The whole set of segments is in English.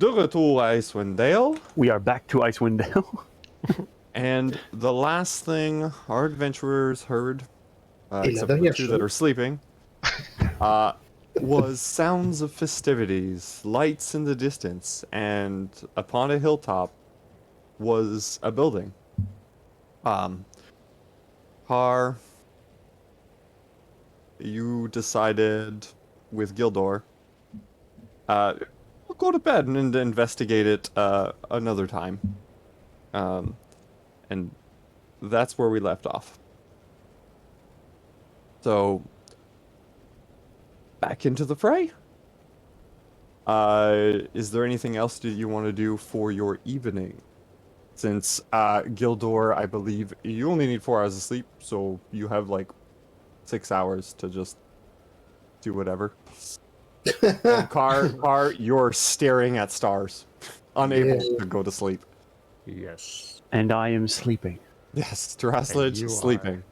de retour à Icewind Dale. We are back to Icewind Dale. And the last thing our adventurers heard, Et except la for the dernière two that chose. are sleeping, was sounds of festivities, lights in the distance, and upon a hilltop was a building. Har, you decided with Gildor, we'll go to bed and investigate it another time. And that's where we left off. So, back into the fray. Is there anything else that you want to do for your evening? Since Gildor, I believe you only need 4 hours of sleep, so you have like 6 hours to just do whatever. And Car, you're staring at stars, unable to go to sleep. Yes. And I am sleeping. Yes, And Terasledge you sleeping.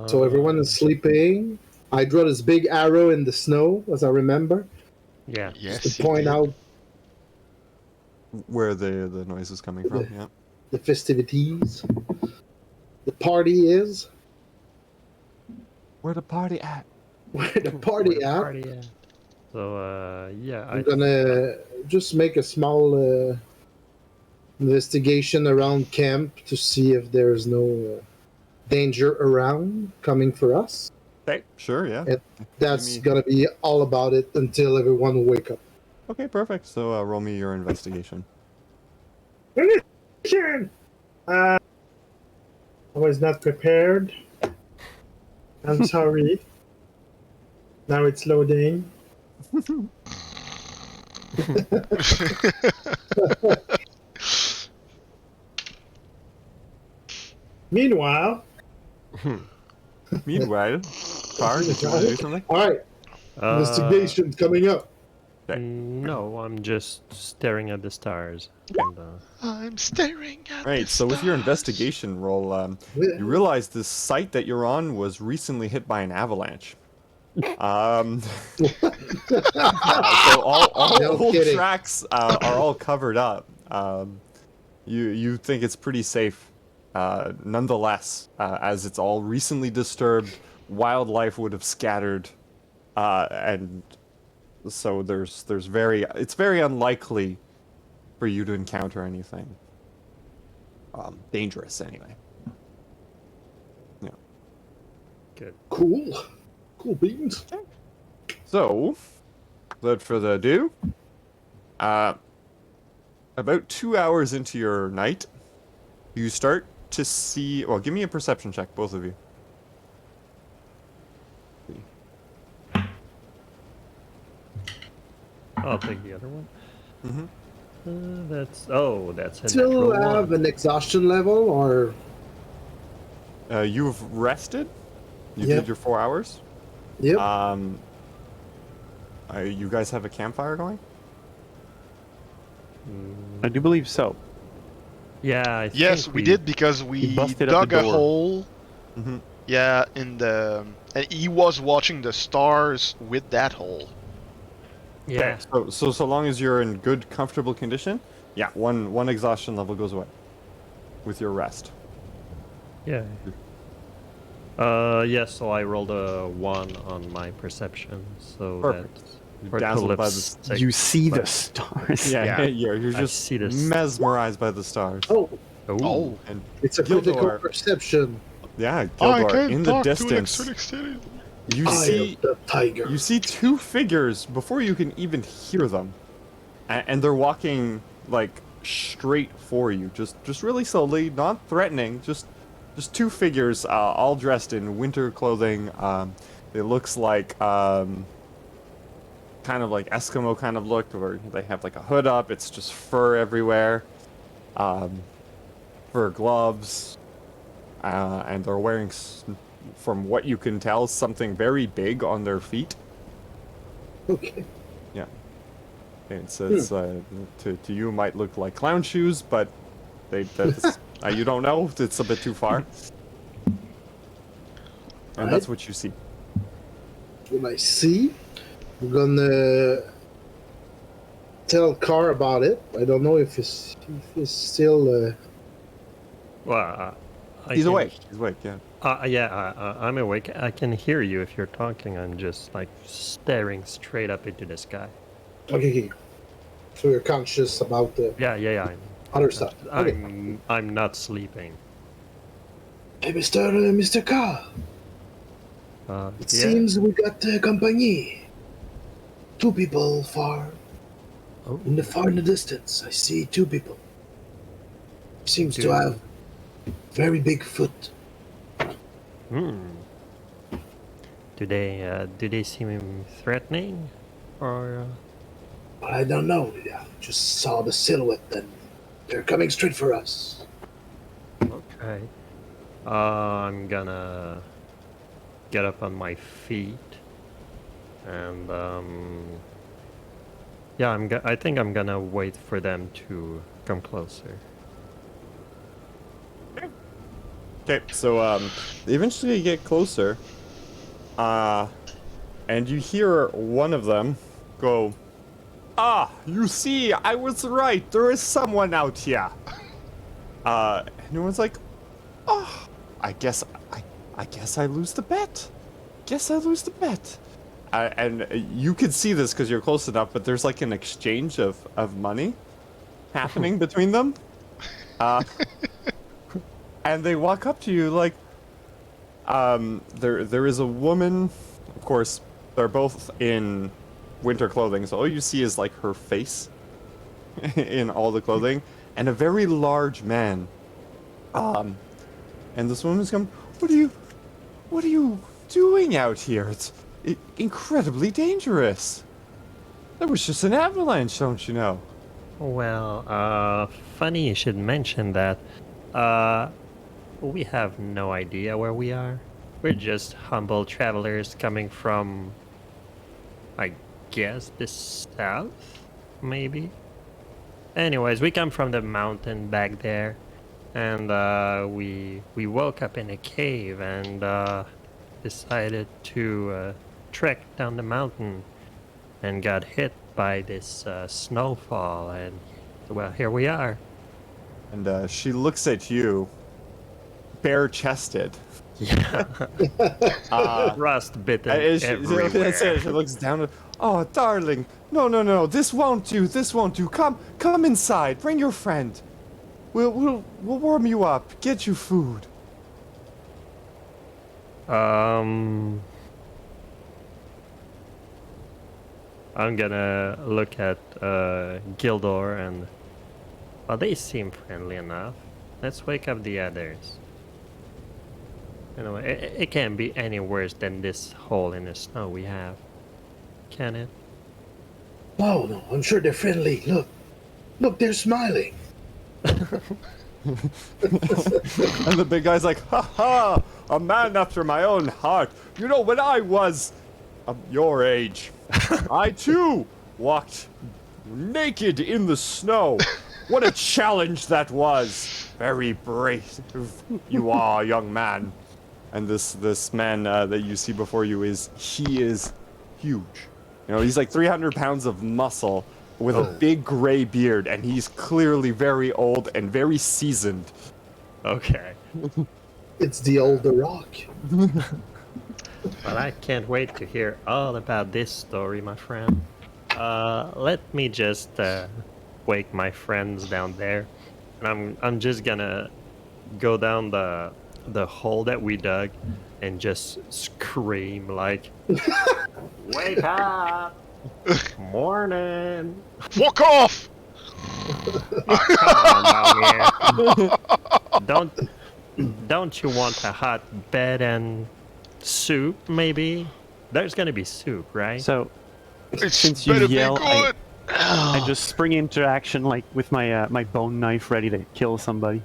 So everyone is sleeping. I draw this big arrow in the snow, as I remember, Yeah. Yes, to you point did. out Where the noise is coming from, yeah. the festivities. The party is. Where the party at? Where the party at. Party at. So, yeah. I'm gonna just make a small investigation around camp to see if there's no danger around coming for us. Okay, sure, yeah. That's me- gonna be all about it until everyone wake up. Okay, perfect. So roll me your investigation. I was not prepared. I'm sorry. Now it's loading. Meanwhile, Meanwhile, Car, did you want to do something? all right, investigation coming up. No, I'm just staring at the stars. And, I'm staring at Right, the so with your stars. investigation roll, you realize this site that you're on was recently hit by an avalanche. So all No old kidding. tracks are all covered up. You think it's pretty safe, nonetheless, as it's all recently disturbed. Wildlife would have scattered, and so it's very unlikely for you to encounter anything dangerous anyway. Yeah. good. Cool beans. So, without further ado, about 2 hours into your night, you start to see. Well, give me a perception check, both of you. I'll take the other one. Mm-hmm. That's a Still natural have one. an exhaustion level, or You've rested. You Yep. did your 4 hours. yep. You guys have a campfire going? I do believe so. Yeah, I Yes, think we did because we busted up dug the a door. hole. Mm-hmm. Yeah, in the and he was watching the stars with that hole. Yeah. So long as you're in good, comfortable condition, yeah, one exhaustion level goes away with your rest. Yeah. Yeah, so I rolled a 1 on my perception, so Perfect. that's... You're for dazzled by the sake, You see the but- stars. Yeah, you're I just see this. mesmerized by the stars. Oh, Oh, And it's a critical Gildor, perception. yeah, I Gildor, can in the talk to an distance, excited. you Eye see of the tiger. you see two figures before you can even hear them, and they're walking like straight for you, just really slowly, not threatening, just two figures, all dressed in winter clothing. It looks like kind of like Eskimo kind of look, where they have like a hood up. It's just fur everywhere, fur gloves, and they're wearing, from what you can tell, something very big on their feet. Okay. Yeah. It's to you it might look like clown shoes, but that's you don't know. It's a bit too far. And that's what you see. What I see, We're gonna tell Carr about it. I don't know if he's still. Well, I He's can- awake. He's awake. Yeah. Yeah, I'm awake. I can hear you if you're talking. I'm just like staring straight up into the sky. Okay. So you're conscious about the Yeah. other stuff. Okay. I'm not sleeping. Hey, Mr. Carr. It Yeah. seems we got company. 2 people Oh, in the distance. I see 2 people. Seems to have very big foot. Do they seem threatening, or? I don't know. I just saw the silhouette and they're coming straight for us. Okay. I'm gonna get up on my feet, and yeah, I think I'm gonna wait for them to come closer. Okay, so they eventually get closer, and you hear one of them go, "Ah, you see, I was right. There is someone out here." And everyone's like, "Oh, I guess I lose the bet. Guess I lose the bet." And you can see this because you're close enough, but there's like an exchange of money happening between them. And they walk up to you like, there is a woman. Of course, they're both in winter clothing, so all you see is like her face in all the clothing, and a very large man. And this woman's come, what are you doing out here? It's incredibly dangerous. There was just an avalanche, don't you know? Well, funny you should mention that. We have no idea where we are. We're just humble travelers coming from, I guess, the south, maybe? Anyways, we come from the mountain back there, and we woke up in a cave and decided to trek down the mountain and got hit by this snowfall, and well, here we are. And she looks at you, bare-chested. Yeah. Rust bitten That's everywhere. it. She looks down. Oh, darling, no, this won't do. This won't do. Come inside. Bring your friend. We'll warm you up. Get you food. I'm gonna look at Gildor and, well, they seem friendly enough. Let's wake up the others. Anyway, it can't be any worse than this hole in the snow we have, can it? No, I'm sure they're friendly. Look, they're smiling. And the big guy's like, ha ha, a man after my own heart. You know, when I was your age, I too walked naked in the snow. What a challenge that was. Very brave you are, young man. And this man that you see before you is huge. You know, he's like 300 pounds of muscle with a big gray beard, and he's clearly very old and very seasoned. Okay. It's the old The Rock. Well, I can't wait to hear all about this story, my friend. Let me just wake my friends down there, and I'm just gonna go down the hole that we dug and just scream like, "Wake up! Morning! Fuck off! Come on down here! Don't you want a hot bed and soup? Maybe there's gonna be soup, right?" So, It's since you better be yell, good. I just spring into action like with my my bone knife ready to kill somebody.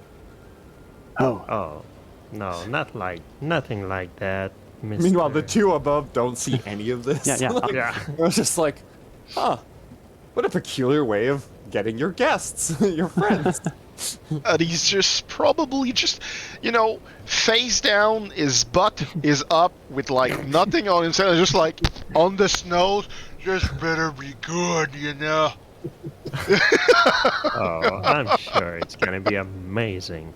Oh, no, nothing like that. Mr. Meanwhile, the two above don't see any of this. Yeah. Like, Yeah. I was just like, huh, what a peculiar way of getting your guests, your friends. And he's just probably just, face down, his butt is up with like nothing on himself, just like on the snow. Just better be good, Oh, I'm sure it's gonna be amazing.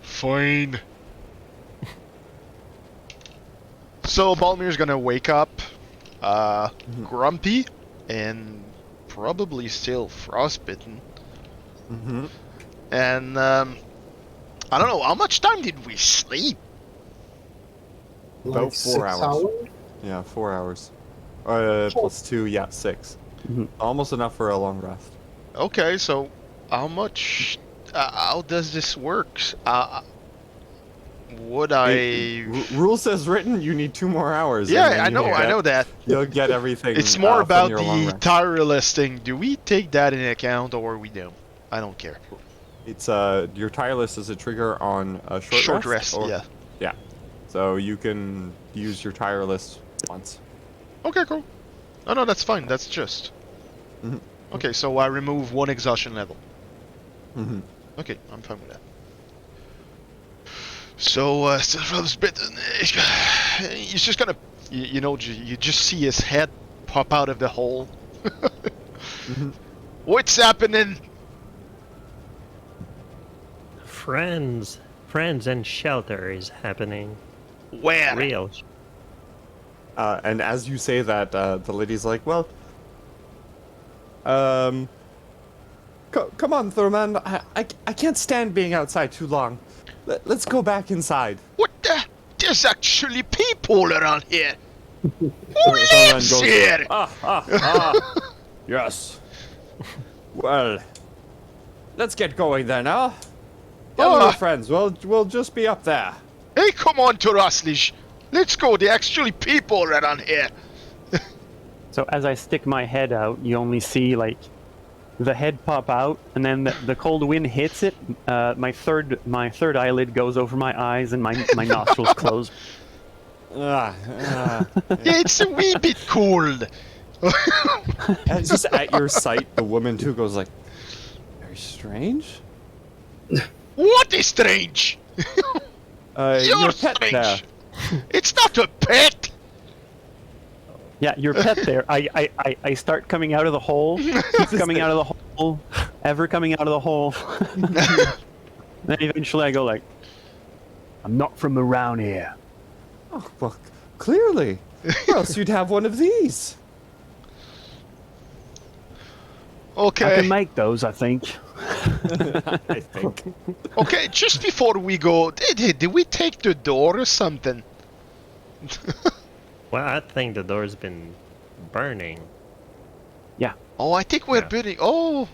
Fine. So Balmir's gonna wake up, grumpy, and probably still frostbitten. Mm-hmm. And I don't know, how much time did we sleep? About Like 4 6 hours. Yeah, 4 hours. Plus 2, yeah, 6. Mhm. Almost enough for a long rest. Okay, so how much? How does this work? Would I? Rule says written, you need 2 more hours. and Yeah, then I you'll know get- that. You'll get everything. It's more from about your long the rest. tireless thing. Do we take that into account or we don't? I don't care. It's your tireless is a trigger on a short rest. or- yeah. Yeah. So you can use your tireless once. Okay, cool. No, that's fine. That's just. Mhm. Okay, so I remove 1 exhaustion level. Mm-hmm. Okay, I'm fine with that. So, still frostbitten. He's just gonna, you just see his head pop out of the hole. Mhm. What's happening? Friends and shelter is happening. Where? Real. And as you say that, the lady's like, well, come on, Thurman. I can't stand being outside too long. Let's go back inside. What the? There's actually people around here. Who Thurman lives goes, here? Yes. Well, let's get going then, huh? Oh. Hello, friends. We'll just be up there. Hey, come on, Turaslish. Let's go. There are actually people around here. So as I stick my head out, you only see like the head pop out, and then the cold wind hits it. My third eyelid goes over my eyes, and my nostrils close. Yeah. Yeah, it's a wee bit cold. And just at your sight, the woman too goes like, very strange. What is strange? Your You're pet strange. there. It's not a pet. Yeah, your pet there. I start coming out of the hole, keep coming out of the hole, ever coming out of the hole. Then eventually I go like, I'm not from around here. Oh, well, clearly. Or else you'd have one of these. I Okay. can make those, I think. I think. Okay, just before we go, did we take the door or something? Well, I think the door's been burning. Oh, I think we're Yeah. building. Oh.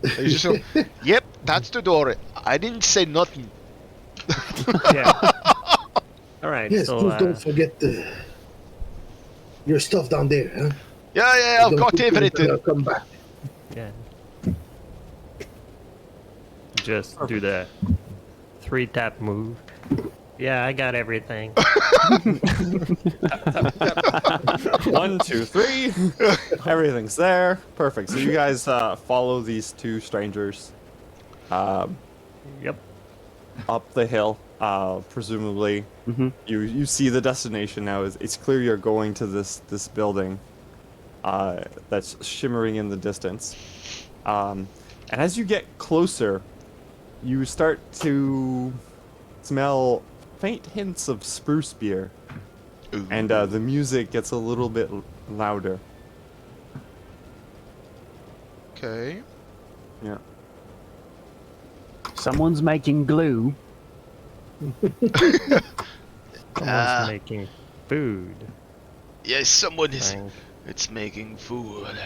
You just go, yep, that's the door. I didn't say nothing. Yeah. All right. Yes, so please don't forget your stuff down there, huh? Yeah, I've Don't got put it everything. until I come back. yeah. Just do the 3-tap move. Yeah, I got everything. 1, 2, 3. Everything's there. Perfect. So you guys follow these 2 strangers Yep. up the hill. Presumably, you see the destination now. It's clear you're going to this building that's shimmering in the distance. And as you get closer, you start to smell faint hints of spruce beer, Ooh. and the music gets a little bit louder. Okay. Yeah. Someone's making glue. Someone's making food. Yes, someone is. Thing. It's making food.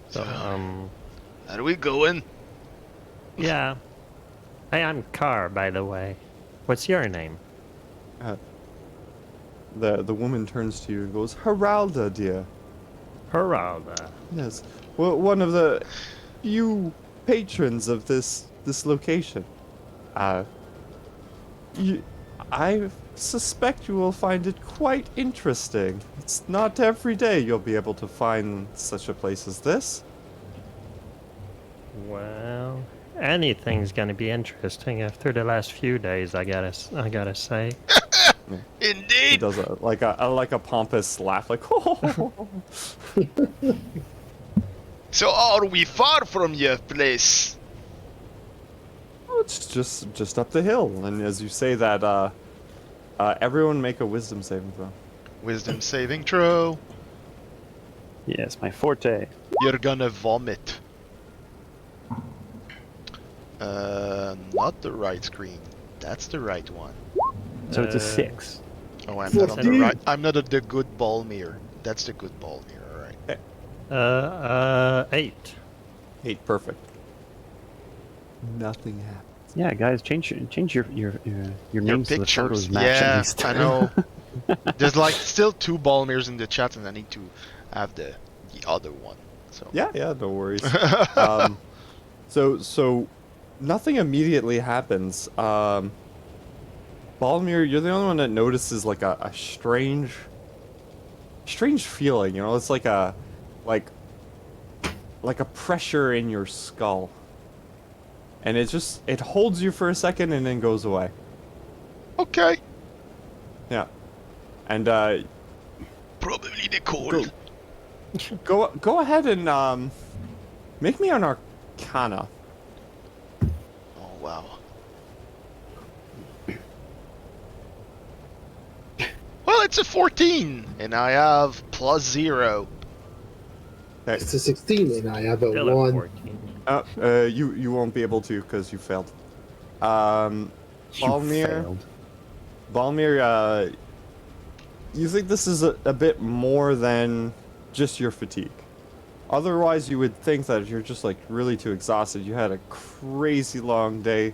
So, Are we going? yeah. Hey, I'm Car, by the way. What's your name? The woman turns to you and goes, "Heralda, dear. Geralda. Yes. Well, one of the few patrons of this location. I suspect you will find it quite interesting. It's not every day you'll be able to find such a place as this. Well, anything's gonna be interesting after the last few days. I gotta say. He Indeed. does like a pompous laugh, like So are we far from your place? Oh, it's just up the hill. And as you say that, everyone make a wisdom saving throw. Wisdom saving throw. Yes, my forte. You're gonna vomit. Not the right screen. That's the right one. So it's a 6. Oh, I'm not on the 14. right. I'm not at the good ball mirror. That's the good ball mirror, right? 8. 8, perfect. Nothing happens. Yeah, guys, change your Your names to the pictures. photos match at Yeah, least. I know. There's like still 2 ball mirrors in the chat, and I need to have the other one. So Yeah, no worries. So nothing immediately happens. Balmir, you're the only one that notices like a strange feeling. You know, it's like a pressure in your skull, and it holds you for a second and then goes away. okay. Yeah, and Probably the cold. go ahead and make me an Arcana. Oh wow. Well, it's a 14, and I have +0. Okay. It's a 16, and I have a Still at 1. 14. You won't be able to because you failed. You Balmir. failed. Balmir, you think this is a bit more than just your fatigue. Otherwise, you would think that you're just like really too exhausted. You had a crazy long day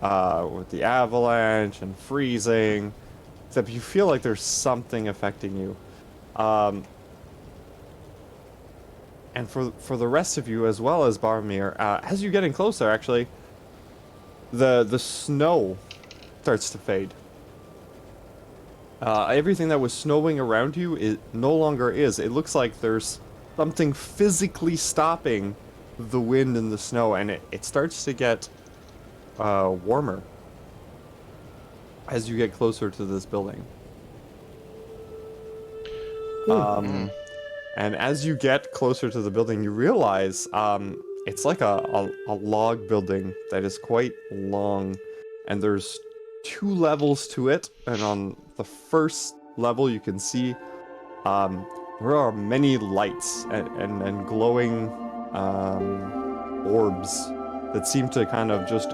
with the avalanche and freezing, except you feel like there's something affecting you. And for the rest of you, as well as Balmir, as you're getting closer, actually, the snow starts to fade. Everything that was snowing around you no longer is. It looks like there's something physically stopping the wind and the snow, and it starts to get warmer as you get closer to this building. And as you get closer to the building, you realize it's like a log building that is quite long, and there's 2 levels to it, and on the first level you can see there are many lights and glowing orbs that seem to kind of just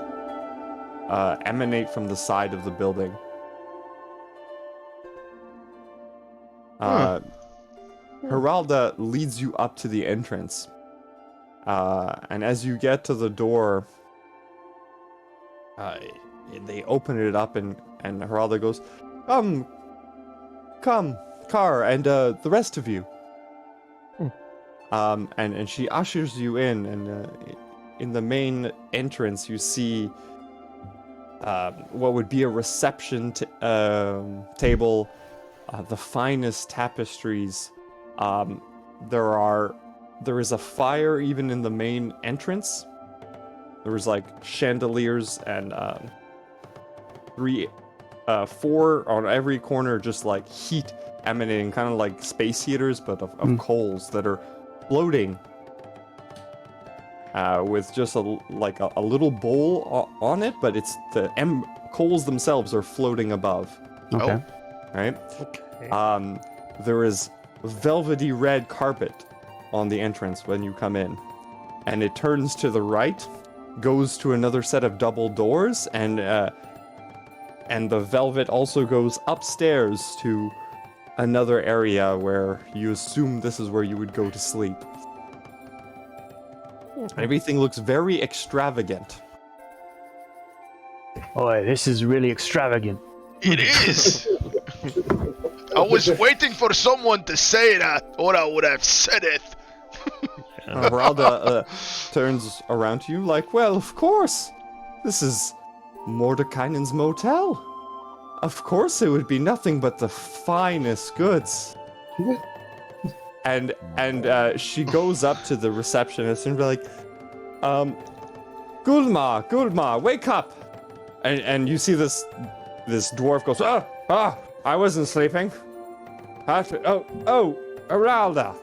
emanate from the side of the building. Geralda leads you up to the entrance, and as you get to the door, they open it up, and Geralda goes, Come, Car, and the rest of you. And she ushers you in, and in the main entrance you see what would be a reception table, the finest tapestries. There is a fire even in the main entrance. There was like chandeliers and 4 on every corner, just like heat emanating, kind of like space heaters, but of coals that are floating with just a little bowl on it, but it's the coals themselves are floating above. Okay. Right? Okay. There is velvety red carpet on the entrance when you come in, and it turns to the right, goes to another set of double doors, and the velvet also goes upstairs to another area where you assume this is where you would go to sleep. Everything looks very extravagant. Boy, this is really extravagant. It is. I was waiting for someone to say that, or I would have said it. Geralda turns around to you like, well, of course. This is Mordekainen's motel. Of course it would be nothing but the finest goods. What? And she goes up to the receptionist and be like, Gulma, wake up! And you see this dwarf goes, I wasn't sleeping. Heralda,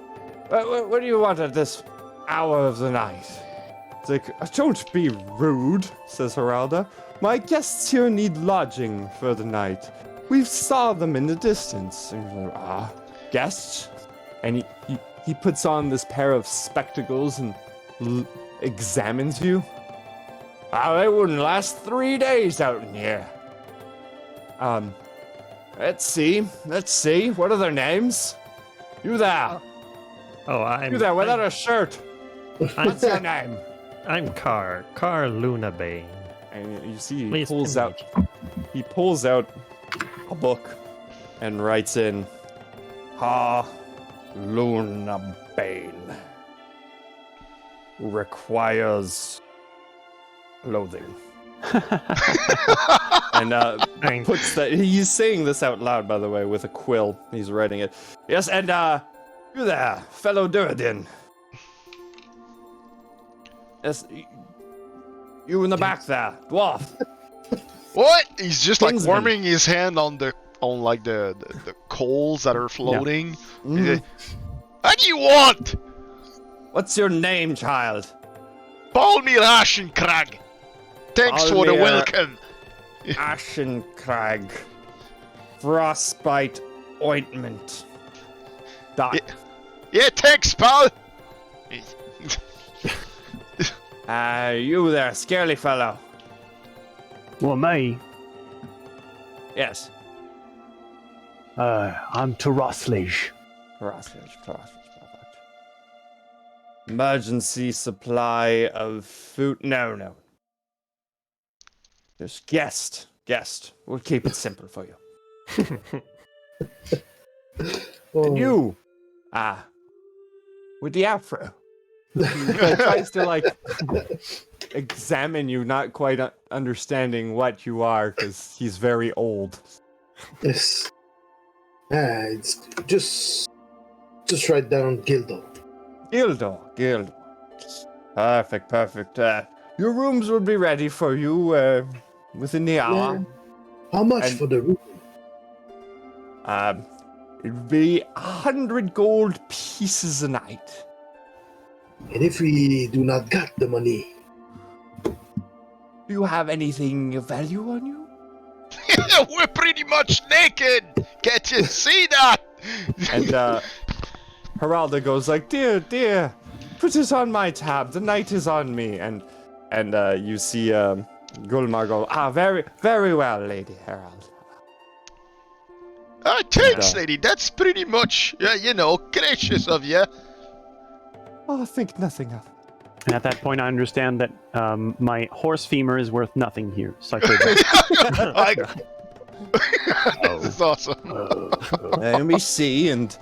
what do you want at this hour of the night? It's like, don't be rude, says Heralda. My guests here need lodging for the night. We saw them in the distance. And you're like, guests? And he puts on this pair of spectacles and examines you. They wouldn't last 3 days out in here. Let's see. What are their names? You there. You there without a shirt. What's your name? I'm Carr Lunabane. And you see Please he pulls out a book and writes in Lunabane requires clothing. And puts that. He's saying this out loud, by the way, with a quill. He's writing it. Yes, and you there, fellow Durridin. Yes, you in the back there, dwarf. What? He's just like Kingsman. warming his hand on the coals that are floating. Mm. What do you want? What's your name, child? Balmir Ashenkrag. Thanks for the Balmir. welcome. Ashenkrag. Frostbite ointment. Dot. Yeah, thanks, pal. You there, scaredy fellow. Well, me, Yes. I'm Taroslage. Perfect. Emergency supply of food. No. Just guest. We'll keep it simple for you. And you, with the afro. He tries to examine you, not quite understanding what you are, because he's very old. Yes. It's just write down Gildo. Gildo. Perfect. Your rooms will be ready for you within the hour. Yeah. How much for the room? It would be 100 gold pieces a night. And if we do not got the money? Do you have anything of value on you? We're pretty much naked. Can't you see that? And Heralda goes like, dear, put it on my tab. The night is on me. And you see Gulmar go, very, very well, Lady Herald. Thanks, lady. That's pretty much, gracious of you. Oh, think nothing of it. And at that point, I understand that my horse femur is worth nothing here. So I could. This is awesome. Let me see, and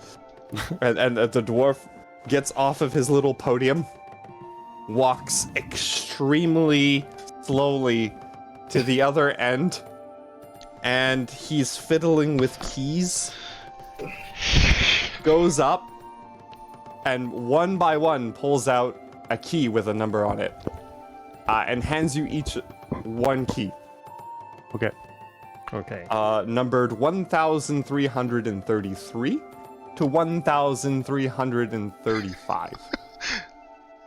the dwarf gets off of his little podium, walks extremely slowly to the other end, and he's fiddling with keys, goes up, and one by one pulls out a key with a number on it, and hands you each one key. Okay. Numbered 1,333 to 1,335.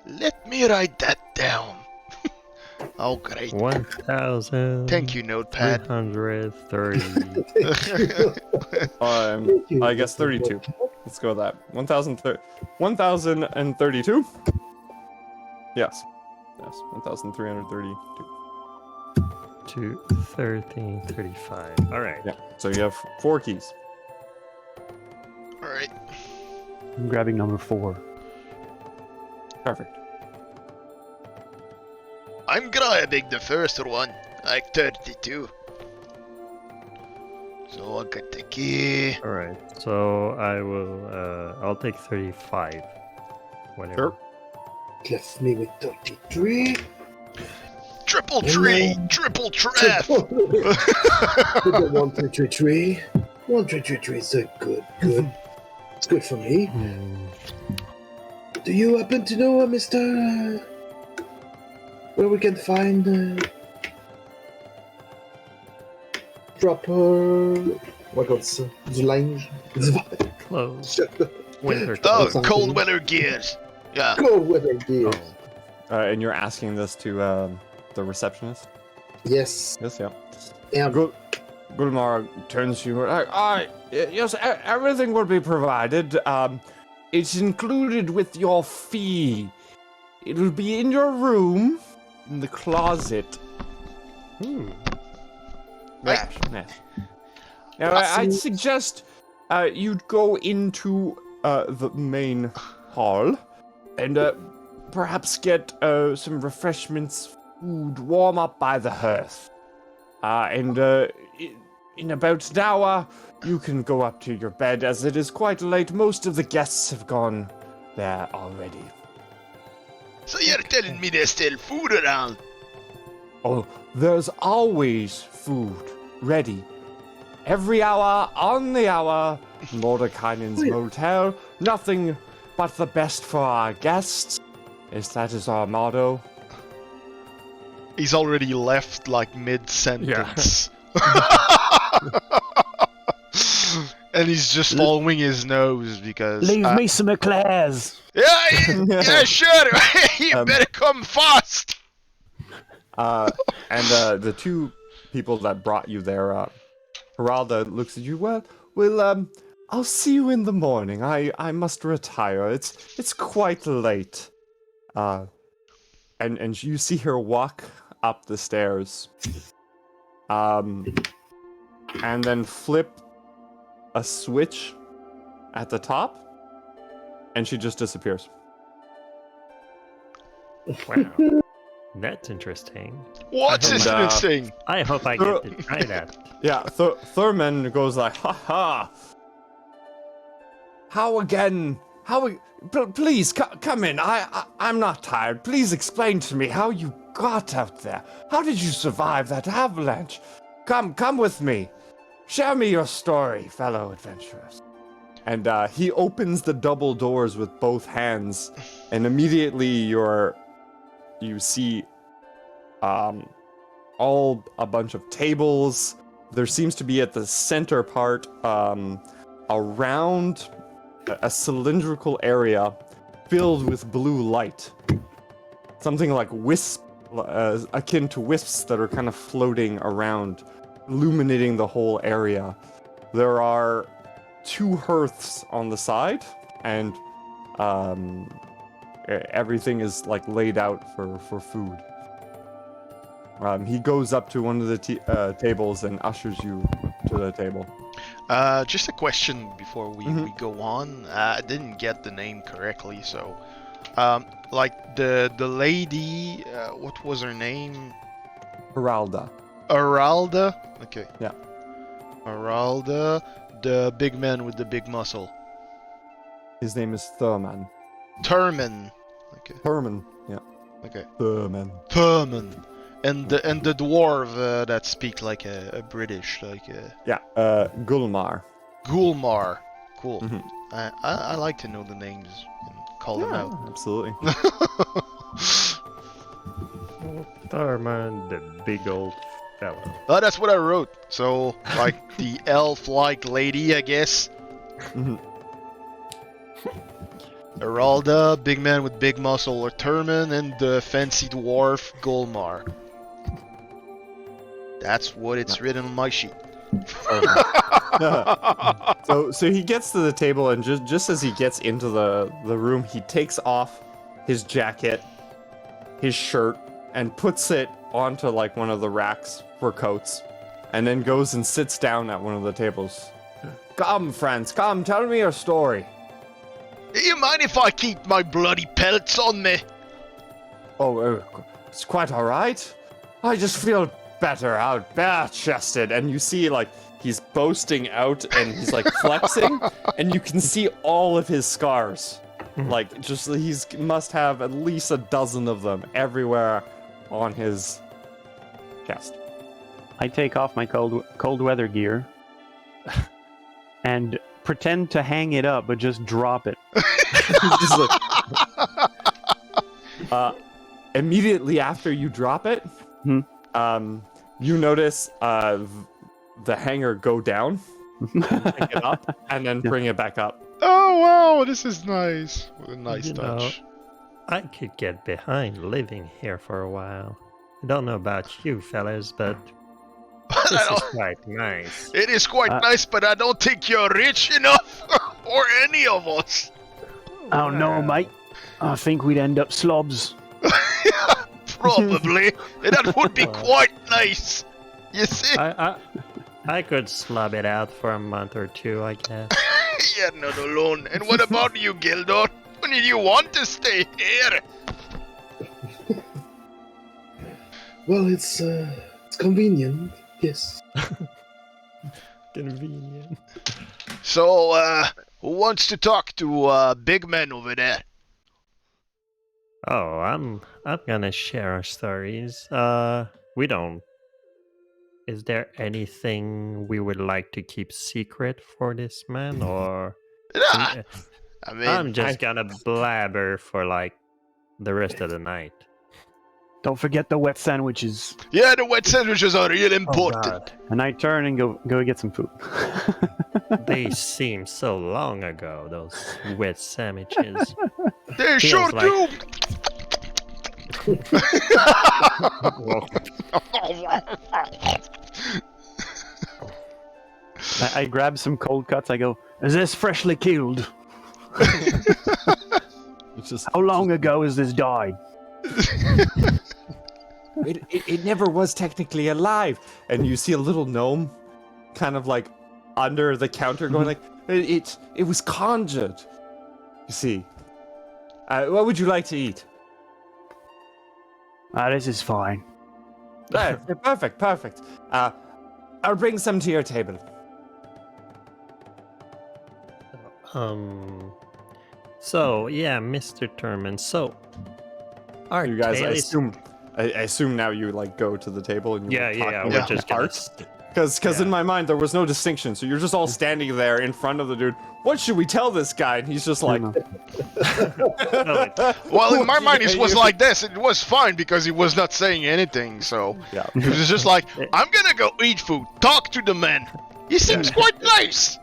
Let me write that down. Oh, great. 1,000. Thank you, Notepad. 330. I guess 32. Let's go with that. 1,032? Yes. 1,332. to 1335. All right. Yeah. So you have 4 keys. All right. I'm grabbing number 4. Perfect. I'm grabbing the first one, like 32. So I got the key. All right. So I will. I'll take 35. Whatever. Sure. Left me with 33. Trip. Triple tree! Triple treff! Put the 1 3 3 3. 1 3 3 3 is good. It's good for me. Do you happen to know, Mr. Where we can find proper what else? Du linge. Clothes. Winter Oh, clothes. something. cold weather gears! Yeah. Cold weather gear. And you're asking this to the receptionist? Yes. Yes, yeah. And Gulmar turns to you. Yes, everything will be provided. It's included with your fee. It'll be in your room, in the closet. Yes, yes. Now, I'd suggest you'd go into the main hall and perhaps get some refreshments, food, warm up by the hearth. And in about an hour, you can go up to your bed, as it is quite late. Most of the guests have gone there already. So you're telling me there's still food around? Oh, there's always food ready. Every hour, on the hour, Mordekainen's motel. Nothing but the best for our guests. That is our motto. He's already left like mid-sentence. And he's just following his nose because... Leave me some eclairs. Yeah, sure! You better come fast! And the two people that brought you there, Geralda looks at you. Well, I'll see you in the morning. I must retire. It's quite late. And you see her walk up the stairs. And then flip a switch at the top, and she just disappears. Wow. That's interesting. What's And, this interesting? I hope I get to try that. Yeah, Thurman goes like, ha. How again? Please come in. I'm not tired. Please explain to me how you got out there. How did you survive that avalanche? Come with me. Share me your story, fellow adventurers. And he opens the double doors with both hands, and immediately you see all a bunch of tables. There seems to be at the center part around a cylindrical area filled with blue light. Something like wisp, akin to wisps that are kind of floating around, illuminating the whole area. There are 2 hearths on the side, and everything is like laid out for food. He goes up to one of the tables and ushers you to the table. Just a question before we go on. I didn't get the name correctly, so... like, the lady... what was her name? Geralda. Aralda? Okay. Yeah. Aralda, the big man with the big muscle. His name is Thurman. Turman. Okay. Thurman, yeah. Okay. Thurman. Turman. And the dwarf that speak like a British, like a... Yeah, Gulmar. Gulmar. Cool. Mhm. I like to know the names and call them out. Absolutely. Thurman, the big old fellow. Oh, that's what I wrote. So, like, the elf-like lady, I guess. Mhm. Aralda, big man with big muscle, or Turman, and the fancy dwarf, Gulmar. That's what it's written on my sheet. So he gets to the table, and just as he gets into the room, he takes off his jacket, his shirt, and puts it onto like one of the racks for coats, and then goes and sits down at one of the tables. Come, friends, come, tell me your story. Do you mind if I keep my bloody pelts on me? Oh, it's quite all right. I just feel better out, bare-chested, and you see like he's boasting out and he's like flexing, and you can see all of his scars. Like he must have at least a dozen of them everywhere on his Cast. I take off my cold weather gear and pretend to hang it up, but just drop it. Just like, immediately after you drop it, Hmm. You notice the hanger go down, pick it up, and then bring it back up. Oh wow, this is nice. What a nice You touch. I could get behind living here for a while. I don't know about you fellas, but this is quite nice. It is quite nice, but I don't think you're rich enough, or any of us. Oh no, mate. I think we'd end up slobs. Probably. That would be quite nice. You see? I could slub it out for a month or two, I guess. You're not alone. And what about you, Gildor? When did you want to stay here? Well, it's convenient. Yes. Convenient. So, who wants to talk to big man over there? Oh, I'm gonna share our stories. We don't. Is there anything we would like to keep secret for this man, or Nah, I mean, I'm just gonna blabber for like the rest of the night? Don't forget the wet sandwiches. yeah, the wet sandwiches are real important. God. And I turn and go get some food. They seem so long ago, those wet sandwiches. They Feels sure like- do. I grab some cold cuts. I go, is this freshly killed? It's just How long ago has this died? it never was technically alive. And you see a little gnome, kind of like under the counter, going like, it was conjured. You see. What would you like to eat? This is fine. Perfect. I'll bring some to your table. So yeah, Mr. Turman. So, our You guys, tale I assume now you like go to the table and you Yeah, were yeah, talking we're about just gonna parts. Because in my mind there was no distinction, so you're just all standing there in front of the dude. What should we tell this guy? And he's just like, No, Well, in my mind, it was like this. It was fine because he was not saying anything. So yeah. he was just like, "I'm gonna go eat food. Talk to the man. He seems quite nice."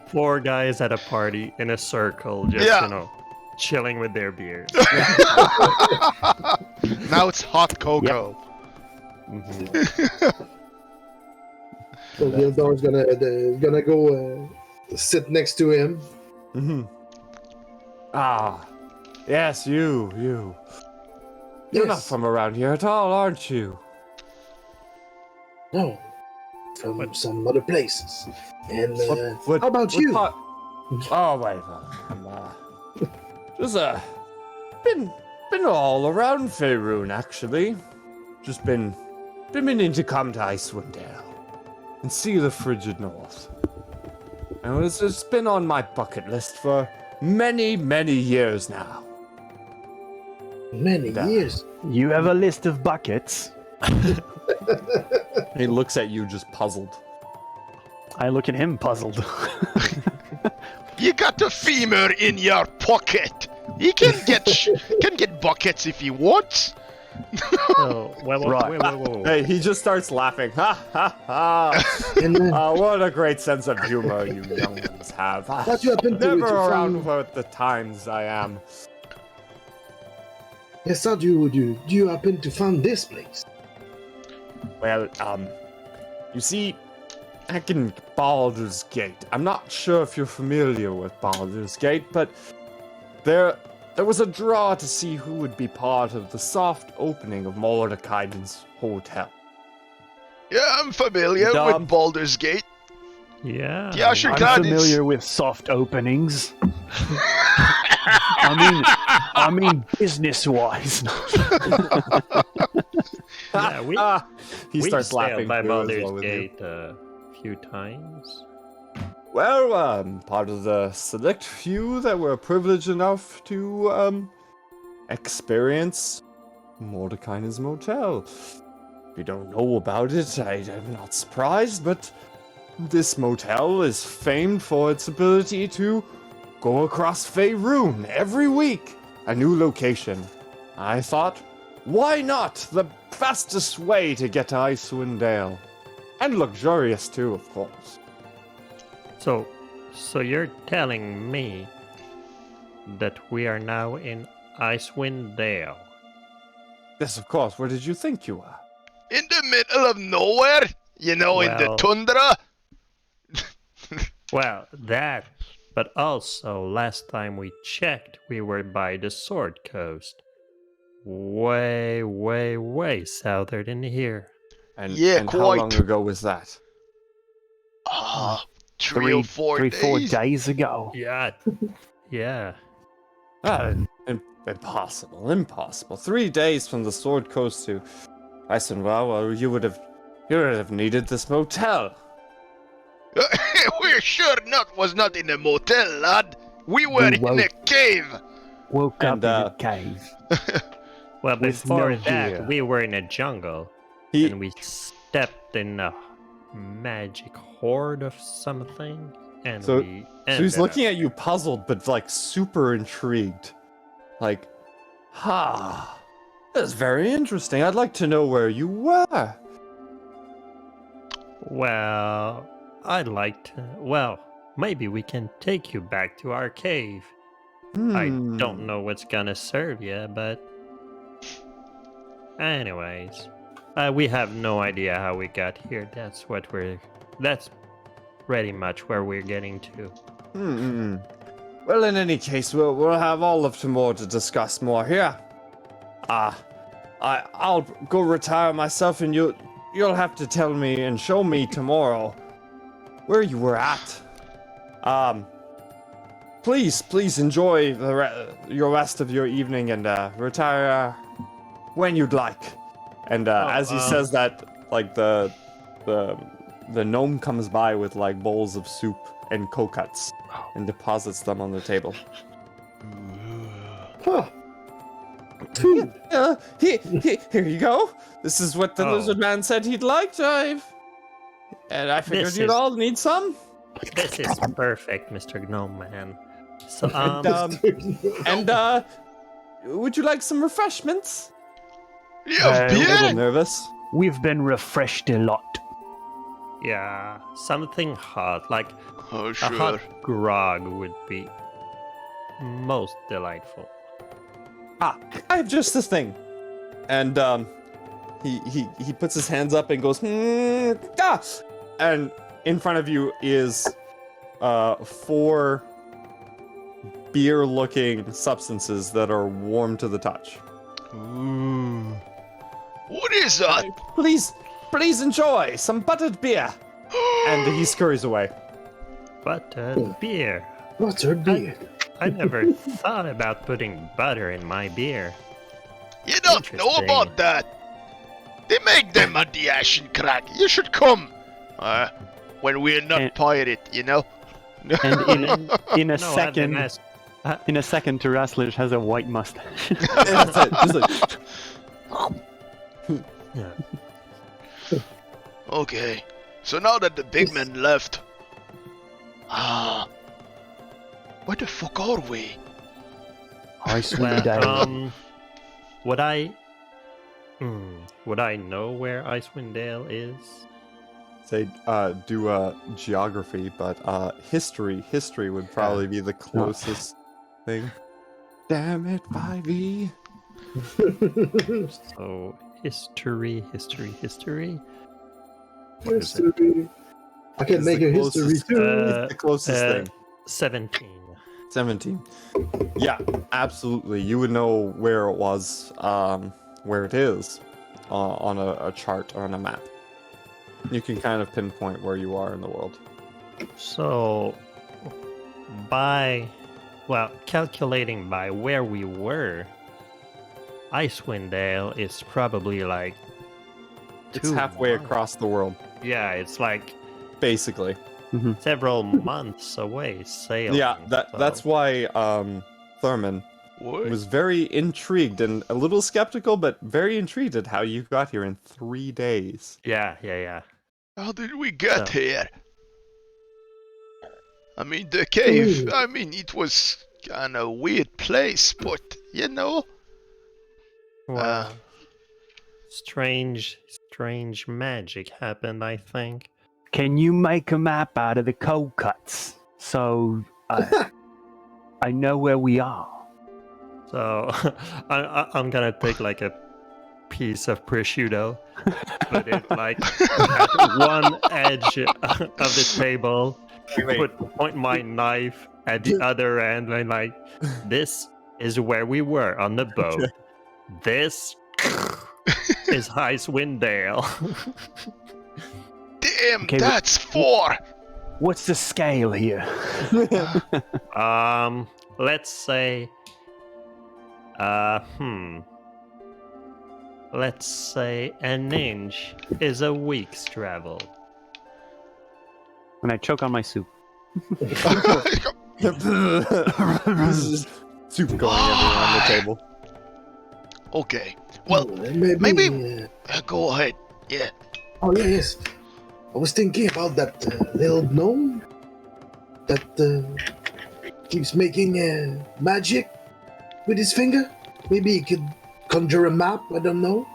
4 guys at a party in a circle, just Yeah. chilling with their beers. Now it's hot cocoa. So Gildor's gonna go sit next to him. Mm-hmm. Ah, yes, you. You're not Yes. from around here at all, aren't you? No, from some other places. And What- how about what you? part- Oh wait, I'm just been all around Faerun actually. Just been meaning to come to Icewind Dale and see the frigid north. And it's been on my bucket list for many years now. Many Yeah. years. You have a list of buckets. He looks at you just puzzled. I look at him puzzled. You got a femur in your pocket. He can get buckets if he wants. So, Right. whoa. Hey, he just starts laughing. Ha ha ha! And What a great sense of humor you young ones have. what you happen to Never around find? with the times I am. Yes, how do you happen to find this place? Well, you see, back in Baldur's Gate, I'm not sure if you're familiar with Baldur's Gate, but there was a draw to see who would be part of the soft opening of Mordekaisen's hotel. Yeah, I'm familiar Dumb. with Baldur's Gate. Yeah. Yeah, sure. I'm God, familiar with soft openings. I mean business-wise. Yeah, we He starts sailed laughing by too, as Baldur's well with you. Gate a few times. Well, part of the select few that were privileged enough to experience Mordekainen's Motel. If you don't know about it, I'm not surprised, but this motel is famed for its ability to go across Faerun every week. A new location. I thought, why not? The fastest way to get to Icewind Dale. And luxurious too, of course. So you're telling me that we are now in Icewind Dale? Yes, of course. Where did you think you were? In the middle of nowhere? You know, in the Well- tundra? Well, that, but also last time we checked, we were by the Sword Coast. Way, way, way southern than here. And, Yeah, and how quite. long ago was that? Ah, 3 or 4 days. 4 days ago. Yeah, yeah. Impossible. 3 days from the Sword Coast to Icewind. Well, you would have needed this motel. We're sure was not in a motel, lad. We were We in won't. a cave. Woke And, up in a cave. Well, With before no that, gear. we were in a jungle, He, and we stepped in a magic horde of something, and So- we so he's ended looking up- at you puzzled, but like super intrigued. Like, that's very interesting. I'd like to know where you were. Well, I'd like to. Well, maybe we can take you back to our cave. I don't know what's gonna serve you, but. Anyways, we have no idea how we got here. That's pretty much where we're getting to. Well, in any case, we'll have all of tomorrow to discuss more here. I'll go retire myself, and you'll have to tell me and show me tomorrow where you were at. Please enjoy your rest of your evening and retire when you'd like. And as he says that, like the gnome comes by with like bowls of soup and coconuts and deposits them on the table. Huh. Food. Here you go. This is what the Oh. lizard man said he'd like. And I figured This you'd is- all need some. This is perfect, Mr. Gnome Man. So, And would you like some refreshments? Yeah, A little beer? nervous. We've been refreshed a lot. yeah, something hot, like Oh, a sure. hot grog would be most delightful. I have just this thing. And he puts his hands up and goes, and in front of you is 4 beer-looking substances that are warm to the touch. Ooh. What is that? Please enjoy some buttered beer. And he scurries away. But beer. What's her beer? I never thought about putting butter in my beer. You don't know Interesting. about that. They make them at the Ashen Crack. You should come. When we're not And- pirate, you know? And in a No, I've second, been asked- Teraslish has a white mustache. That's it. Just like, Okay. So now that the big man left. Where the fuck are we? Icewind Dale. Well, would I know where Icewind Dale is? say do geography, but history would probably be the closest thing. Damn it, 5e. So history. History. I It's can make the a history closest- too. It's the closest thing. 17. 17. Yeah, absolutely. You would know where it was, where it is, on a chart or on a map. You can kind of pinpoint where you are in the world. So, calculating by where we were, Icewind Dale is probably like It's 2 halfway months. across the world, Yeah, it's like basically. several months away sailing. Yeah, that's so- why Thurman What? was very intrigued and a little skeptical, but very intrigued at how you got here in 3 days. Yeah. How did we get So- here? I mean, the cave, I mean, it was kind of weird place, but, you know. Well, strange magic happened, I think. Can you make a map out of the cold cuts so I know where we are? So I'm gonna take like a piece of prosciutto, put it like at one edge of the table, point my knife at the other end, and like, this is where we were on the boat. This is Icewind Dale. Damn, Okay, that's 4! What's the scale here? Let's say, let's say an inch is a week's travel. When I choke on my soup. Soup going everywhere on the table. Okay, well, maybe. go ahead. Yeah. Oh yeah, yes. I was thinking about that little gnome that keeps making magic with his finger. Maybe he could conjure a map. I don't know.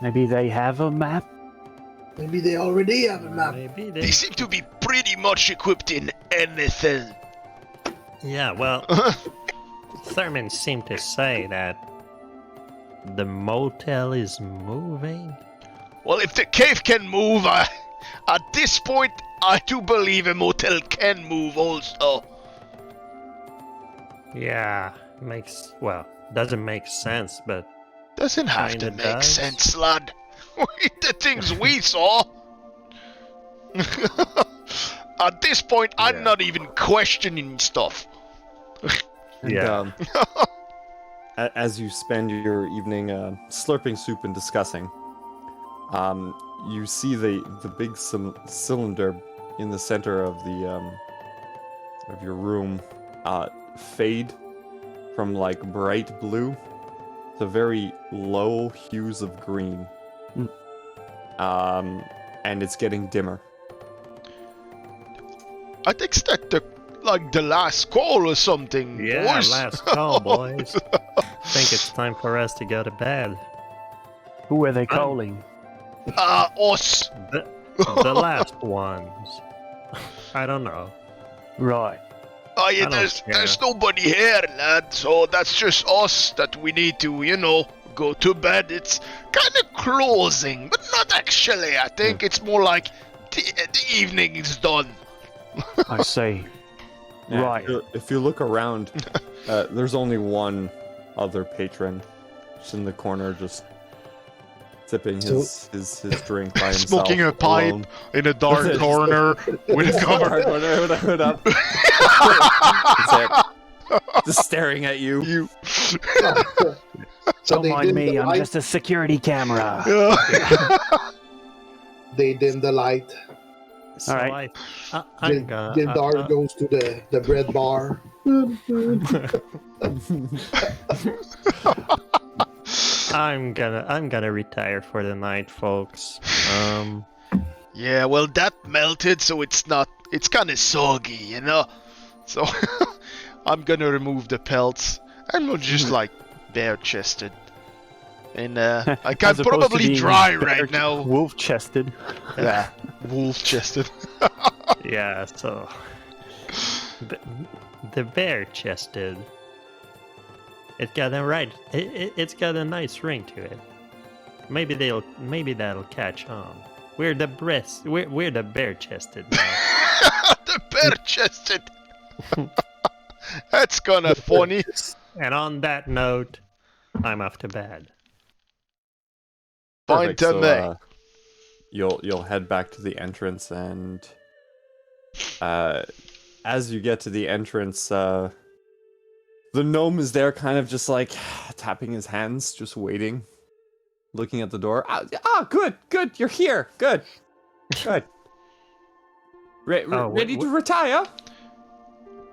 Maybe they have a map? Maybe they already have a map. Maybe They seem to be pretty much equipped in anything. Yeah, well, Thurman seemed to say that the motel is moving. Well, if the cave can move, at this point, I do believe a motel can move also. Yeah, doesn't make sense, but Doesn't have to Kinda make does. sense, lad. The things we saw. At this point, I'm Yeah. not even questioning stuff. And, Yeah. As you spend your evening slurping soup and discussing, you see the big cylinder in the center of of your room fade from like bright blue to very low hues of green. And it's getting dimmer. I think that the last call or something, yeah, boys. last call, boys. Think it's time for us to go to bed. Who are they calling? Us. The last ones. I don't know. Right. Oh yeah, I don't there's care. nobody here, lad. So that's just us that we need to, go to bed. It's kind of closing, but not actually. I think it's more like the evening is done. I see. Yeah, Right. If you look around, there's only one other patron, just in the corner, just sipping his drink by himself. Smoking a pipe alone. in a dark corner with a cover. Dark corner with a hood up. That's it. Just staring at you. You. So Don't they mind dim me, the I'm light. just a security camera. They dim the light. So Alright. I'm gonna. Gildar goes to the bread bar. I'm gonna retire for the night, folks. Yeah, well, that melted, so it's kind of soggy, So I'm gonna remove the pelts. I'm not just like bare-chested. And I can As opposed to probably being dry right now. Wolf-chested. Yeah, wolf-chested. Yeah, so the bare-chested. It's got a nice ring to it. Maybe that'll catch on. We're the bare-chested now. The bare-chested. That's kinda funny. And on that note, I'm off to bed. Fine Perfect, to so, me. you'll head back to the entrance, and as you get to the entrance, the gnome is there, kind of just like tapping his hands, just waiting, looking at the door. Good, you're here. Good. Oh, Ready to retire?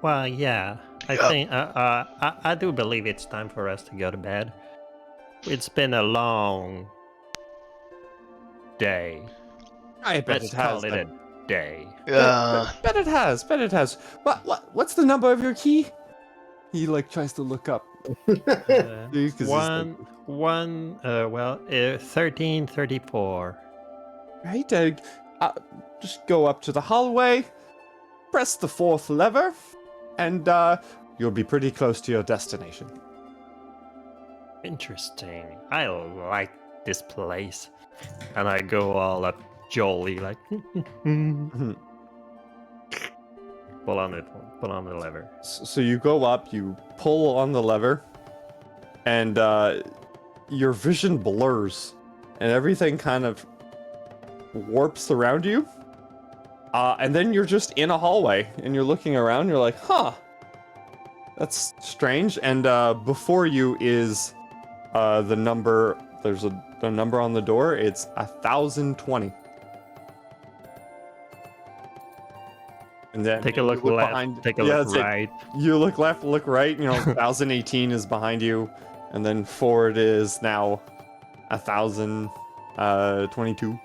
Well, yeah. I think I do believe it's time for us to go to bed. It's been a long day. I bet Let's it has. call it a day. Bet it has. Bet it has. What's the number of your key? He like tries to look up. 1334. Right. Just go up to the hallway, press the 4th lever, and you'll be pretty close to your destination. Interesting. I like this place. And I go all up jolly, like pull on the lever. So you go up, you pull on the lever, and your vision blurs, and everything kind of warps around you. And then you're just in a hallway, and you're looking around, you're like, huh, that's strange. And before you is the number, there's a number on the door, it's 1020. And then Take a look you look left, behind, take a look right. You look left, look right, 1018 is behind you, and then forward is now 1022.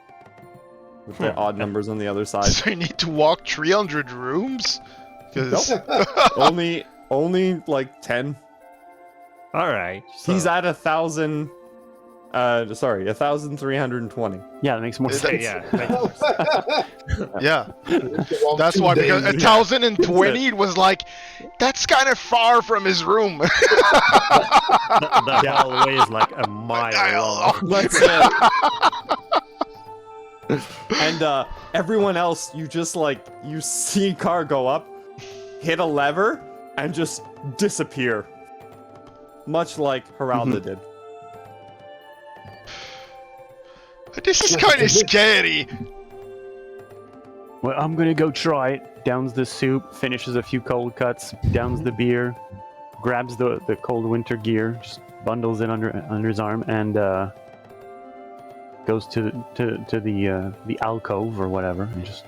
With the odd numbers on the other side. So you need to walk 300 rooms? 'Cause- Only like 10. Alright. He's at 1320. Yeah, that makes more sense. Yeah. Makes more sense. yeah. That's why, because 1020 it was like, that's kind of far from his room. The hallway is like a mile long. Let's And everyone else, you just you see car go up, hit a lever, and just disappear. Much like Geralda did. This is kind of scary. Well, I'm gonna go try it. Downs the soup, finishes a few cold cuts, downs the beer, grabs the cold winter gear, just bundles it under his arm, and goes to the alcove or whatever, and just.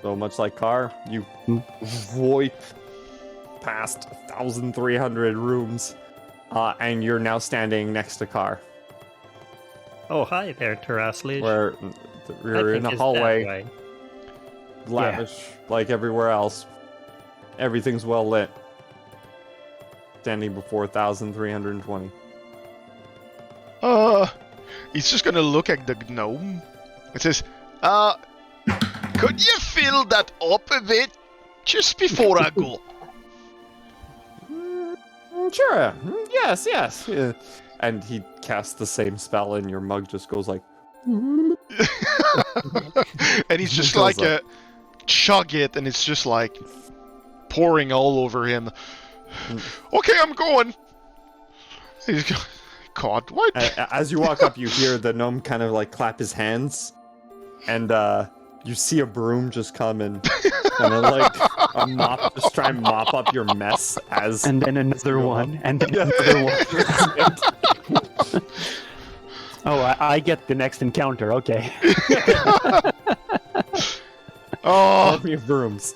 So much like car, you voip past 1,300 rooms, and you're now standing next to car. Oh, hi there, Teraslige. Where you're in a hallway, lavish like everywhere else. Everything's well lit. Standing before 1,320. He's just gonna look at the gnome. It says, could you fill that up a bit just before I go? Sure. Yes. Yeah. And he casts the same spell, and your mug just goes like. And he's just like chug it, and it's just like pouring all over him. Okay, I'm going. He's God, what? As you walk up, you hear the gnome kind of like clap his hands, and you see a broom just come and kind of like a mop, just try and mop up your mess as. And then another one, and then another one. Oh, I get the next encounter. Okay. Oh, Army of brooms.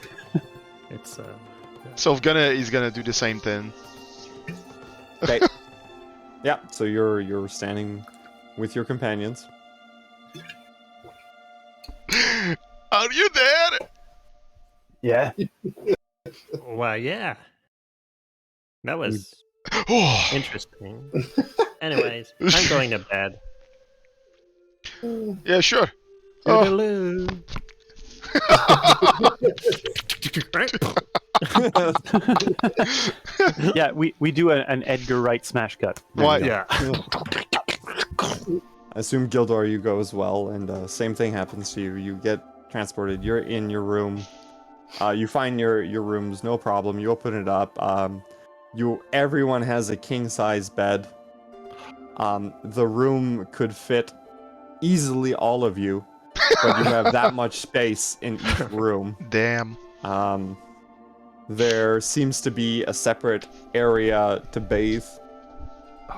It's so he's gonna do the same thing. Okay. Yeah. So you're standing with your companions. Are you there? Yeah. well, yeah. That was Oh, interesting. Anyways, I'm going to bed. yeah, sure. Oh. Toodaloo. Yeah, we do an Edgar Wright smash cut. Why? Yeah. I assume Gildor, you go as well, and same thing happens to you. You get transported. You're in your room. You find your rooms, no problem. You open it up. Everyone has a king-size bed. The room could fit easily all of you, but you have that much space in each room. Damn. There seems to be a separate area to bathe,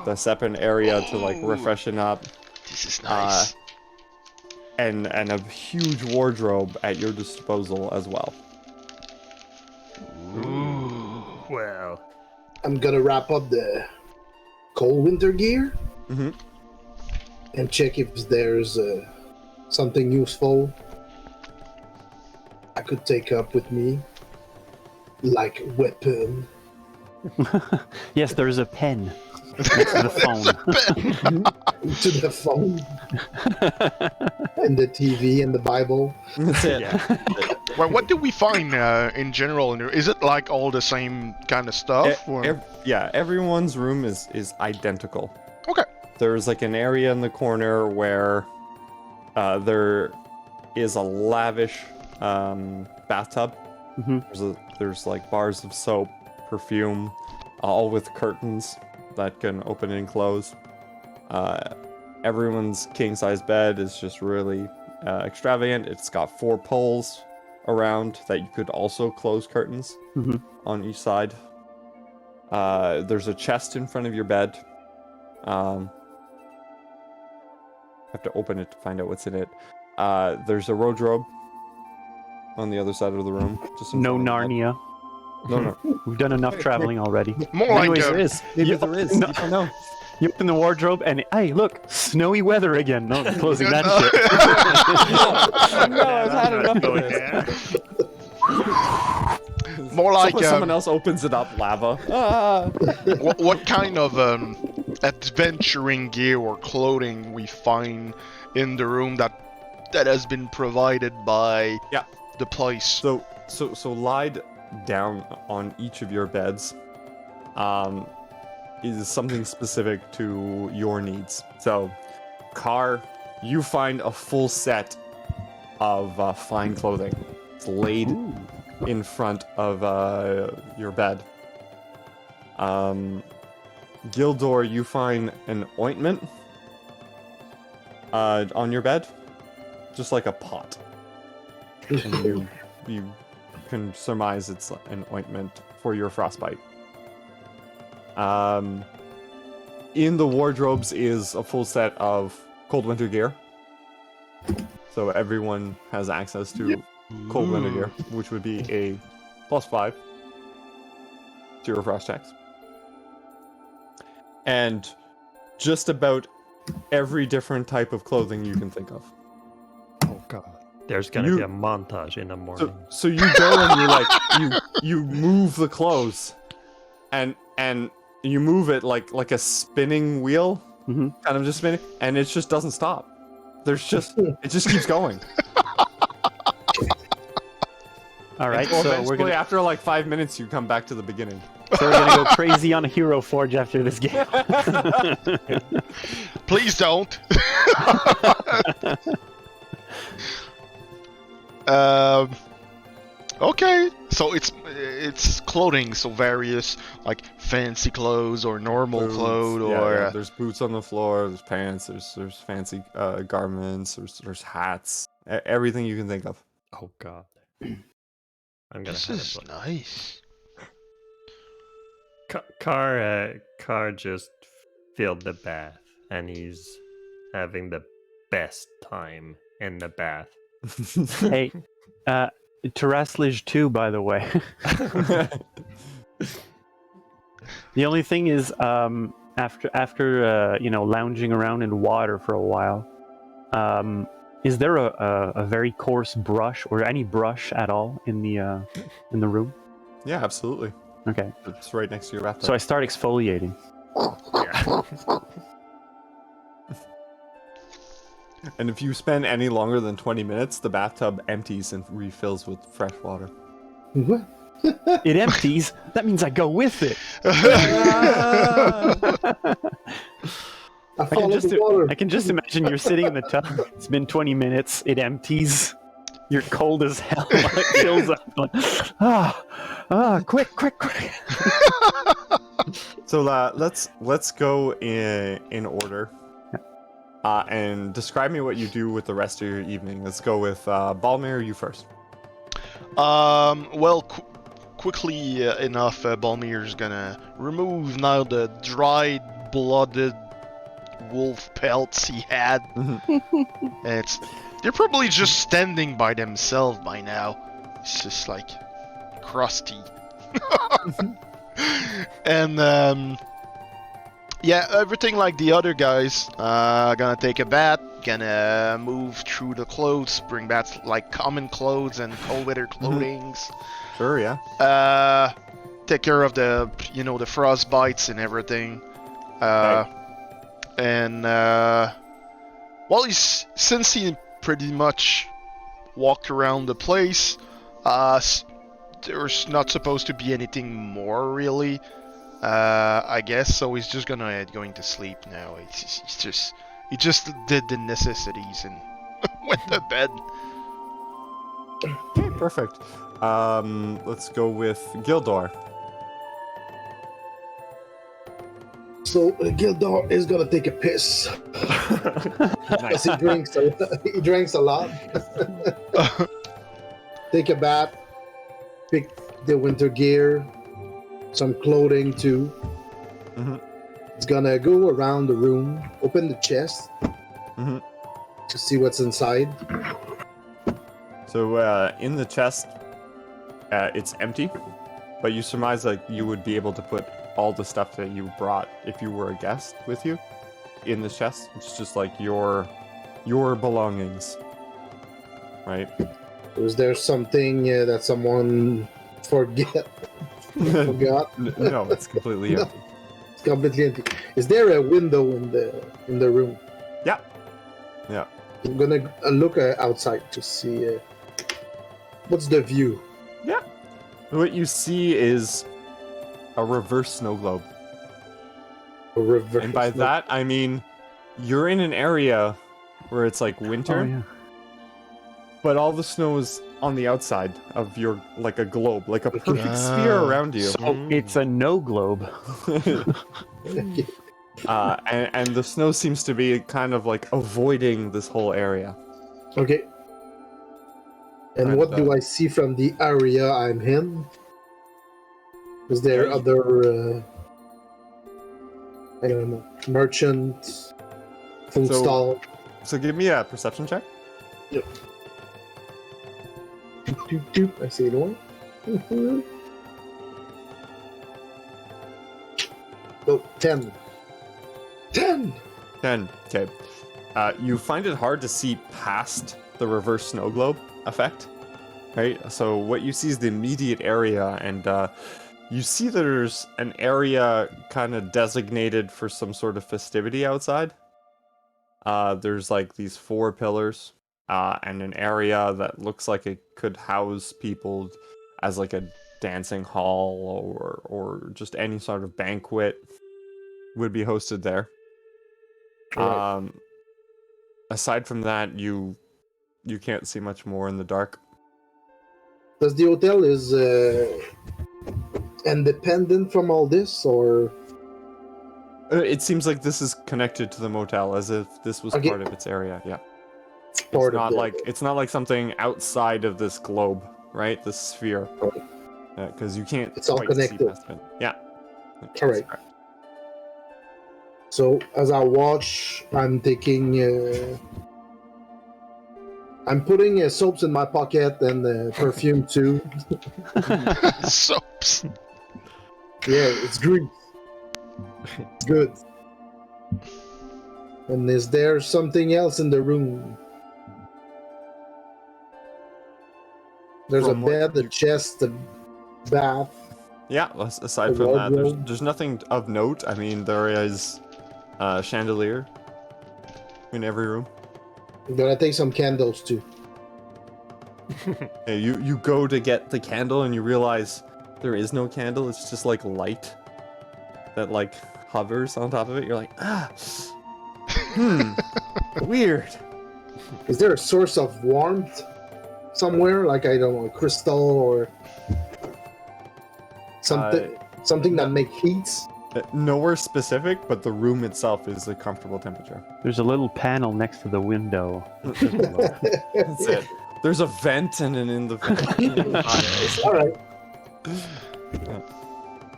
the separate area to like refreshen up, This is nice. and a huge wardrobe at your disposal as well. Ooh. Well, I'm gonna wrap up the cold winter gear Mm-hmm. and check if there's something useful I could take up with me, like weapon. Yes, there's a pen next to the phone. To the phone and the TV and the Bible. That's it. Yeah. Well, what do we find in general? Is it like all the same kind of stuff? Or? Yeah, everyone's room is identical. Okay. There's like an area in the corner where there is a lavish bathtub. Mhm. There's like bars of soap, perfume, all with curtains that can open and close. Everyone's king-size bed is just really extravagant. It's got 4 poles around that you could also close curtains Mhm. on each side. There's a chest in front of your bed. Have to open it to find out what's in it. There's a wardrobe on the other side of the room. Just in No front of the bed. Narnia. No. We've done enough traveling already. More like Anyways, There is. Maybe Yeah, there is. no. You don't know. You open the wardrobe and hey, look, snowy weather again. No, I'm closing that shit. No, I've had enough of going this. there. More like Someone else opens it up, lava. Ah. what kind of adventuring gear or clothing we find in the room that has been provided by Yeah. the place? So lied down on each of your beds is something specific to your needs. So, Car, you find a full set of fine clothing. It's laid in front of your bed. Gildor, you find an ointment on your bed, just like a pot. And you can surmise it's an ointment for your frostbite. In the wardrobes is a full set of cold winter gear. So everyone has access to cold winter gear, which would be a +5 to your frost checks. And just about every different type of clothing you can think of. Oh god. There's gonna be a montage in the morning. So you go and you like you move the clothes, and you move it like a spinning wheel, Mhm. kind of just spinning, and it just doesn't stop. It just keeps going. All right, Well, so we're eventually, gonna after like 5 minutes, you come back to the beginning. go crazy on a Hero Forge after this game. Please don't. Okay, so it's clothing, so various like fancy clothes or normal Boots, clothes yeah, or yeah, there's boots on the floor. There's pants. There's fancy garments. There's hats. Everything you can think of. Oh god. I'm gonna this have is a nice. Car just filled the bath and he's having the best time in the bath. Hey, Terraslage 2, by the way. The only thing is, after lounging around in water for a while, is there a very coarse brush or any brush at all in the room? Yeah, absolutely. Okay, It's right next to your bathtub. so I start exfoliating. Yeah. And if you spend any longer than 20 minutes, the bathtub empties and refills with fresh water. What? It empties. That means I go with it. I follow the water. I can just imagine you're sitting in the tub. It's been 20 minutes. It empties. You're cold as hell. It fills up. Quick. So let's go in order. And describe me what you do with the rest of your evening. Let's go with Balmir, you first. Well, quickly enough, Balmir's gonna remove now the dried, blooded wolf pelts he had. They're probably just standing by themselves by now. It's just like crusty. And yeah, everything like the other guys. Gonna take a bath. Gonna move through the clothes, bring back like common clothes and cold weather clothings. Sure, yeah. Take care of the the frost bites and everything. And well, since he pretty much walked around the place, there's not supposed to be anything more really. I guess so. He's just going to sleep now. He just did the necessities and went to bed. Okay, perfect. Let's go with Gildor. So Gildor is gonna take a piss. Nice. He drinks a lot. Take a bath. Pick the winter gear. Some clothing too. Mhm. It's gonna go around the room, open the chest Mhm. to see what's inside. So in the chest, it's empty, but you surmise that you would be able to put all the stuff that you brought if you were a guest with you in the chest. It's just like your belongings, right? Was there something that someone forgot? No, it's completely No. empty. It's completely empty. Is there a window in the room? Yeah. Yeah. I'm gonna look outside to see what's the view. Yeah. What you see is a reverse snow globe. And by that, I mean you're in an area where it's like winter, Oh, yeah. but all the snow is on the outside of your, like a globe, like a perfect sphere around you. So it's a no globe. And the snow seems to be kind of like avoiding this whole area. Okay. And what do I see from the area I'm in? Is there Yeah, other, I don't know, merchants, food So- stall? So give me a perception check. Yep. Doop, doop, doop. I see one. Oh, 10. 10! 10. Okay. You find it hard to see past the reverse snow globe effect, right? So what you see is the immediate area, and you see that there's an area kind of designated for some sort of festivity outside. There's like these 4 pillars, and an area that looks like it could house people as like a dancing hall or just any sort of banquet would be hosted there. Alright. Aside from that, you can't see much more in the dark. Does the hotel is independent from all this, or It seems like this is connected to the motel, as if this was Okay. part of its area. Yeah, part it's not like something outside of this globe, right? This sphere, Right. because you can't. It's all quite see connected. past it. Yeah. All right. So as I watch, I'm taking, I'm putting soaps in my pocket and perfume too. Soaps. Yeah, it's grease. Good. And is there something else in the room? There's From a what bed, a you- chest, a bath. Yeah. Aside A from that, wardrobe. there's nothing of note. I mean, there is a chandelier in every room. I'm gonna take some candles too. Hey, you go to get the candle and you realize there is no candle. It's just like light that like hovers on top of it. You're like, weird. Is there a source of warmth somewhere? Like, I don't know, a crystal or something that make heats? Nowhere specific, but the room itself is a comfortable temperature. There's a little panel next to the window. That's it. There's a vent and in the vent. All right.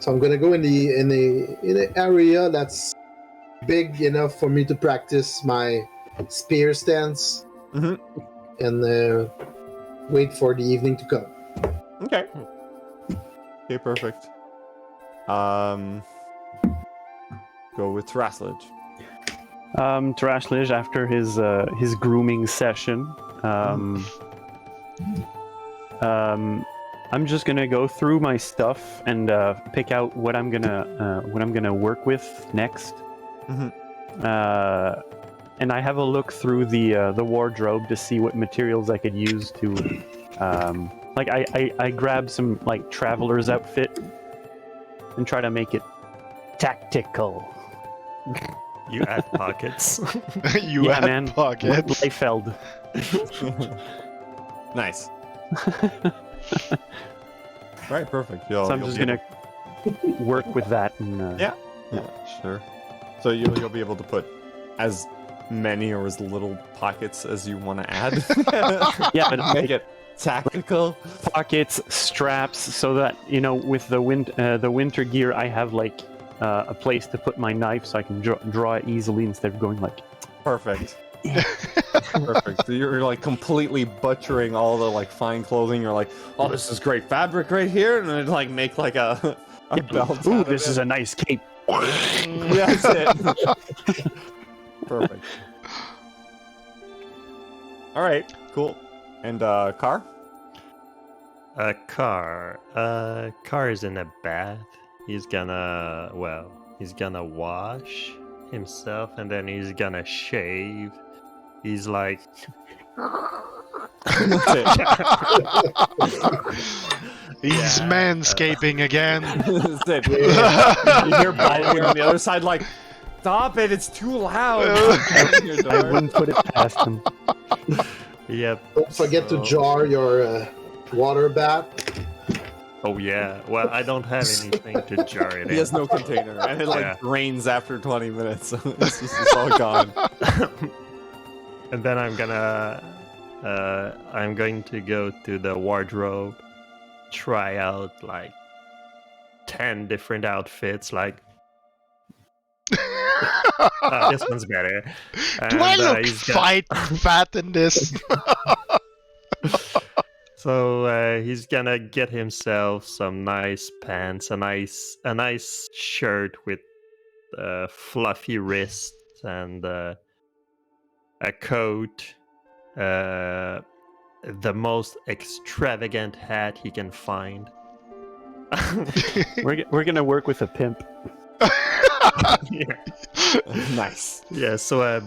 So I'm gonna go in the area that's big enough for me to practice my spear stance, Mhm. and wait for the evening to come. Okay. Okay, perfect. Go with Terraslage. Terraslage, after his grooming session, I'm just gonna go through my stuff and pick out what I'm gonna work with next. Mhm. And I have a look through the wardrobe to see what materials I could use to, like I grab some like traveler's outfit and try to make it tactical. You add pockets. You Yeah, had man. pockets. Liefeld. Nice. Right, perfect. So I'm just gonna work with that and. Yeah. Yeah, sure. So you'll be able to put as many or as little pockets as you want to add. Yeah, but Make it tactical. pockets, straps, so that with the winter gear, I have like a place to put my knife, so I can draw it easily instead of going like. Perfect. Perfect. So you're like completely butchering all the like fine clothing. You're like, oh, this is great fabric right here, and then like make like a belt. Ooh, this is a nice cape. Yeah, that's it. Perfect. All right, cool. And car? Car is in a bath. He's gonna wash himself and then he's gonna shave. He's like That's it. He's manscaping again. That's it. Yeah. You hear Paolo on the other side like, stop it, it's too loud. I wouldn't put it past him. Yep. Don't forget to jar your water bath. Oh yeah. Well, I don't have anything to jar it He in. has no container, and it like Yeah. drains after 20 minutes. It's all gone. And then I'm going to go to the wardrobe, try out like 10 different outfits. Like, this one's better. Do I And, look he's got- fat in this? So he's gonna get himself some nice pants, a nice shirt with fluffy wrists, and a coat, the most extravagant hat he can find. We're gonna work with a pimp. Yeah. Nice. Yeah, so a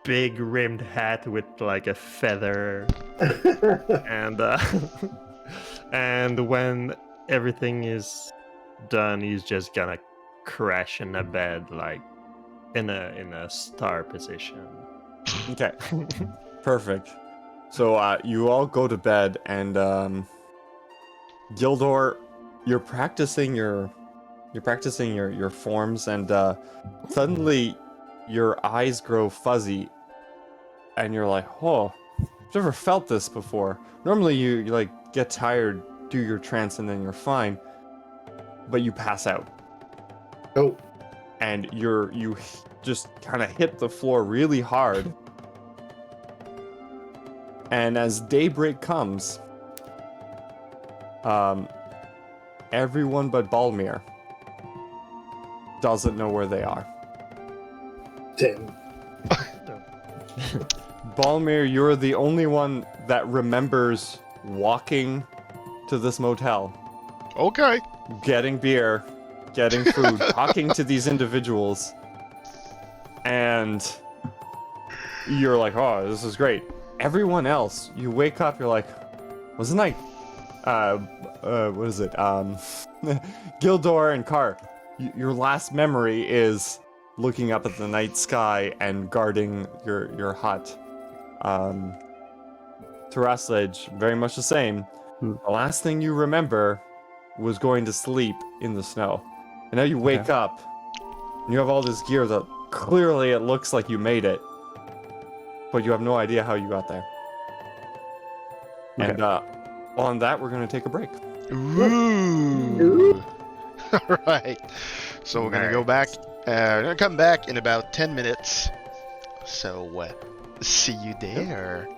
big rimmed hat with like a feather, and and when everything is done, he's just gonna crash in a bed, like in a star position. Okay. Perfect. So you all go to bed, and Gildor, you're practicing your forms, and suddenly your eyes grow fuzzy, and you're like, oh, I've never felt this before. Normally you like get tired, do your trance, and then you're fine, but you pass out, Oh, and you just kind of hit the floor really hard. And as daybreak comes, everyone but Balmir doesn't know where they are. 10. Balmir, you're the only one that remembers walking to this motel, Okay. getting beer, getting food, talking to these individuals, and you're like, oh, this is great. Everyone else, you wake up, you're like, wasn't I, what is it, Gildor and Kar, your last memory is looking up at the night sky and guarding your hut. Terraslage, very much the same. The last thing you remember was going to sleep in the snow. And now you wake up, and you have all this gear that clearly it looks like you made it, but you have no idea how you got there. Okay. And on that, we're going to take a break. Ooh. All right. So we're gonna go back. We're gonna come back in about 10 minutes. So see you there.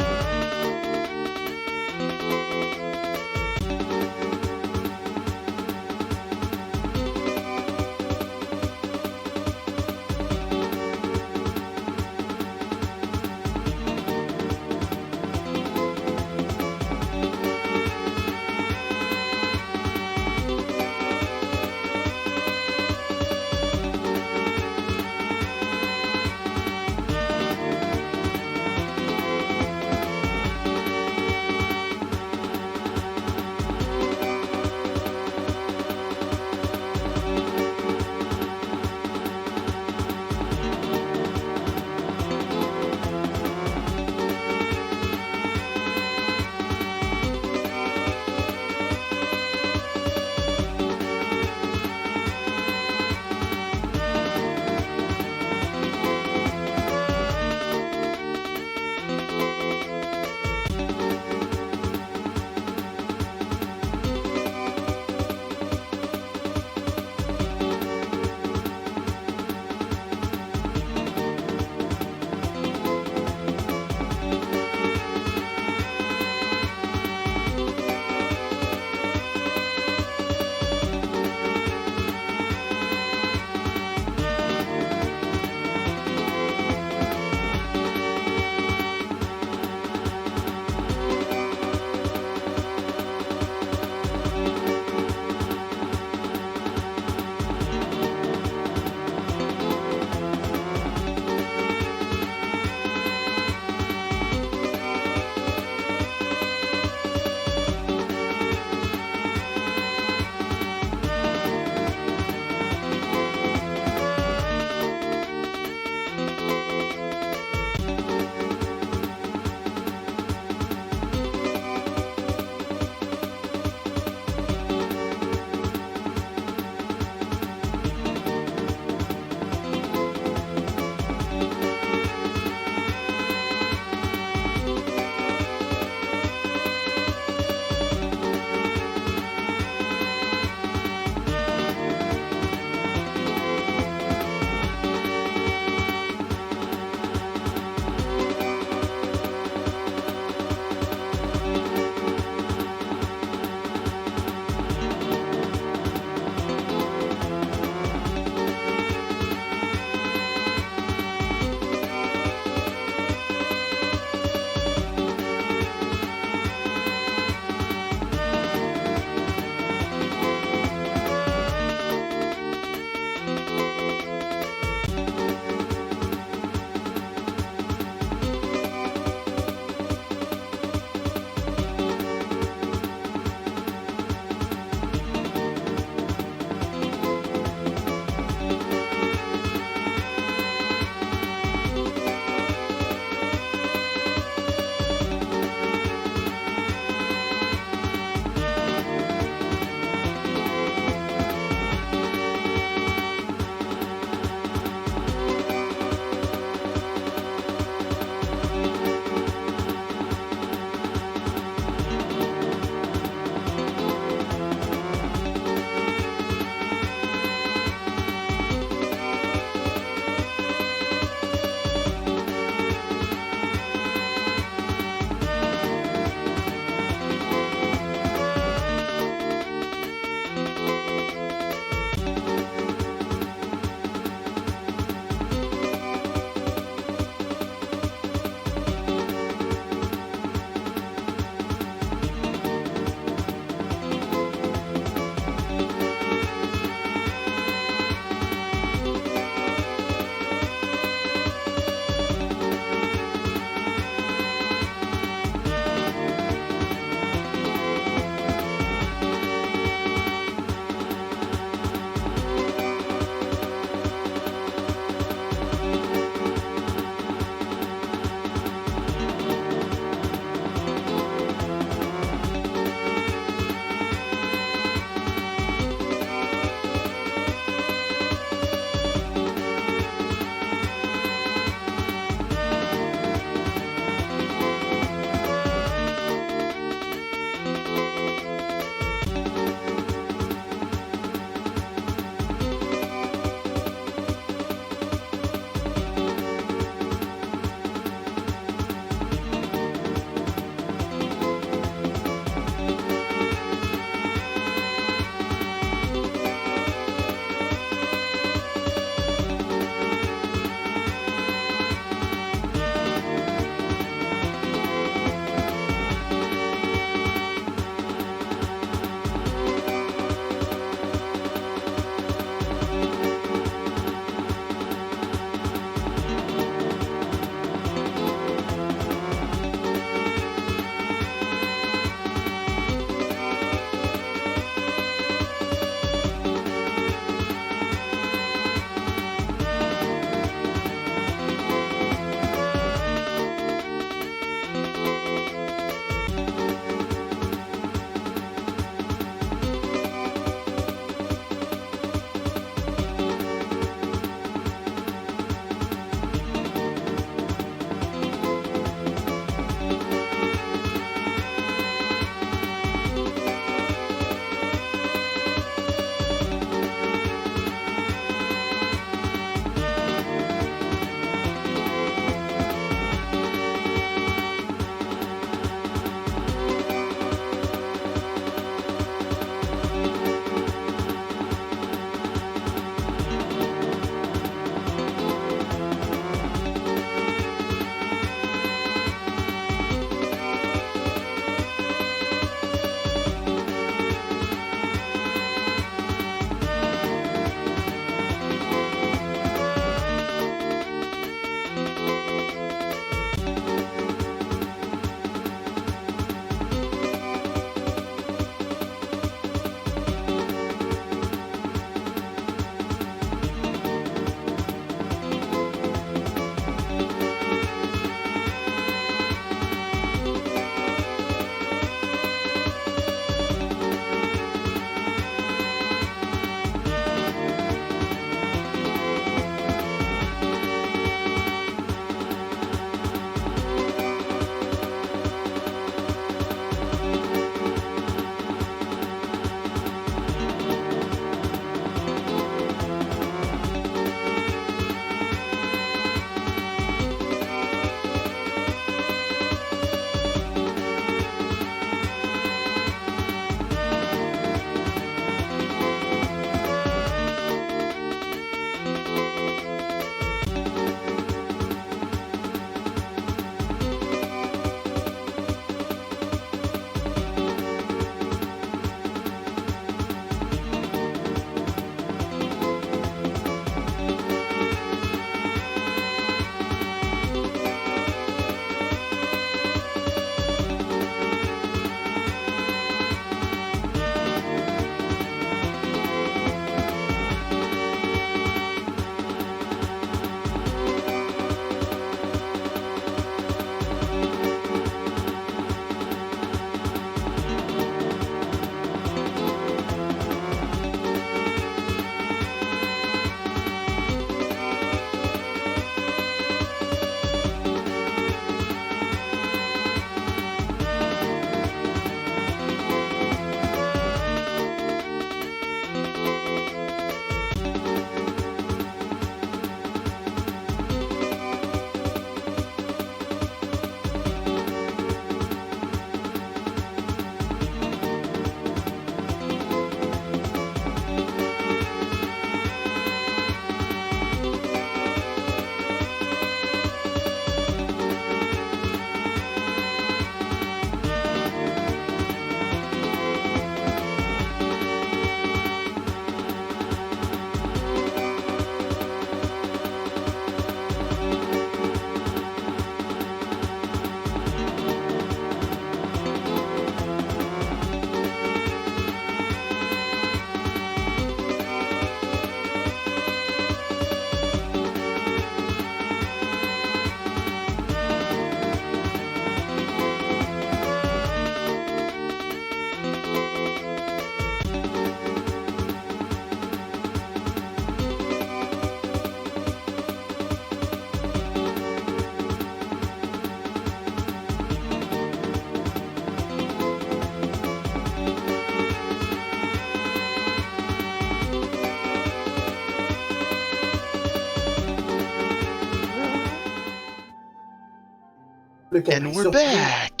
And we're back.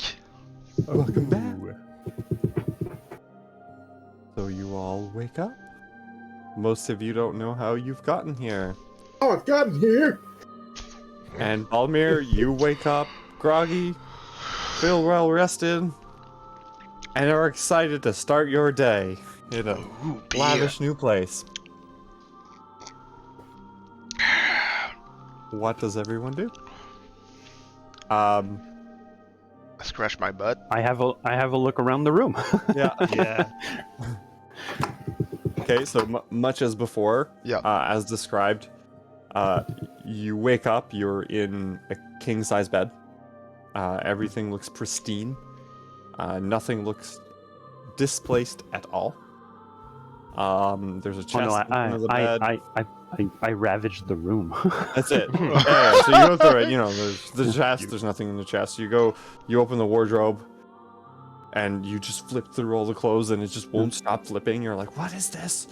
Welcome back. So you all wake up. Most of you don't know how you've gotten here. Oh, I've gotten here. And Balmir, you wake up groggy, feel well rested, and are excited to start your day in a Ooh, beer. lavish new place. What does everyone do? I scratched my butt. I have a look around the room. Yeah. Yeah. Okay, so much as before, Yeah. as described, you wake up, you're in a king-size bed. Everything looks pristine. Nothing looks displaced at all. There's a chest Oh no, in front of the bed. I ravaged the room. That's it. Yeah, so you go through it, there's the chest, there's nothing in the chest. You open the wardrobe, and you just flip through all the clothes, and it just won't stop flipping. You're like, what is this?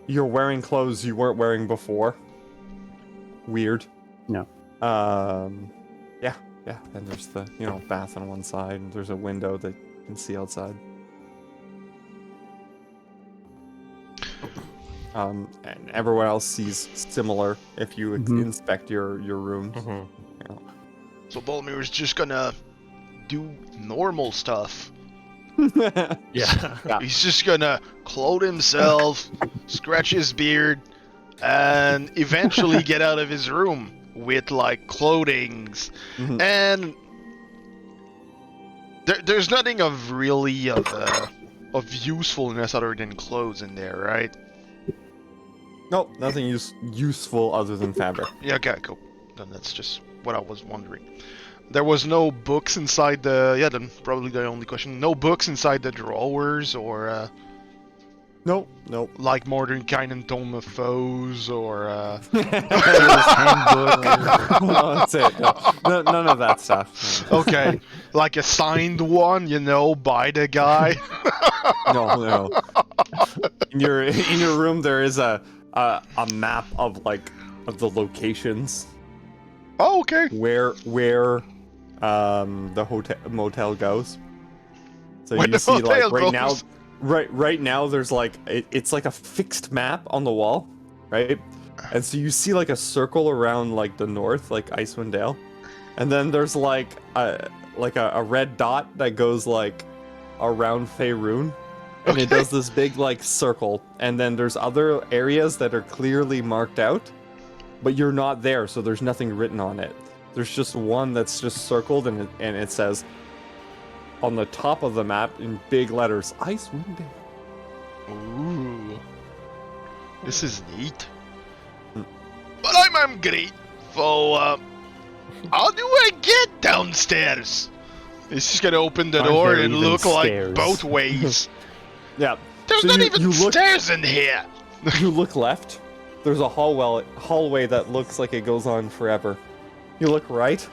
You're wearing clothes you weren't wearing before. Weird. No. Yeah. And there's the, bath on one side, and there's a window that you can see outside. And everyone else sees similar if you inspect your rooms. So Balmir is just gonna do normal stuff. Yeah. He's just gonna clothe himself, scratch his beard, and eventually get out of his room with like clothings. And there's nothing of really of usefulness other than clothes in there, right? Nope, nothing useful other than fabric. Yeah, okay, cool. Then that's just what I was wondering. There was no books inside the... Yeah, then probably the only question. No books inside the drawers or... Nope. like Modern Kind and Tome of Foes or... Handbook. No, that's it. No, none of that stuff. Okay, like a signed one, by the guy. No. In your room, there is a map of the locations Oh, okay. where the motel goes. So Where you the see hotel right goes. now, right now there's it's like a fixed map on the wall, right? And so you see a circle around the north, like Icewind Dale, and then there's a red dot that goes around Faerun. And it does this big circle, and then there's other areas that are clearly marked out, but you're not there, so there's nothing written on it. There's just one that's just circled, and it says on the top of the map in big letters, Icewind Dale. Ooh. This is neat. But I'm hungry, so how do I get downstairs? He's just gonna open the Aren't door there and even look stairs? both ways. Yeah. There's So not you even look- stairs in here. You look left. There's a hallway that looks like it goes on forever. You look right.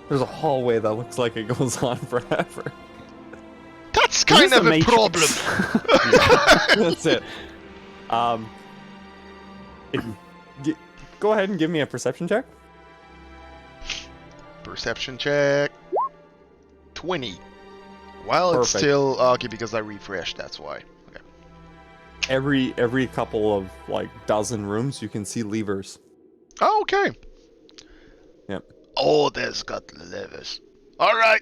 There's a hallway that looks like it goes on forever. That's kind this of the a Matrix? problem. That's it. Go ahead and give me a perception check. Perception check. 20. Well, it's Perfect. still okay because I refreshed. That's why. Okay. Every couple of dozen rooms, you can see levers. Oh, okay. Yep. Oh, there's got levers. All right.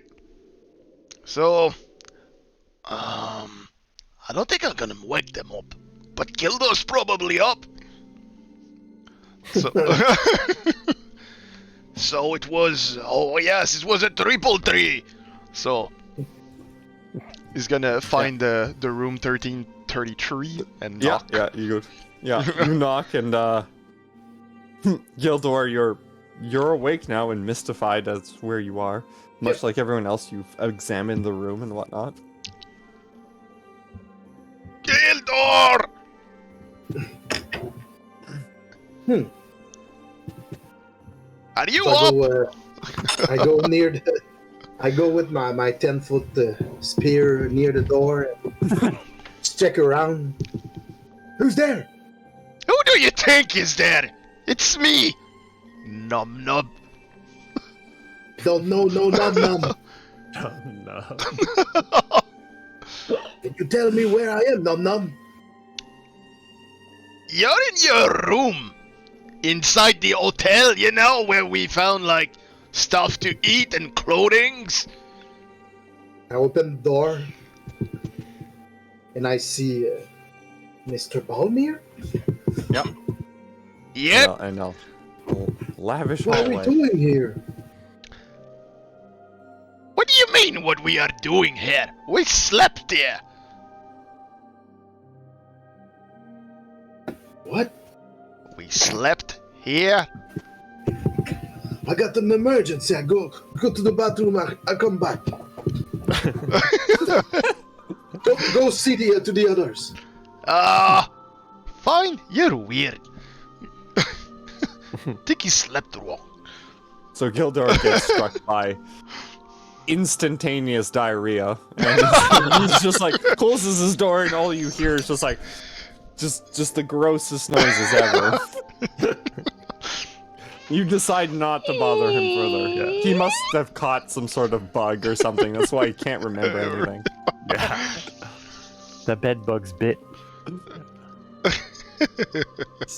So, I don't think I'm gonna wake them up, but Gildo's probably up. So, so it was. Oh yes, it was a 333. So he's gonna find the room 1333 and knock. Yeah, you knock and Gildor, you're awake now and mystified as where you are. Much like everyone else, you've examined the room and whatnot. Gildor! Are you So up? I go I go with my 10-foot spear near the door and just check around. Who's there? Who do you think is there? It's me! Num nub. Don't know, no, nom nom. Oh, no. Can you tell me where I am, nom nom? You're in your room. Inside the hotel, you know, where we found, like, stuff to eat and clothings. I open the door, and I see Mr. Balmir. Yep. Yep. I know. Lavish What are we hallway. doing here? What do you mean, what we are doing here? We slept here. What? We slept here? I got an emergency. I go to the bathroom. I come back. go see to the others. Fine, you're weird. Think he slept wrong. So Gildor gets struck by instantaneous diarrhea, and he's just like closes his door, and all you hear is just like, just the grossest noises ever. You decide not to bother him further. Yeah. He must have caught some sort of bug or something. That's why he can't remember everything. Yeah. The bed bug's bit.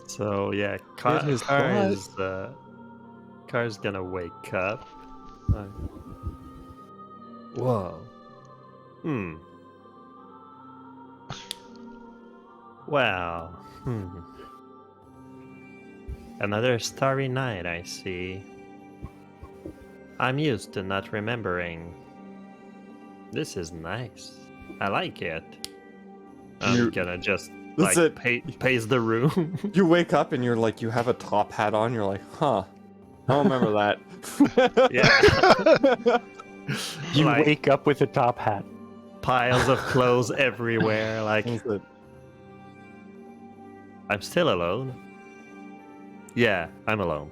So yeah, Hit his Car's gonna wake up. Whoa. Wow. Another starry night, I see. I'm used to not remembering. This is nice. I like it. I'm gonna just That's like it. pace the room. You wake up and you're like, you have a top hat on. You're like, huh? I don't remember that. Yeah. You Like- wake up with a top hat. Piles of clothes everywhere. Like, That's it. I'm still alone. Yeah, I'm alone.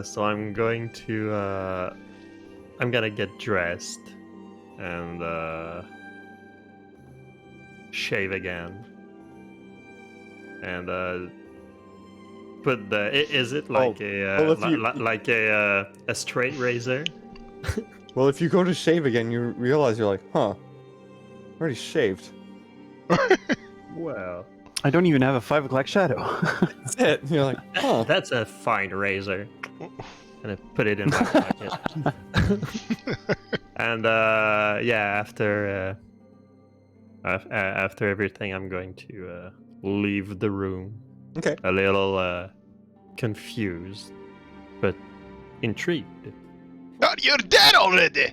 So I'm going to I'm gonna get dressed and shave again and put the is it like well, if you- like a straight razor? Well, if you go to shave again, you realize you're like, huh? I already shaved. Well, I don't even have a 5 o'clock shadow. That's it. And you're like, huh? that's a fine razor. And I put it in my pocket. And yeah, after everything, I'm going to leave the room. Okay. A little confused, but intrigued. Oh, you're dead already!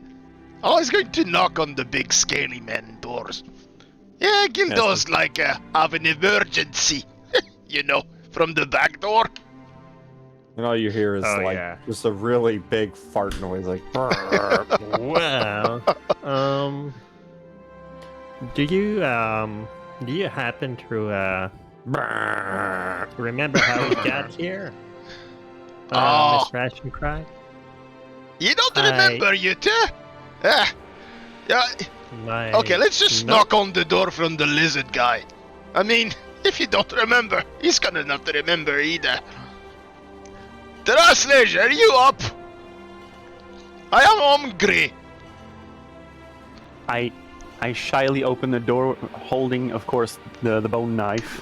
I was going to knock on the big scaly man doors. Yeah, Gildor's like have an emergency. You know, from the back door. And all you hear is Oh, like yeah. just a really big fart noise, like. Well, do you happen to remember how we got here? Oh. Miss Ration Cry? You don't I- remember, you two? Yeah. My Okay, let's just no- knock on the door from the lizard guy. I mean, if you don't remember, he's gonna not remember either. Translator, are you up? I am hungry. I shyly open the door, holding, of course, the bone knife.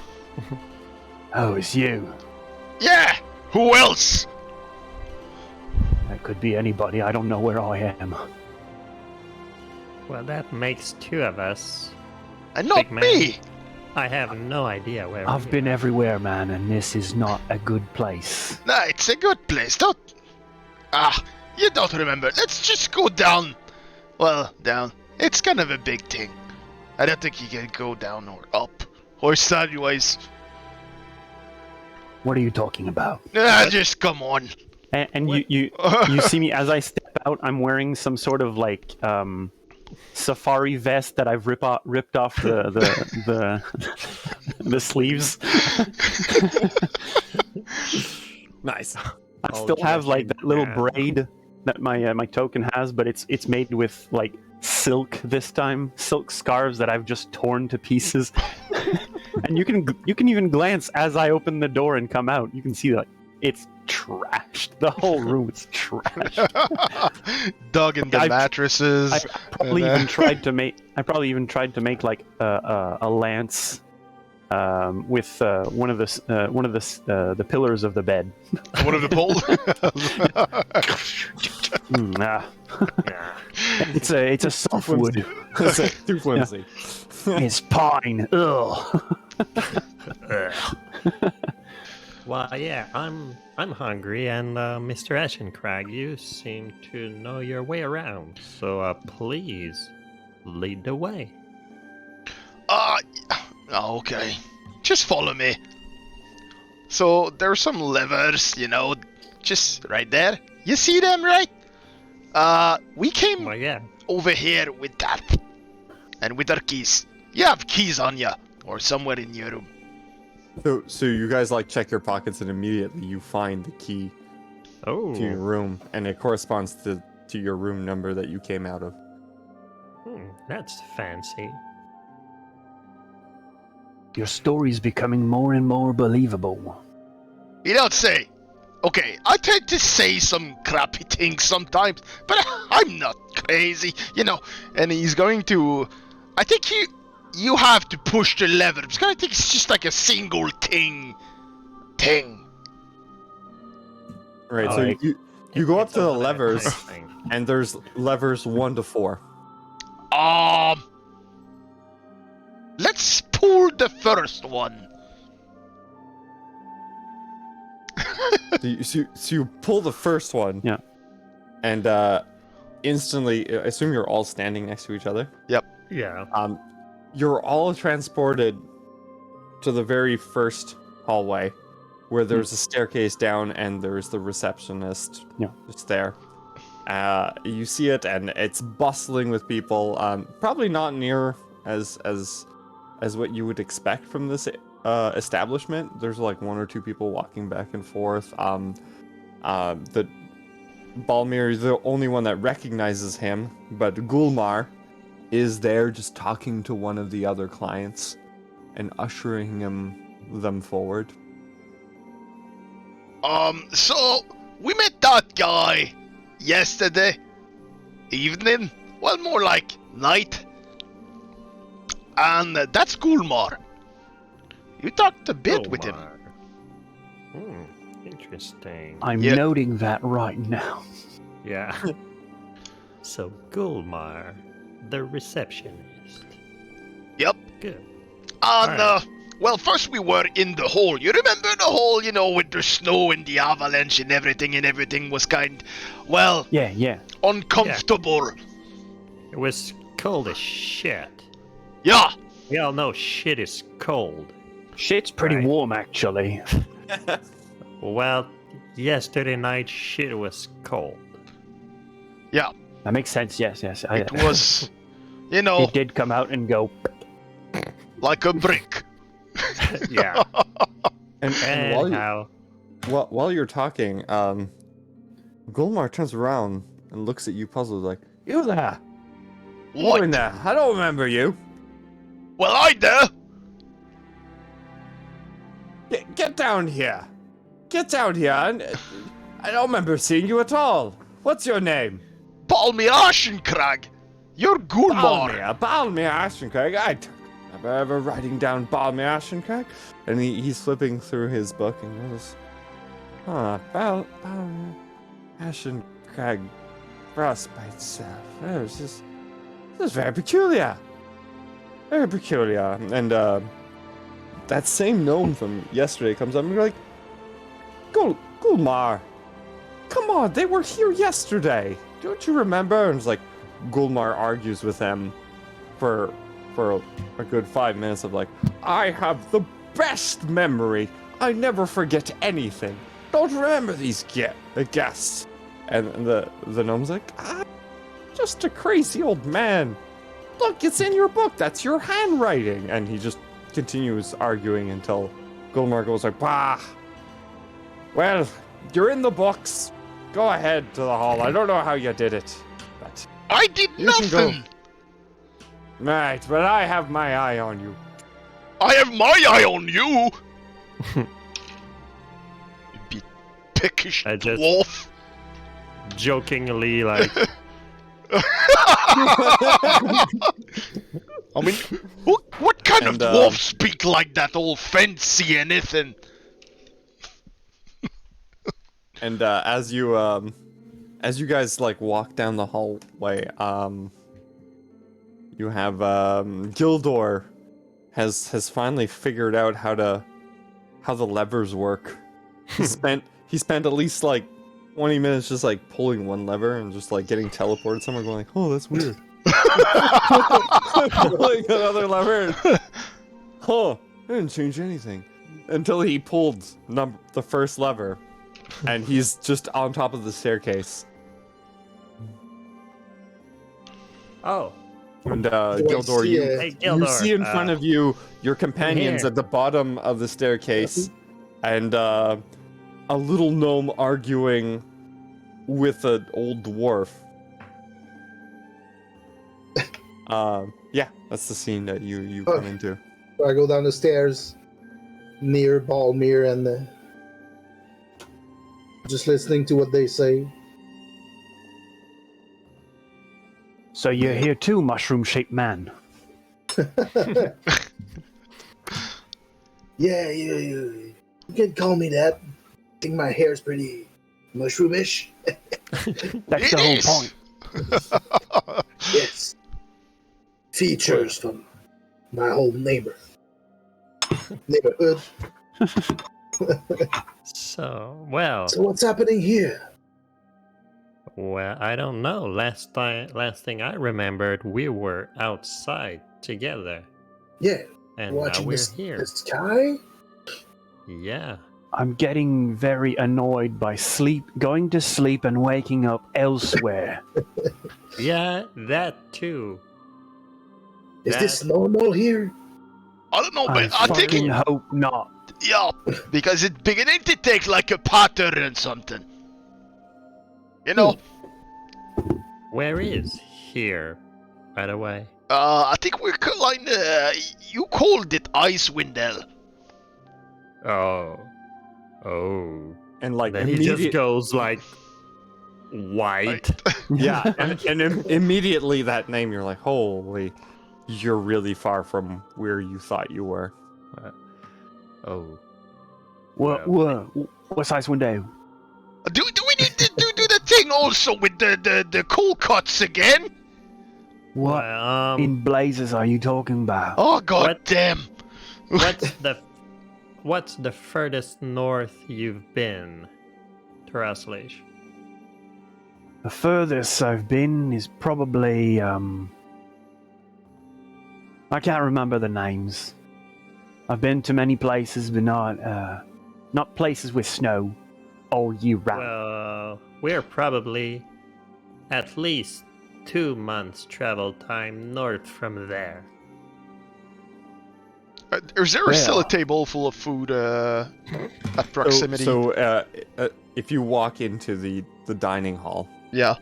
Oh, it's you. Yeah, who else? That could be anybody. I don't know where I am. Well, that makes two of us. And not Big man. me. I have no idea where I've we been are. everywhere, man, and this is not a good place. Nah, it's a good place. Don't. You don't remember. Let's just go down. Well, down. It's kind of a big thing. I don't think you can go down or up or sideways. What are you talking about? Just come on. And you see me as I step out. I'm wearing some sort of like safari vest that I've ripped off the sleeves. Nice. I Oh, still have like that little yeah. braid that my token has, but it's made with like silk this time, silk scarves that I've just torn to pieces. And you can even glance as I open the door and come out. You can see that it's trashed. The whole room is trashed. Dug in the mattresses. I probably even tried to make like a lance with one of the pillars of the bed. One of the poles. It's a soft wood. Too flimsy. It's pine. Ugh. Well, yeah, I'm hungry, and Mr. Ashencrag, you seem to know your way around. So please lead the way. Okay. Just follow me. So there's some levers, just right there. You see them, right? We came Well, yeah. over here with that, and with our keys. You have keys on you, or somewhere in your room. So you guys like check your pockets and immediately you find the key Oh. to your room, and it corresponds to your room number that you came out of. That's fancy. Your story's becoming more and more believable. You don't say. Okay, I tend to say some crappy things sometimes, but I'm not crazy, And he's going to. I think you have to push the lever because I think it's just like a single thing. Right. Oh, So like- you go up It's to the over that levers, nice thing. and there's levers 1 to 4. Let's pull the first one. So you pull the first one. Yeah. And instantly, I assume you're all standing next to each other. Yeah. You're all transported to the very first hallway, where there's a staircase down, and there's the receptionist. Yeah. Just there. You see it, and it's bustling with people. Probably not near as what you would expect from this establishment. There's like 1 or 2 people walking back and forth. The Balmir is the only one that recognizes him, but Gulmar is there just talking to one of the other clients and ushering them forward. So we met that guy yesterday evening. Well, more like night. And that's Gulmar. You talked a bit with him. Omar. Interesting. I'm Yeah. noting that right now. Yeah. So Gulmar, the receptionist. Yep. Good. And, Alright. well, first we were in the hole. You remember the hole, with the snow and the avalanche and everything was well, Yeah. uncomfortable. It was cold as shit. Yeah. We all know shit is cold. Shit's pretty Right. warm, actually. Well, yesterday night shit was cold. Yeah. That makes sense. Yes. It was, It did come out and go. like a brick. Yeah. And Anyhow, while you're talking, Gulmar turns around and looks at you puzzled, like, "You there? You What? in there? I don't remember you. Well, I do. Get down here. Get down here. I don't remember seeing you at all. What's your name?" Balmir Ashencrag. You're Gulmar. Balmir Ashencrag. I don't remember ever writing down Balmir Ashencrag. And he's flipping through his book and goes, Balmir Ashencrag Frostbite self. This is very peculiar. Very peculiar. And that same gnome from yesterday comes up and you're like, Gulmar, come on, they were here yesterday. Don't you remember? And it's like, Gulmar argues with them for a good 5 minutes of like, I have the best memory. I never forget anything. Don't remember these guests. And the gnome's like, just a crazy old man. Look, it's in your book. That's your handwriting. And he just continues arguing until Gulmar goes like, bah. Well, you're in the books. Go ahead to the hall. I don't know how you did it, but I did You can go. nothing. right. But I have my eye on you. I have my eye on you! You bit peckish I just- dwarf! Jokingly, like, I mean, what kind of And, dwarf speak like that, all fancy anything? And as you guys like walk down the hallway, you have Gildor has finally figured out how the levers work. He spent at least like 20 minutes just like pulling one lever and just like getting teleported somewhere, going like, oh, that's weird. Pulling another lever. Huh? I didn't change anything until he pulled the first lever. And he's just on top of the staircase. oh, And I Gildor, see you, a- hey, you Gildor, see in front of you your companions here. at the bottom of the staircase, and a little gnome arguing with an old dwarf. Yeah, that's the scene that you come into. I go down the stairs near Balmir and just listening to what they say. So you're here too, mushroom-shaped man. Yeah, you can call me that. I think my hair's pretty mushroomish. That's the whole point. Yes. Features from my whole neighborhood. so, well, So what's happening here? I don't know. Last thing I remembered, we were outside together, Yeah, and now watching we're the here. sky? Yeah. I'm getting very annoyed by going to sleep and waking up elsewhere. Yeah, that too. Is this That- normal here? I don't know, I but I think, fucking hope not. yeah, because it's beginning to take like a pattern and something. You know, Where is here, by the way? I think we're kind of, you called it Icewind Dale. Oh. Oh. And like Then he just goes like white. yeah, and immediately that name, you're like, holy, you're really far from where you thought you were. Oh. What's Icewind Dale? Do we need to do the thing also with the cool cuts again? What Well, in blazes are you talking about? Oh god What? damn! what's the furthest north you've been, Teraslish? The furthest I've been is probably I can't remember the names. I've been to many places, but not places with snow all year round. Well, we're probably at least 2 months travel time north from there. Is there still a Well. table full of food at proximity? So if you walk into the dining hall, yeah.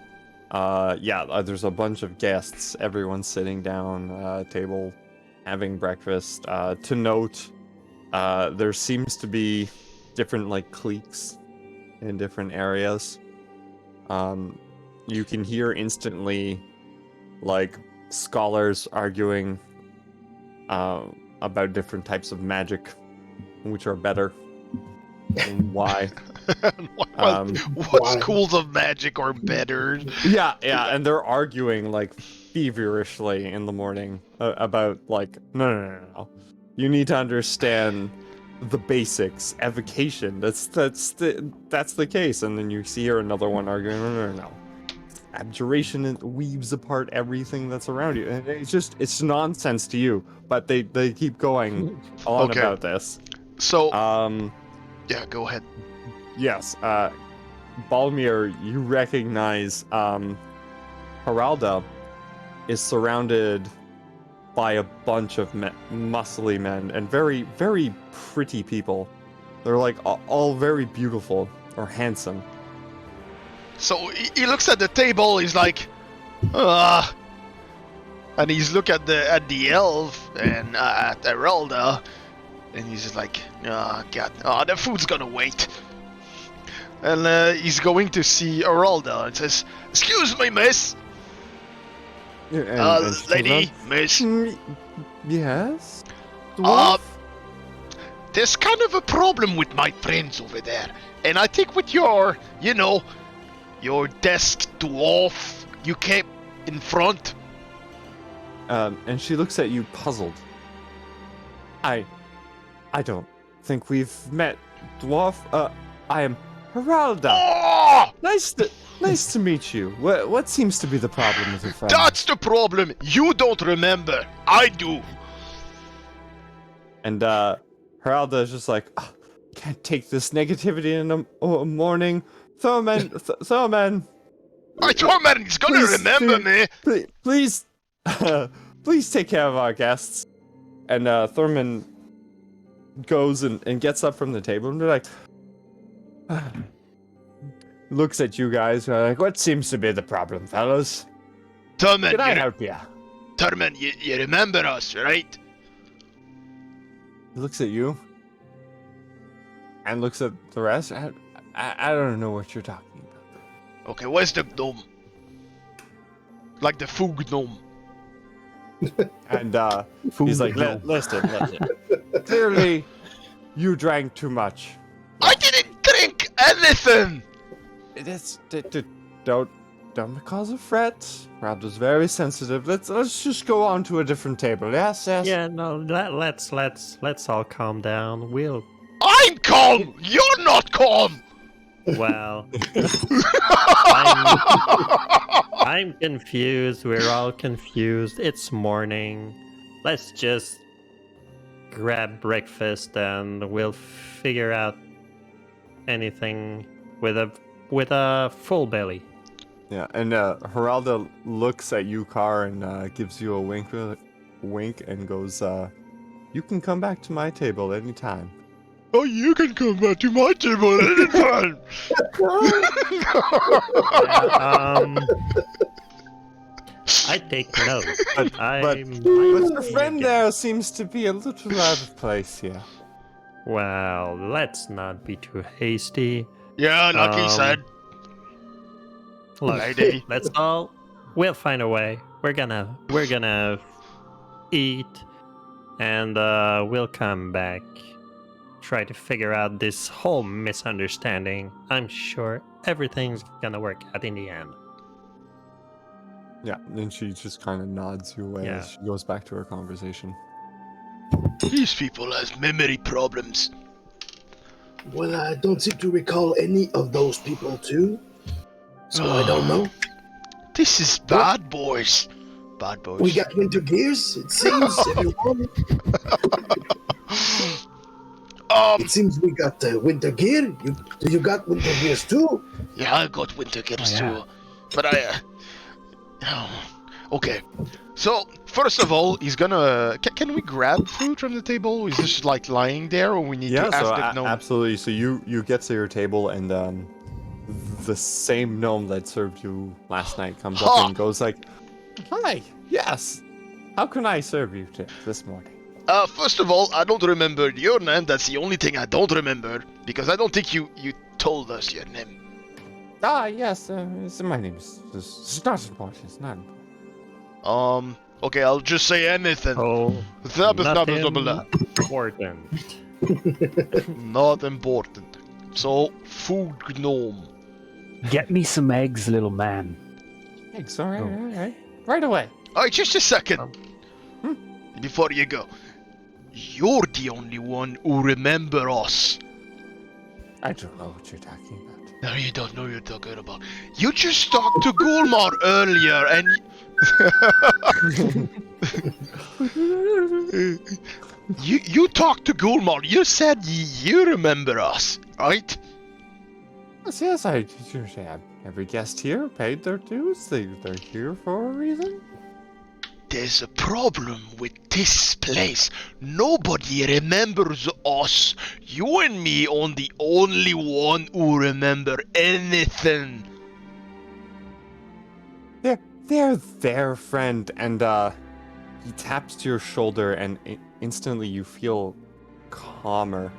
there's a bunch of guests. Everyone's sitting down at a table, having breakfast. To note, there seems to be different like cliques in different areas. You can hear instantly like scholars arguing about different types of magic, which are better, and why. What Why? schools of magic are better? Yeah, and they're arguing like feverishly in the morning about like no. You need to understand the basics. Evocation. That's the case. And then you see here another one arguing no. Abjuration weaves apart everything that's around you, and it's nonsense to you. But they keep going on Okay. about this. So, Yeah, go ahead. yes. Balmir, you recognize Haralda is surrounded by a bunch of muscly men and very, very pretty people. They're like all very beautiful or handsome. So he looks at the table. He's like, And he's look at the elf and at Erelda, and he's just like, oh god, the food's gonna wait. And he's going to see Erelda and says, "Excuse me, miss. And she Lady, turns miss. around, yes? Dwarf? There's kind of a problem with my friends over there, and I think with your desk dwarf you kept in front." And she looks at you puzzled. I don't think we've met, dwarf. I am Heralda. Oh! Nice to meet you. What seems to be the problem with your friend? That's the problem. You don't remember. I do. And Heralda is just like, can't take this negativity in the morning. Thurman. My Thurman is gonna remember me. Please, please take care of our guests. And Thurman goes and gets up from the table and they're like, looks at you guys and like, what seems to be the problem, fellas? Thurman, Can I help you? Thurman, you remember us, right? He looks at you and looks at the rest. I don't know what you're talking about. Okay, where's the gnome? Like the Fug gnome. And he's like, listen. Clearly, you drank too much. I didn't drink anything. Don't cause a fret. Ralda's very sensitive. Let's just go on to a different table. Yes. Yeah, no, let's all calm down. I'm calm. You're not calm. Well, I'm confused. We're all confused. It's morning. Let's just grab breakfast and we'll figure out anything with a full belly. Yeah, and Heralda looks at you, Car, and gives you a wink and goes, you can come back to my table anytime. Oh, you can come back to my table anytime. I take notes. But your friend there seems to be a little out of place here. Well, let's not be too hasty. Yeah, like he said. Look, Lady. we'll find a way. We're gonna eat, and we'll come back. Try to figure out this whole misunderstanding. I'm sure everything's gonna work out in the end. Yeah, and she just kind of nods you away Yeah. as she goes back to her conversation. These people has memory problems. Well, I don't seem to recall any of those people too. So I don't know. This is bad boys. Bad boys. We got winter gears, it seems, everyone. It seems we got winter gear. You got winter gears too? Yeah, I got winter gears too. But okay. So, first of all, he's gonna... Can we grab food from the table? Is this like lying there, or we need to ask the gnome? Absolutely. So you get to your table and the same gnome that served you last night comes up and goes like, "Hi, yes. How can I serve you this morning?" First of all, I don't remember your name. That's the only thing I don't remember, because I don't think you told us your name. Yes. My name is... It's not important. It's not important. Okay, I'll just say anything. Oh, Nothing important. Not important. So, food gnome. Get me some eggs, little man. Thanks. All right. Right away. Alright, just a second. Before you go. You're the only one who remember us. I don't know what you're talking about. No, you don't know what you're talking about. You just talked to Gulmar earlier, and... you talked to Gulmar. You said you remember us, right? Yes, I every guest here paid their dues. They're here for a reason. There's a problem with this place. Nobody remembers us. You and me are the only one who remember anything. They're their friend, and he taps to your shoulder, and instantly you feel calmer,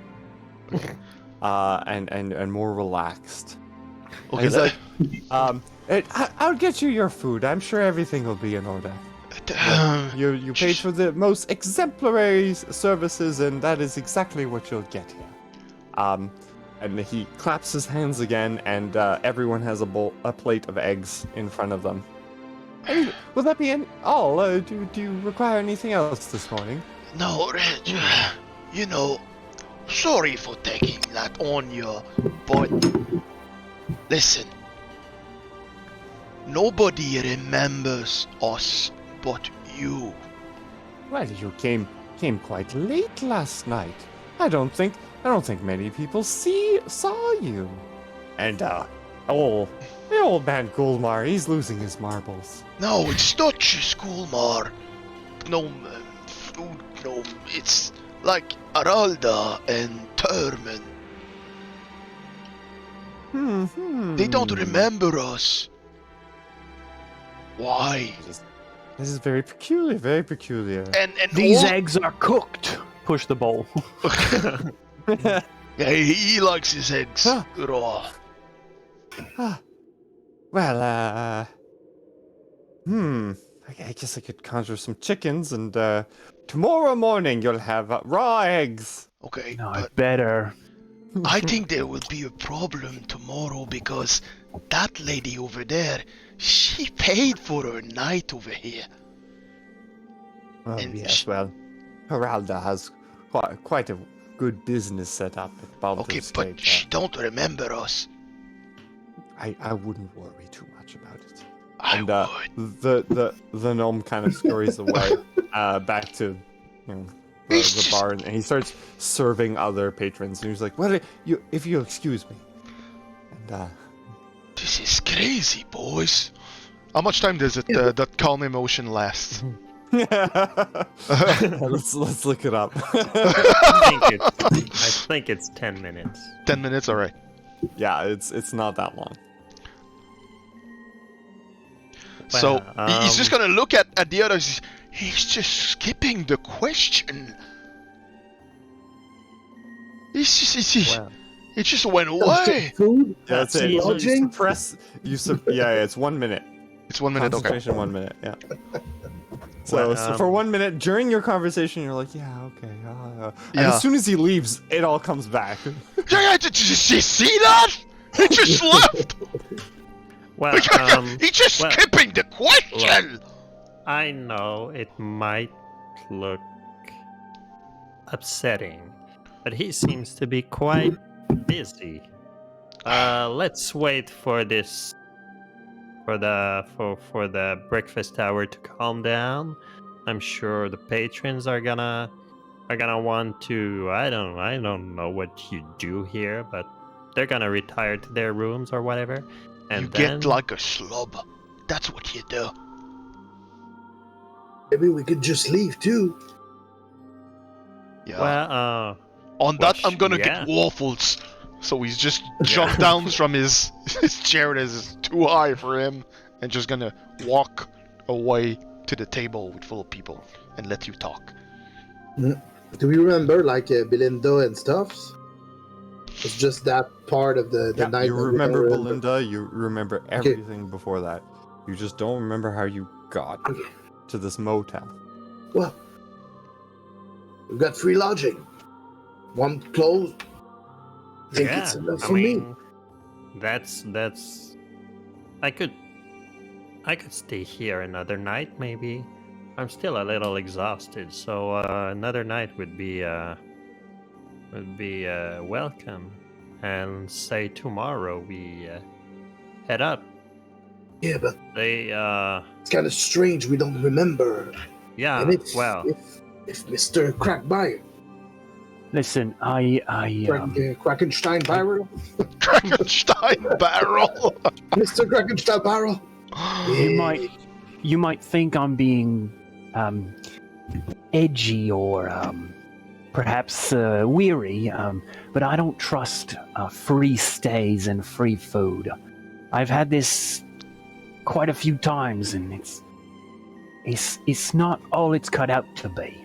and more relaxed. Okay, He's like, I'll get you your food. I'm sure everything will be in order. You paid for the most exemplary services, and that is exactly what you'll get here. And he claps his hands again, and everyone has a plate of eggs in front of them. Hey, will that be all? Do you require anything else this morning? No, Reg, sorry for taking that on you, but listen, nobody remembers us but you. Well, you came quite late last night. I don't think many people saw you. And the old man Gulmar, he's losing his marbles. No, it's not just Gulmar. Gnome, food gnome. It's like Aralda and Terman. They don't remember us. Why? This is very peculiar, very peculiar. And These all... eggs are cooked. Push the bowl. Yeah, he likes his eggs raw. Well, I guess I could conjure some chickens, and tomorrow morning you'll have raw eggs. Okay, No, but better. I think there will be a problem tomorrow because that lady over there, she paid for her night over here. Oh, And yes, well, Heralda has quite a good business set up at Baldur's Okay, Gate. but she don't remember us. I wouldn't worry too much about it. I And would. the gnome kind of scurries away back to the bar, and he starts serving other patrons. And he's like, "Well, if you'll excuse me." And This is crazy, boys. How much time does it that calm emotion last? let's look it up. I think it's 10 minutes. 10 minutes, all right. Yeah, it's not that long. So Well, he's just gonna look at the others. He's just skipping the question. Well, It just went away. Food? Yeah, that's it. Lodging? Yeah, it's 1 minute. It's 1 minute, okay. Concentration, 1 minute. Yeah. So for 1 minute during your conversation, you're like, yeah, okay. And Yeah. as soon as he leaves, it all comes back. Yeah, did you see that? He just left. well, He's just well, skipping the question. I know it might look upsetting, but he seems to be quite busy. Let's wait for this, for the breakfast hour to calm down. I'm sure the patrons are gonna want to. I don't know what you do here, but they're gonna retire to their rooms or whatever. And You then, get like a slub. That's what you do. Maybe we could just leave too. Yeah. well, On that, well, I'm gonna yeah. get waffles. So he's just jumped down from his chair that is too high for him, and just gonna walk away to the table with full of people and let you talk. Do we remember like Belinda and stuff? It's just that part of the Yeah, night. you that we remember don't Belinda, you remember everything before that. You just don't remember how you got to this motel. Well, we've got free lodging. One clothes. Think yeah, it's enough I for me. mean, that's. I could stay here another night, maybe. I'm still a little exhausted, so another night would be welcome. And say tomorrow we head up. Yeah, but They it's kind of strange. We don't remember. yeah. And if, Well, if Mr. Crackbire, Listen, Krakenstein Barrel, Krakenstein barrel. Mr. Krakenstein Barrel. you might think I'm being edgy or perhaps weary, but I don't trust free stays and free food. I've had this quite a few times, and it's not all it's cut out to be.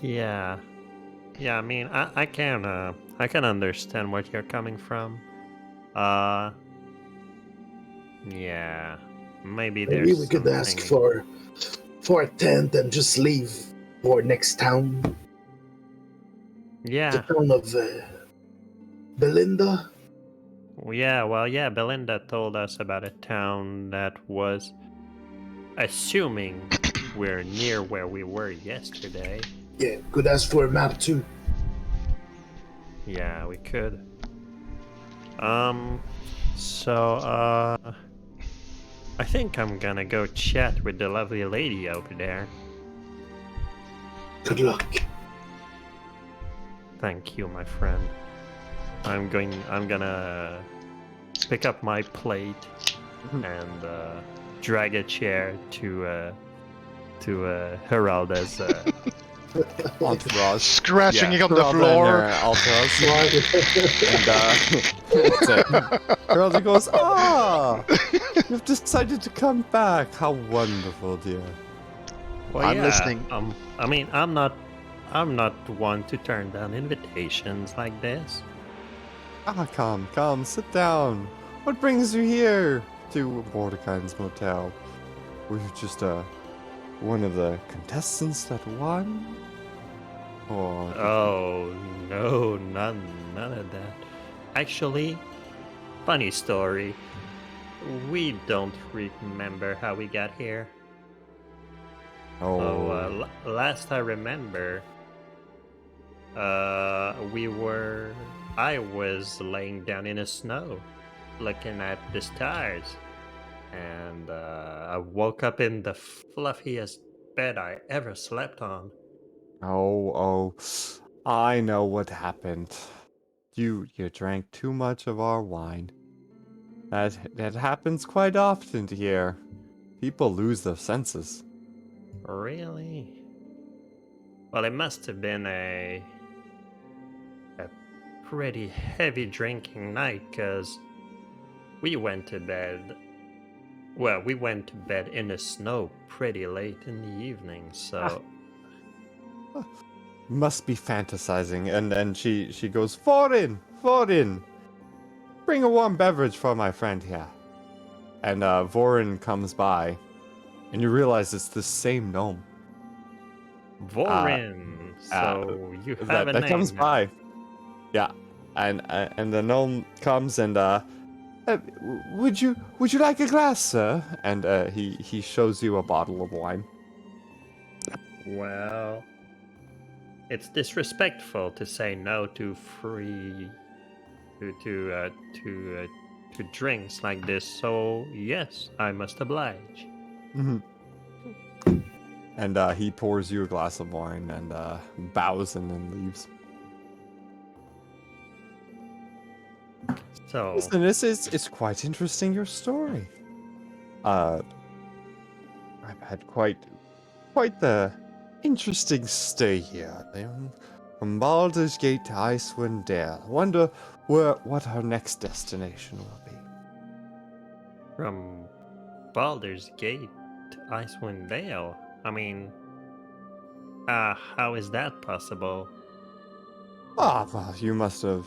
Yeah. Yeah, I mean, I can understand where you're coming from. Yeah. Maybe Maybe there's we could ask something- for a tent and just leave for next town. The Yeah. town of Belinda. Yeah, well, yeah, Belinda told us about a town that was, assuming we're near where we were yesterday. Yeah, could ask for a map too. Yeah, we could. So, I think I'm gonna go chat with the lovely lady over there. Good luck. Thank you, my friend. I'm gonna pick up my plate and drag a chair to Heralda's. Entourage. Scratching it on the Geralda and floor. her entourage. And that's it. Geralda goes, you've decided to come back. How wonderful, dear. Well, I'm yeah, listening. I mean, I'm not one to turn down invitations like this. Come, sit down. What brings you here to Mordecai's motel? Were you just one of the contestants that won? Or Oh no, none of that. Actually, funny story. We don't remember how we got here. So, last I remember, I was laying down in the snow, looking at the stars, and I woke up in the fluffiest bed I ever slept on. I know what happened. You drank too much of our wine. That happens quite often here. People lose their senses. Really? Well, it must have been a pretty heavy drinking night, because we went to bed. Well, we went to bed in the snow pretty late in the evening, so. Must be fantasizing. And then she goes, Foreign! Bring a warm beverage for my friend here. And Vorin comes by, and you realize it's the same gnome. Vorin. So you have a that name comes now. by. Yeah. And the gnome comes and would you like a glass, sir? And he shows you a bottle of wine. Well, it's disrespectful to say no to free to drinks like this. So yes, I must oblige. Mhm. And he pours you a glass of wine and bows and then leaves. So Listen, it's quite interesting, your story. I've had quite the interesting stay here. From Baldur's Gate to Icewind Dale. I wonder what our next destination will be. from Baldur's Gate to Icewind Dale. I mean, how is that possible? Well, you must have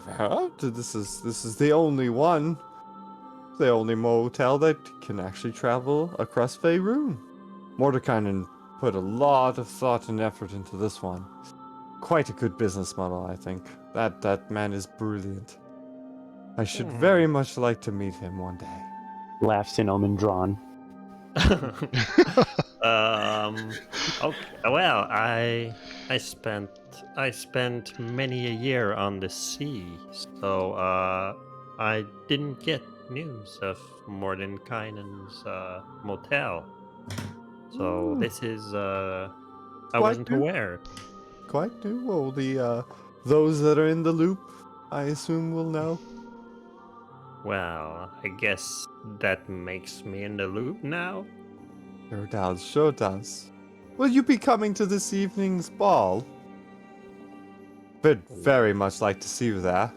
heard. This is the only one. The only motel that can actually travel across Faerun. Mordekainen put a lot of thought and effort into this one. Quite a good business model, I think. That man is brilliant. I should very much like to meet him one day. Laughs in Omen Drawn. Okay. Well, I spent many a year on the sea, so I didn't get news of Mordenkainen's motel. So this is I Quite wasn't new. aware. Quite new. Well, those that are in the loop, I assume, will know. Well, I guess that makes me in the loop now. Sure does. Will you be coming to this evening's ball? Would very much like to see you there.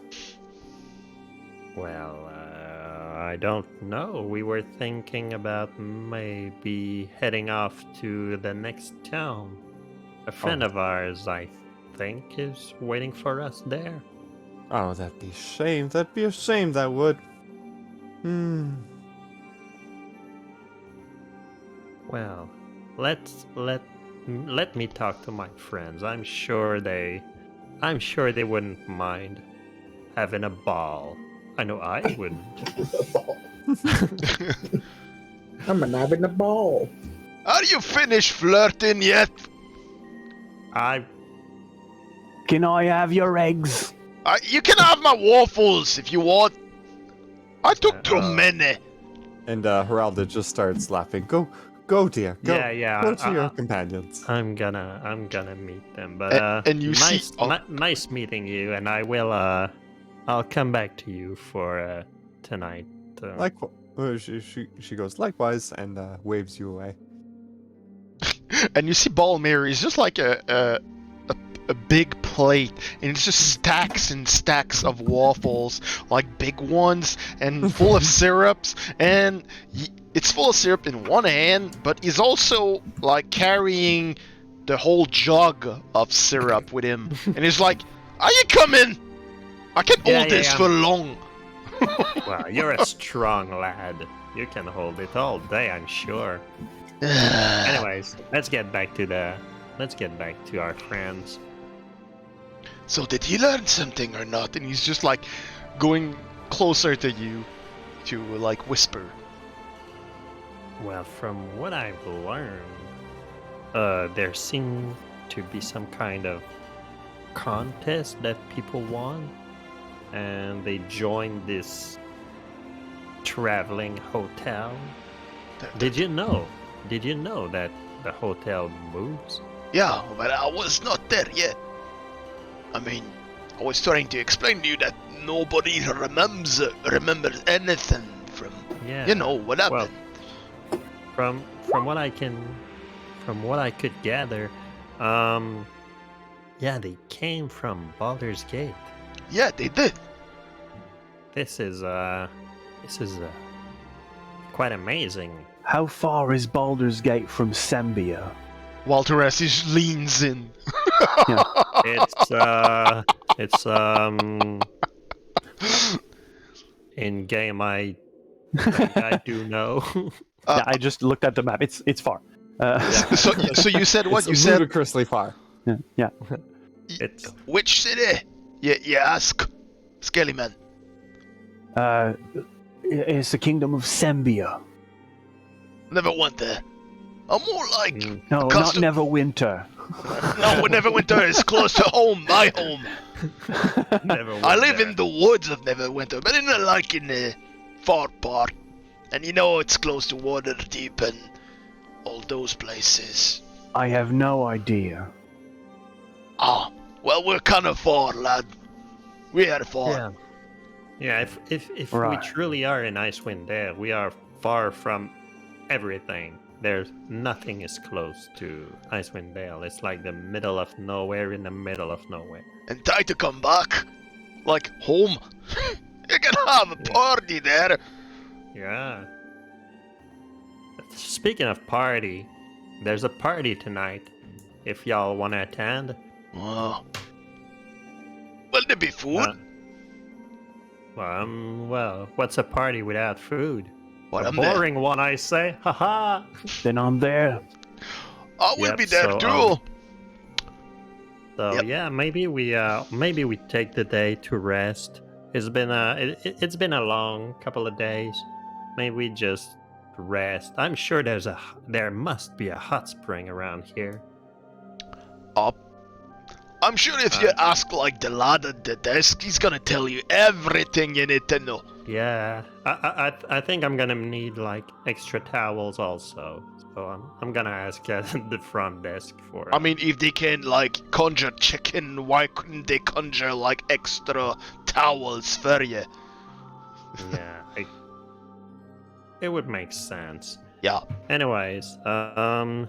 Well, I don't know. We were thinking about maybe heading off to the next town. A friend of ours, I think, is waiting for us there. Oh, that'd be a shame. That'd be a shame, that would. Hmm. Well, let me talk to my friends. I'm sure they wouldn't mind having a ball. I know I wouldn't. I'm having a ball. Are you finished flirting yet? Can I have your eggs? You can have my waffles if you want. I took too many. And Heralda just starts laughing. Go, dear. Go. Yeah. Go to your companions. I'm gonna meet them. But and you nice, see, nice meeting you. And I will I'll come back to you for tonight. She goes likewise and waves you away. and you see Balmir is just like a big plate, and it's just stacks and stacks of waffles, like big ones, and full of syrups, and it's full of syrup in one hand, but he's also like carrying the whole jug of syrup with him, and he's like, "Are you coming? I can't hold this for long." Well, you're a strong lad. You can hold it all day, I'm sure. Anyways, let's get back to our friends. So did he learn something or not? And he's just like going closer to you to like whisper. Well, from what I've learned, there seemed to be some kind of contest that people won, and they joined this traveling hotel. Did you know that the hotel moves? Yeah, but I was not there yet. I mean, I was trying to explain to you that nobody remembers anything from, what happened. Well, from what I could gather, they came from Baldur's Gate. Yeah, they did. This is quite amazing. How far is Baldur's Gate from Sembia? Walter S. leans in. It's in game I do know. Yeah, I just looked at the map. It's far. So you said what? It's You said ludicrously far. Yeah. It's which city? You ask, Skellyman. It's the kingdom of Sembia. Never went there. I'm more like No, not Neverwinter. No, Neverwinter is close to home, my home. I live in the woods of Neverwinter, but in the far part. And it's close to Waterdeep and all those places. I have no idea. Ah, well, we're kind of far, lad. We are far. Yeah. If Right. we truly are in Icewind Dale, we are far from everything. There's nothing is close to Icewind Dale. It's like the middle of nowhere in the middle of nowhere. And try to come back, like home. You can have a party there. Yeah. Speaking of party, there's a party tonight. If y'all want to attend. Oh. Will there be food? Well, what's a party without food? Well, a I'm there. boring one, I say. Haha. Then I'm there. I will Yep, be there so, too. So Yep. yeah, maybe we take the day to rest. It's been it's been a long couple of days. Maybe we just rest. I'm sure there must be a hot spring around here. I'm sure if you ask like the lad at the desk, he's gonna tell you everything you need to know. Yeah, I think I'm gonna need like extra towels also. So I'm gonna ask at the front desk for. I mean, if they can like conjure chicken, why couldn't they conjure like extra towels for you? Yeah, it would make sense. Yeah. Anyways, how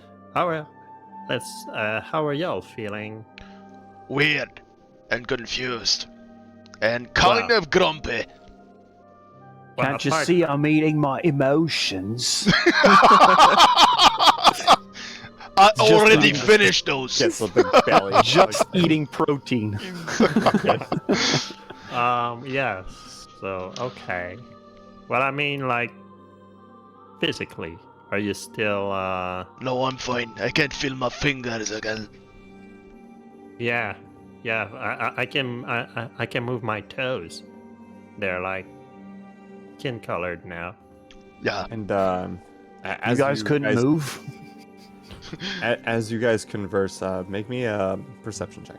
are y'all feeling? Weird and confused and kind of grumpy. Well, Can't you apart- see I'm eating my emotions? I Just already eating- finished those. Gets a big belly. Just eating protein. Yes. So, okay. Well, I mean, like, physically, are you still, No, I'm fine. I can't feel my fingers again. Yeah, I can, I can move my toes. They're, like, skin-colored now. Yeah. And You as guys couldn't move? As you guys converse, make me a perception check.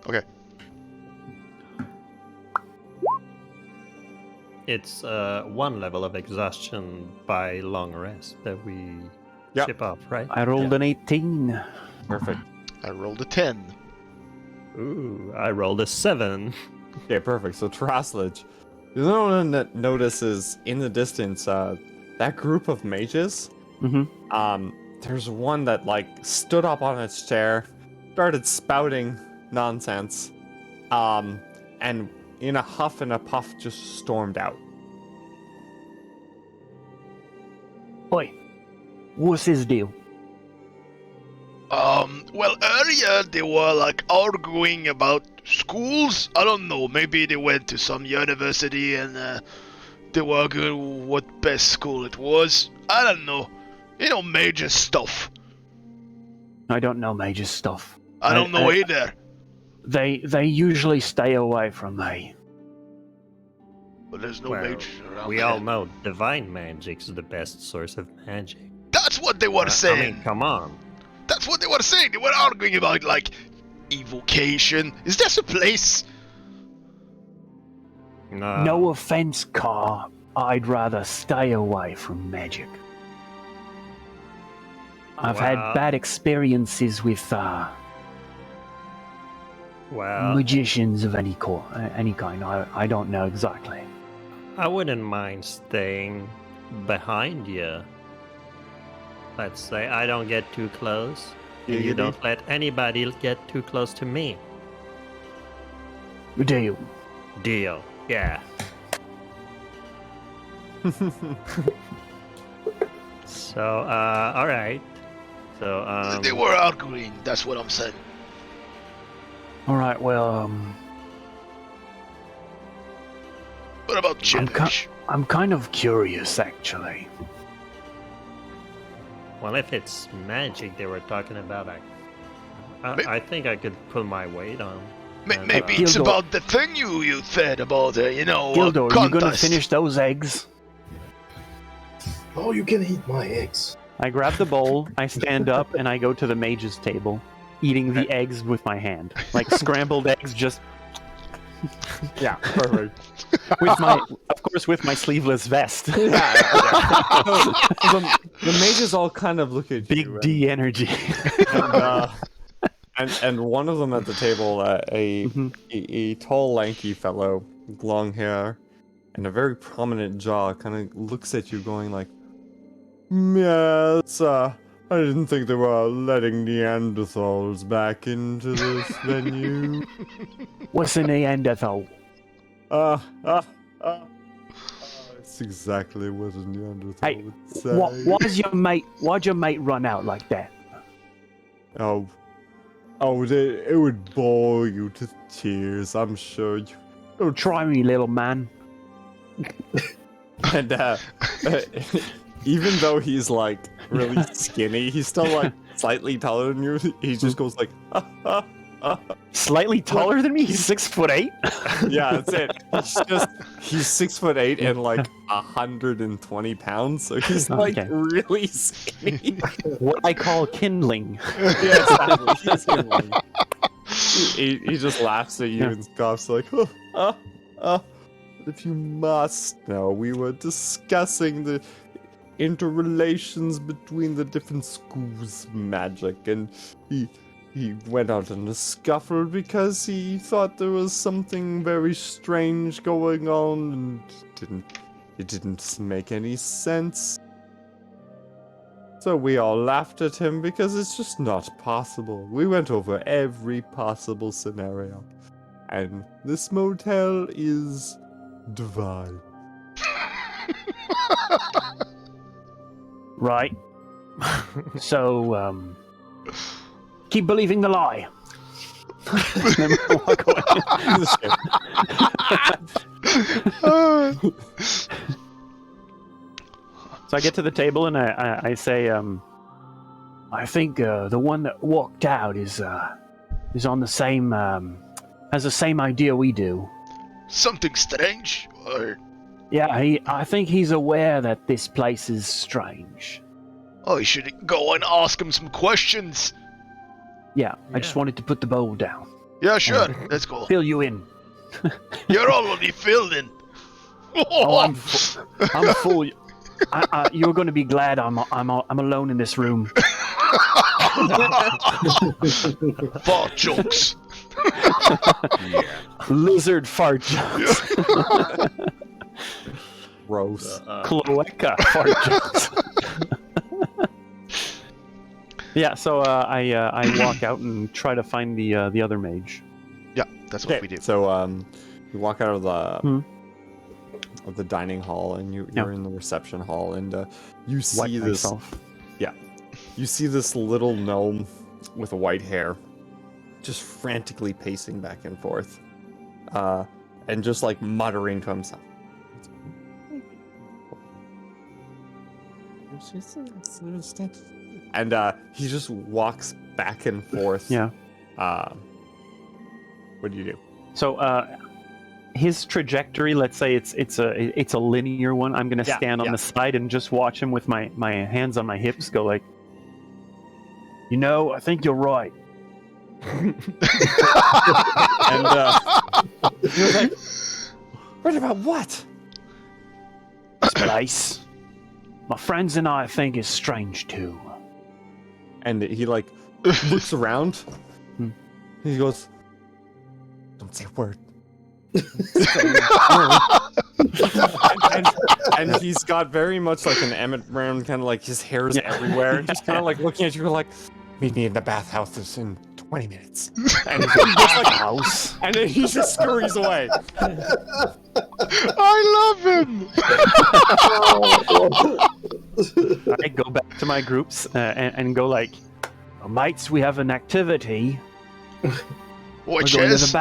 Okay. It's, one level of exhaustion by long rest that we Yep. chip off, right? I rolled an 18. Perfect. I rolled a 10. Ooh, I rolled a 7. Okay, perfect. So Traslage, the only one that notices in the distance that group of mages. Mm-hmm. There's one that like stood up on its chair, started spouting nonsense, and in a huff and a puff just stormed out. Oi, what's his deal? Well, earlier they were like arguing about schools. I don't know, maybe they went to some university and they were arguing what best school it was. I don't know. You know, major stuff. I don't know major stuff. I don't know either. They usually stay away from me. But there's no Well, majors around we there. all know divine magic's the best source of magic. That's what they were I saying. mean, come on. That's what they were saying. They were arguing about, like, evocation. Is this a place? No offense, Car. I'd rather stay away from magic. I've had Well- bad experiences with Well, magicians of any kind. I don't know exactly. I wouldn't mind staying behind you. Let's say I don't get too close, and you Giggity. don't let anybody get too close to me. Deal. Deal. Yeah. So, all right. So, They were arguing. That's what I'm saying. All right. Well, What about Chilish? I'm kind of curious, actually. well, if it's magic they were talking about, I think I could put my weight on. And, Maybe it's Gildor. about the thing you said about, Gildor, you gonna contest. finish those eggs? Oh, you can eat my eggs. I grab the bowl, I stand up, and I go to the mage's table, eating the eggs with my hand, like scrambled eggs, just Yeah, perfect. with my, of course, with my sleeveless vest. the mages all kind of look at Big you. D energy. And one of them at the table, Mhm. a tall, lanky fellow, long hair, and a very prominent jaw, kind of looks at you, going like, "Yes, I didn't think they were letting Neanderthals back into this venue." What's a Neanderthal? It's exactly what a Neanderthal Hey, would say. Why'd your mate run out like that? It would bore you to tears, I'm sure. Oh, try me, little man. And even though he's like really skinny, he's still like slightly taller than you. He just goes like, Slightly taller than me. He's 6'8". yeah, that's it. He's 6'8" and like 120 pounds, so he's like Okay. really skinny. What I call kindling. Yeah, exactly. He's skinny. He just laughs at you Yeah. and scoffs like, but if you must know, we were discussing the interrelations between the different schools of magic, and he went out in a scuffle because he thought there was something very strange going on, and it didn't make any sense. So we all laughed at him because it's just not possible. We went over every possible scenario, and this motel is divine. Right. So, keep believing the lie. Then we walk away. So I get to the table and I say, I think the one that walked out is on the same has the same idea we do. Something strange, or Yeah, I think he's aware that this place is strange. oh, you should go and ask him some questions. Yeah, I just Yeah. wanted to put the bowl down. Yeah, sure. Let's go. Fill you in. You're already filled in. Oh, I'm full. You're going to be glad I'm alone in this room. Fart jokes. Lizard fart jokes. Gross. Cloaca fart jokes. Yeah, so I walk out and try to find the other mage. Yeah, that's what we do. So you walk out of Hmm. the dining hall, and you're Yeah. in the reception hall, and you Wipe see this. myself. You see this little gnome with white hair, just frantically pacing back and forth, and just like muttering to himself. And he just walks back and forth. Yeah. What do you do? So his trajectory, let's say it's a linear one. I'm gonna Yeah, stand on yeah. the side and just watch him with my hands on my hips, go like, you know, I think you're right. And you're like, what about what? This place, my friends and I think is strange too. And he like looks around. Hmm. He goes, "Don't say a word." and he's got very much like an Emmett Brown, kind of like his hair's everywhere, just kind of like looking at you like, "Meet me in the bathhouse in 20 minutes." And he's like, House. and then he just scurries away. I love him. I go back to my groups and go like, "Oh, mates, we have an activity. Which We're going is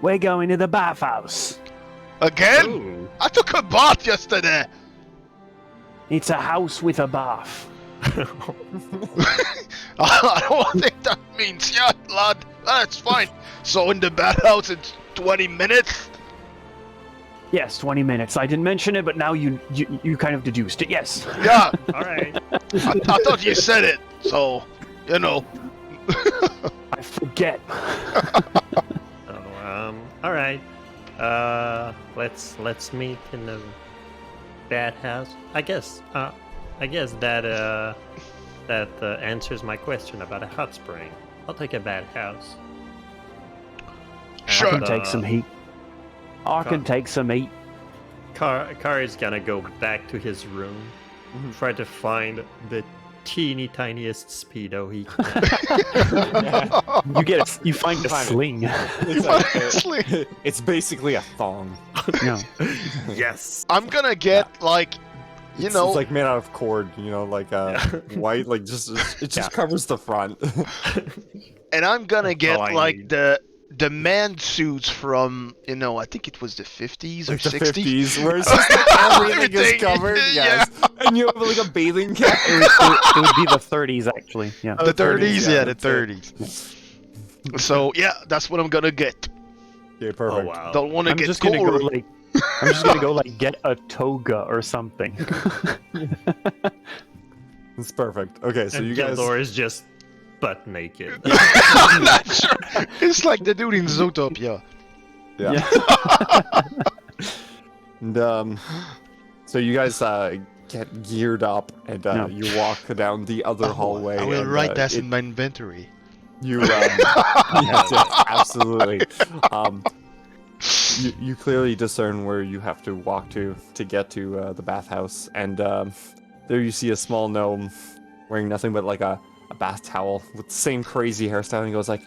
We're going to the bathhouse. again? Ooh. I took a bath yesterday. It's a house with a bath." I don't think that means yeah, lad. That's fine. So in the bathhouse, it's 20 minutes. Yes, 20 minutes. I didn't mention it, but now you kind of deduced it. Yes. Yeah, All right. I thought you said it. So, you know. I forget. All right. Let's meet in the bathhouse. I guess that answers my question about a hot spring. I'll take a bathhouse. Sure. I can take some heat. I can take some heat. Car is gonna go back to his room, try to find the teeny tiniest speedo he can. You find a sling. It's, Honestly. it's basically a thong. No. Yes. I'm gonna get like, you know, It's like made out of cord, like white, like it just covers the front. and I'm gonna get I like need. the man suits from, I think it was the 50s or Like the 60s. 50s, where it's just like everything is Everything, covered. yeah. Yes. And you have like a bathing cap. It would be the 30s, actually. Yeah. The 30s, yeah, the that's it. 30s. So yeah, that's what I'm gonna get. Okay, perfect. Oh wow. Don't want to I'm get just gonna go gory. get a toga or something. It's perfect. Okay, so and you guys. Gildor is just butt naked. I'm not sure. It's like the dude in Zootopia. Yeah. And so you guys get geared up, and No. you walk down the other hallway. I will and, write that it- in my inventory. You, yes, absolutely. You clearly discern where you have to walk to get to the bathhouse, and there you see a small gnome wearing nothing but like a bath towel with the same crazy hairstyle, and he goes like,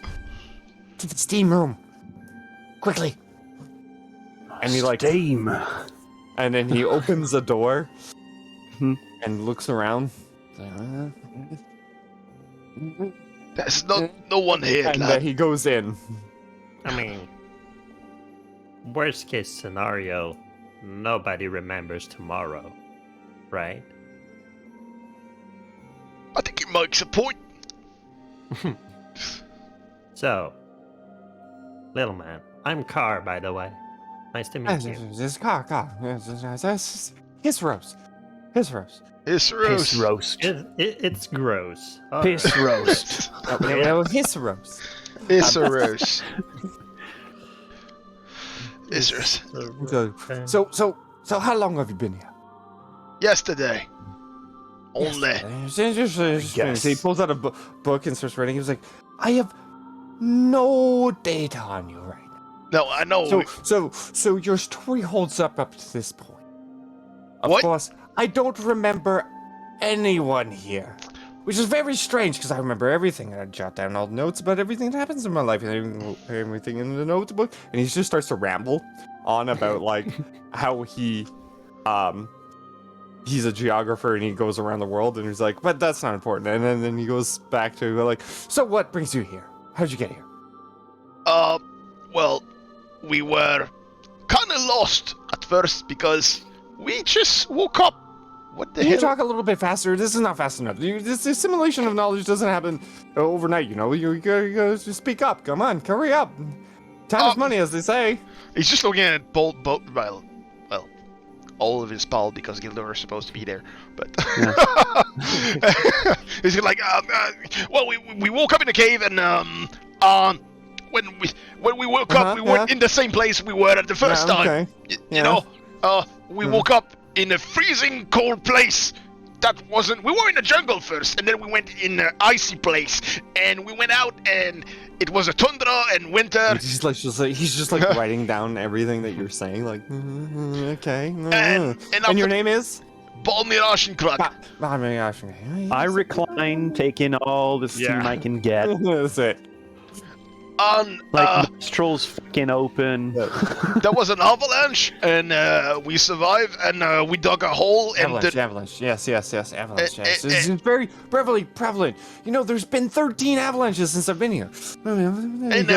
"To the steam room, quickly!" And he like Steam. And then he opens a door Hmm. and looks around. There's no one here, And lad. he goes in. I mean, worst case scenario, nobody remembers tomorrow, right? I think he makes a point. So, little man, I'm Carr, by the way. Nice to meet you. This car. His roast. It's Piss Roos. roast. It's gross. Oh, Piss roast. His roast. It's a Roos. It's Roos. So how long have you been here? Yesterday. Only. Yes. He pulls out a book and starts writing. He was like, I have no data on you right now. No, I know. So your story holds up to this point. Of What? course, I don't remember anyone here. Which is very strange, because I remember everything. I jot down all the notes about everything that happens in my life, and everything in the notebook. And he just starts to ramble on about, like, how he's a geographer, and he goes around the world, and he's like, but that's not important. And then he goes back to, like, so what brings you here? How'd you get here? Well, we were kind of lost at first because we just woke up. What the Can you hell? talk a little bit faster? This is not fast enough. This assimilation of knowledge doesn't happen overnight, you know? You gotta just speak up. Come on, hurry up. Time is money, as they say. He's just looking at well, all of his pal because Gildor is supposed to be there, but he's like, well, we woke up in a cave and when we woke up, we weren't in the same place we were at the first time. Okay. You know, we woke up in a freezing cold place. We were in the jungle first, and then we went in an icy place, and we went out, and it was a tundra and winter. He's just like writing down everything that you're saying, like, okay. And your name is? Balmirashin Krug. I recline, take in all the steam I can get. That's it. Like nostrils fucking open. There was an avalanche, and we survived, and we dug a hole. And Avalanche. Yes, avalanche. Yes. This is very prevalent. You know, there's been 13 avalanches since I've been here. And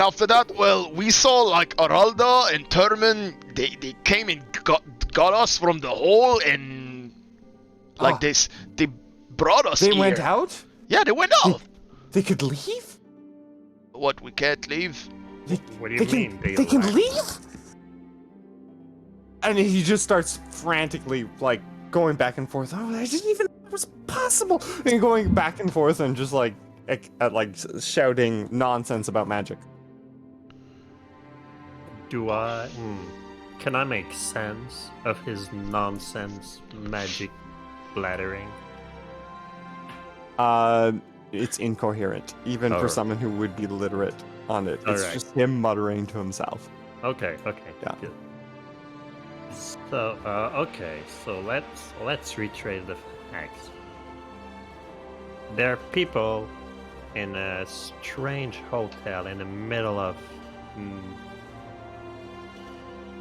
after that, well, we saw like Aralda and Turman. They came and got us from the hole, and like this, they brought us. They here. went out? Yeah, they went out. They could leave? What? We can't leave? What do you mean? They can leave? And he just starts frantically, like, going back and forth. Oh, I didn't even know it was possible. And going back and forth and just, like shouting nonsense about magic. Can I make sense of his nonsense magic blathering? It's incoherent, even for someone who would be literate on it. It's just him muttering to himself. Okay, Yeah. good. So, so let's retrace the facts. There are people in a strange hotel in the middle of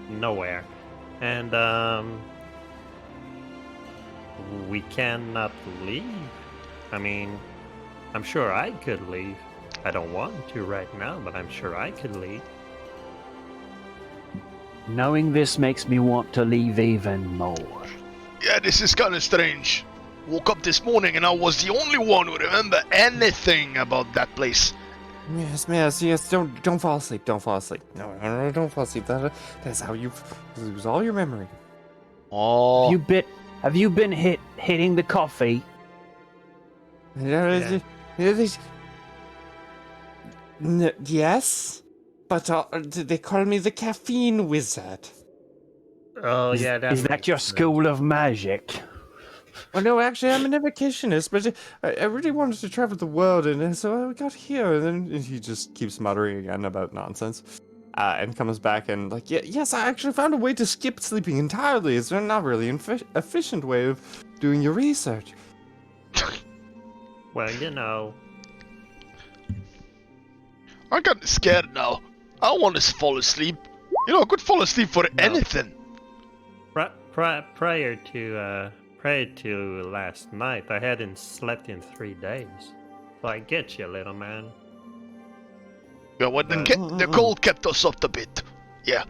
nowhere, and we cannot leave. I mean, I'm sure I could leave. I don't want to right now, but I'm sure I could leave. Knowing this makes me want to leave even more. Yeah, this is kind of strange. Woke up this morning and I was the only one who remember anything about that place. Yes. Don't fall asleep. Don't fall asleep. No, don't fall asleep. That's how you lose all your memory. Oh. Have you been hitting the coffee? Yes, but they call me the caffeine wizard. Oh yeah, Is that your school of magic? Well, no, actually, I'm an evocationist, but I really wanted to travel the world, and so I got here. And then he just keeps muttering again about nonsense, and comes back and like, yes, I actually found a way to skip sleeping entirely. It's not really an efficient way of doing your research. Well, you know. I'm kind of scared now. I don't want to fall asleep. You know, I could fall asleep for anything. Prior to last night, I hadn't slept in 3 days. So I get you, little man. Yeah, well, the cold kept us up a bit. Yeah.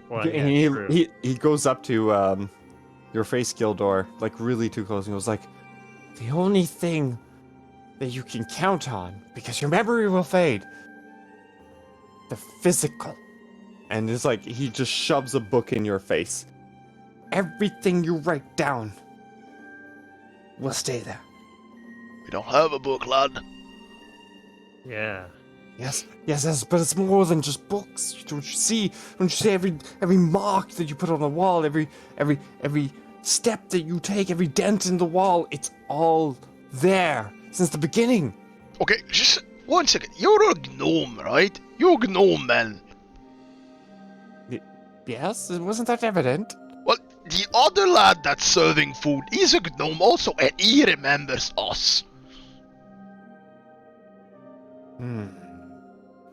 Well, And yeah, true. he goes up to your face, Gildor, like really too close, and goes like, "The only thing that you can count on, because your memory will fade, the physical." And it's like he just shoves a book in your face. Everything you write down will stay there. We don't have a book, lad. Yeah. Yes, but it's more than just books. Don't you see? Don't you see every mark that you put on the wall, every step that you take, every dent in the wall? It's all there since the beginning. Okay, just 1 second. You're a gnome, right? You're a gnome, man. Yes, wasn't that evident? Well, the other lad that's serving food is a gnome also, and he remembers us.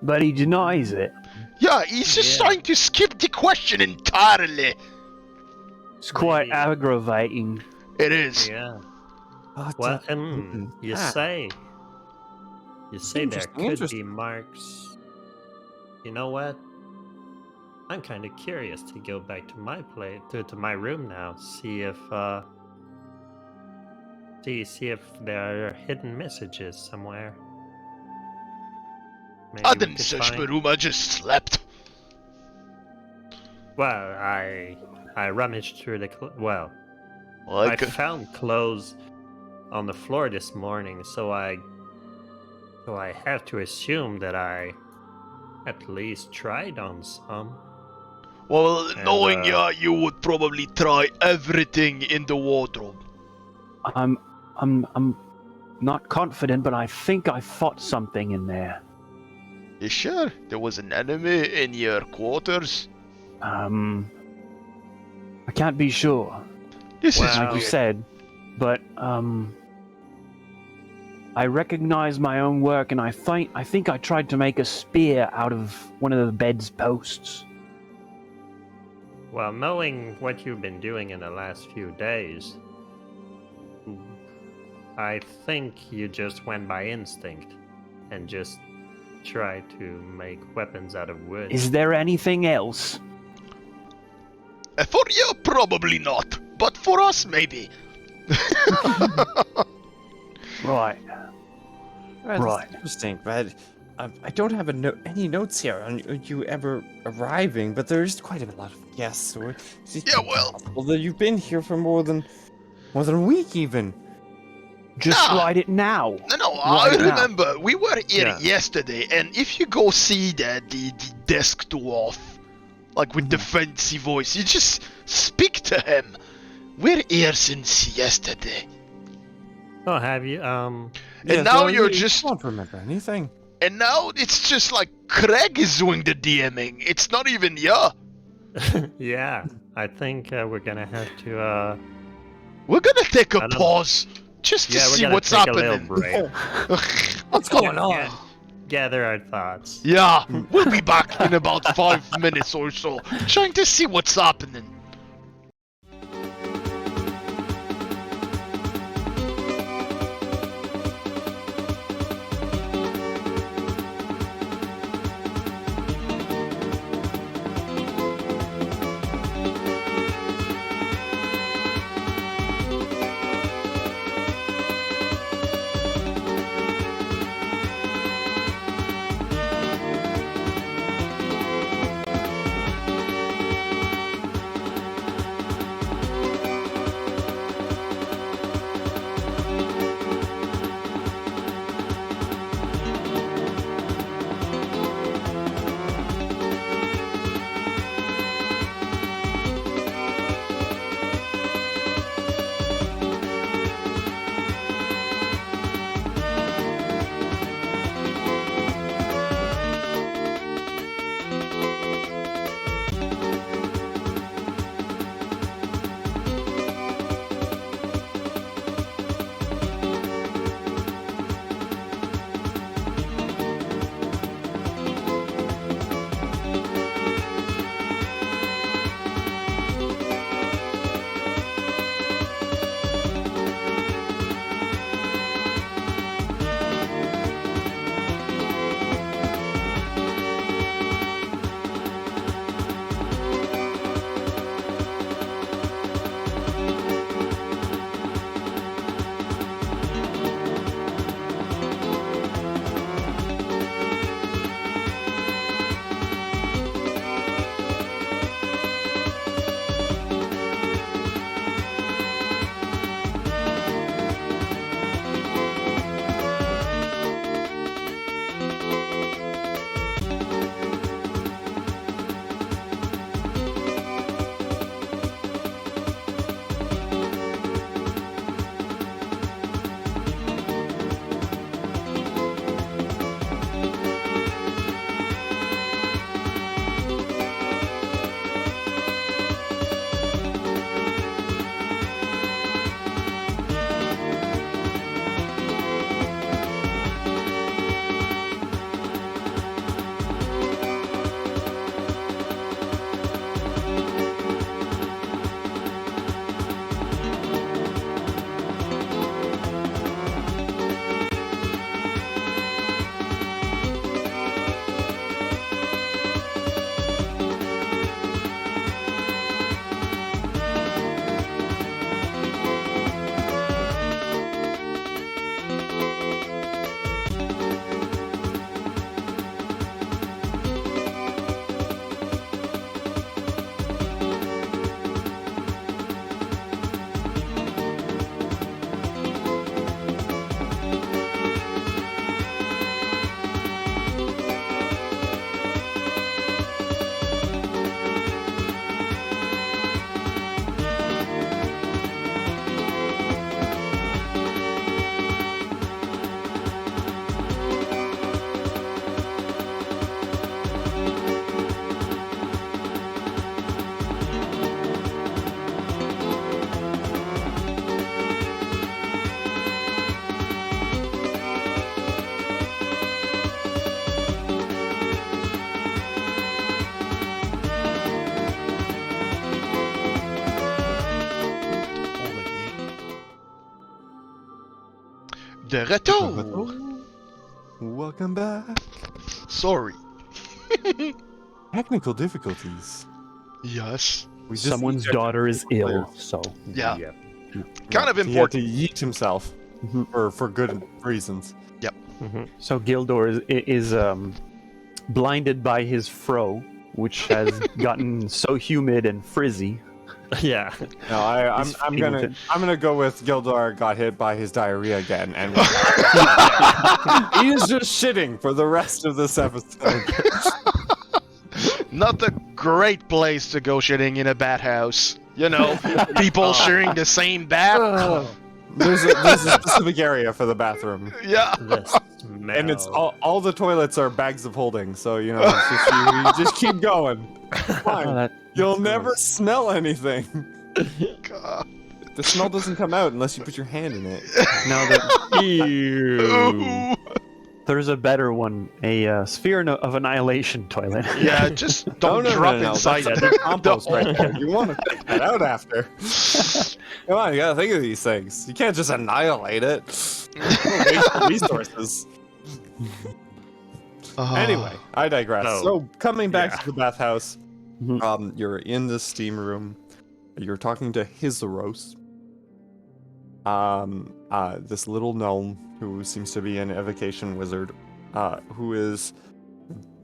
But he denies it. Yeah, he's just trying to skip the question entirely. It's quite Maybe. aggravating. It is. Yeah. But, Well, you ah. say there Interesting, could interesting. be marks. You know what? I'm kind of curious to go back to my to my room now. See if there are hidden messages somewhere. Maybe I we didn't could search my find- room, I just slept. Well, I rummaged through the Well, I found clothes on the floor this morning, so I have to assume that I at least tried on some. Well, And, knowing you would probably try everything in the wardrobe. I'm not confident, but I think I fought something in there. You sure? There was an enemy in your quarters? I can't be sure, This is Well- like you weird. said, but I recognize my own work, and I think I tried to make a spear out of one of the bed's posts. Well, knowing what you've been doing in the last few days, I think you just went by instinct and just tried to make weapons out of wood. Is there anything else? For you, probably not. But for us, maybe. Right. Well, Right. that's interesting, but I don't have any notes here on you ever arriving, but there's quite a lot of guests. Or is it Yeah, well- possible that you've been here for more than a week, even? Just Nah. write it now. No, I Right now. remember. We were here Yeah. yesterday, and if you go see the desk dwarf, like with the Mm-hmm. fancy voice, you just speak to him. We're here since yesterday. Oh, have you? And now you're you just- don't remember anything. And now it's just like Craig is doing the DMing. It's not even you. Yeah, I think we're gonna have to. We're gonna take a I don't know. pause just to Yeah, we're see gonna what's take a little happening. break. What's going on? Gather our thoughts. Yeah, we'll be back in about 5 minutes or so, trying to see what's happening. De retour. Welcome back. Sorry. Technical difficulties. Yes. We just Someone's need daughter is ill, players. so Yeah. yeah. Kind of He had to important. yeet himself Mhm. for good reasons. So Gildor is blinded by his fro, which has gotten so humid and frizzy. Yeah. No, He's I'm fainted. gonna go with Gildor got hit by his diarrhea again, and he is just shitting for the rest of this episode. Not a great place to go shitting in a bathhouse. You know, people sharing the same bath. There's a specific area for the bathroom, Yeah. The smell. and it's all the toilets are bags of holding. So you know, it's just, you just keep going. Fine. Oh, You'll that's never gross. smell anything. God. The smell doesn't come out unless you put your hand in it. Now that Ooh. there's a better one, a sphere of annihilation toilet. Yeah, just don't drop inside That's it. the compost right there. You want to take that out after. Come on, you gotta think of these things. You can't just annihilate it. Waste resources. Anyway, I digress. Oh, So coming back yeah. to the bathhouse, Mhm. you're in the steam room. You're talking to Hizaros. This little gnome who seems to be an evocation wizard, who is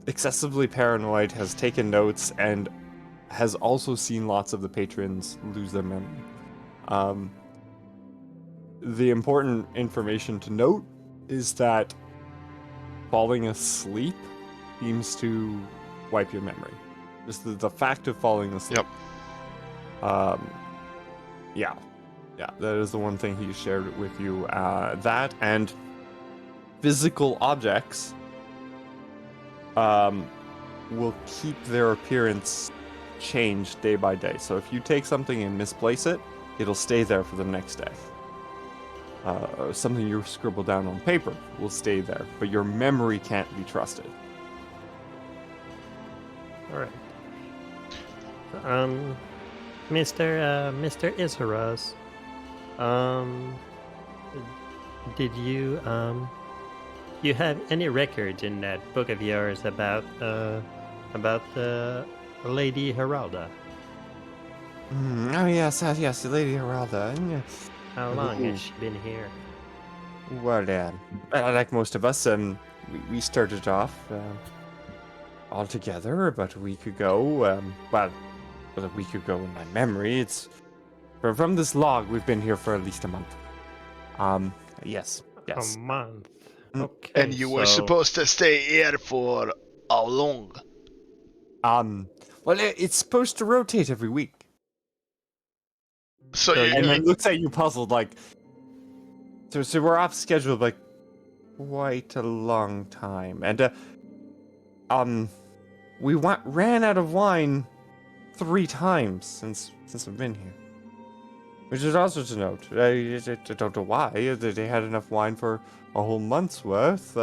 excessively paranoid, has taken notes, and has also seen lots of the patrons lose their memory. The important information to note is that falling asleep seems to wipe your memory. Just the fact of falling asleep. Yep. Yeah, that is the one thing he shared with you. That and physical objects will keep their appearance changed day by day. So if you take something and misplace it, it'll stay there for the next day. Something you scribble down on paper will stay there, but your memory can't be trusted. All right. Mr. Isaros, did you have any records in that book of yours about Lady Heralda? Oh yes, Lady Heralda. How long has she been here? Well, like most of us, we started off all together about a week ago. Well, a week ago in my memory. It's from this log. We've been here for at least a month. Yes. A month. Mm. Okay. And you were supposed to stay here for how long? Well, it's supposed to rotate every week. So So you, And then looks at you puzzled, like. So we're off schedule, like, quite a long time, and we ran out of wine 3 times since I've been here. Which is also to note. I don't know why. They had enough wine for a whole month's worth.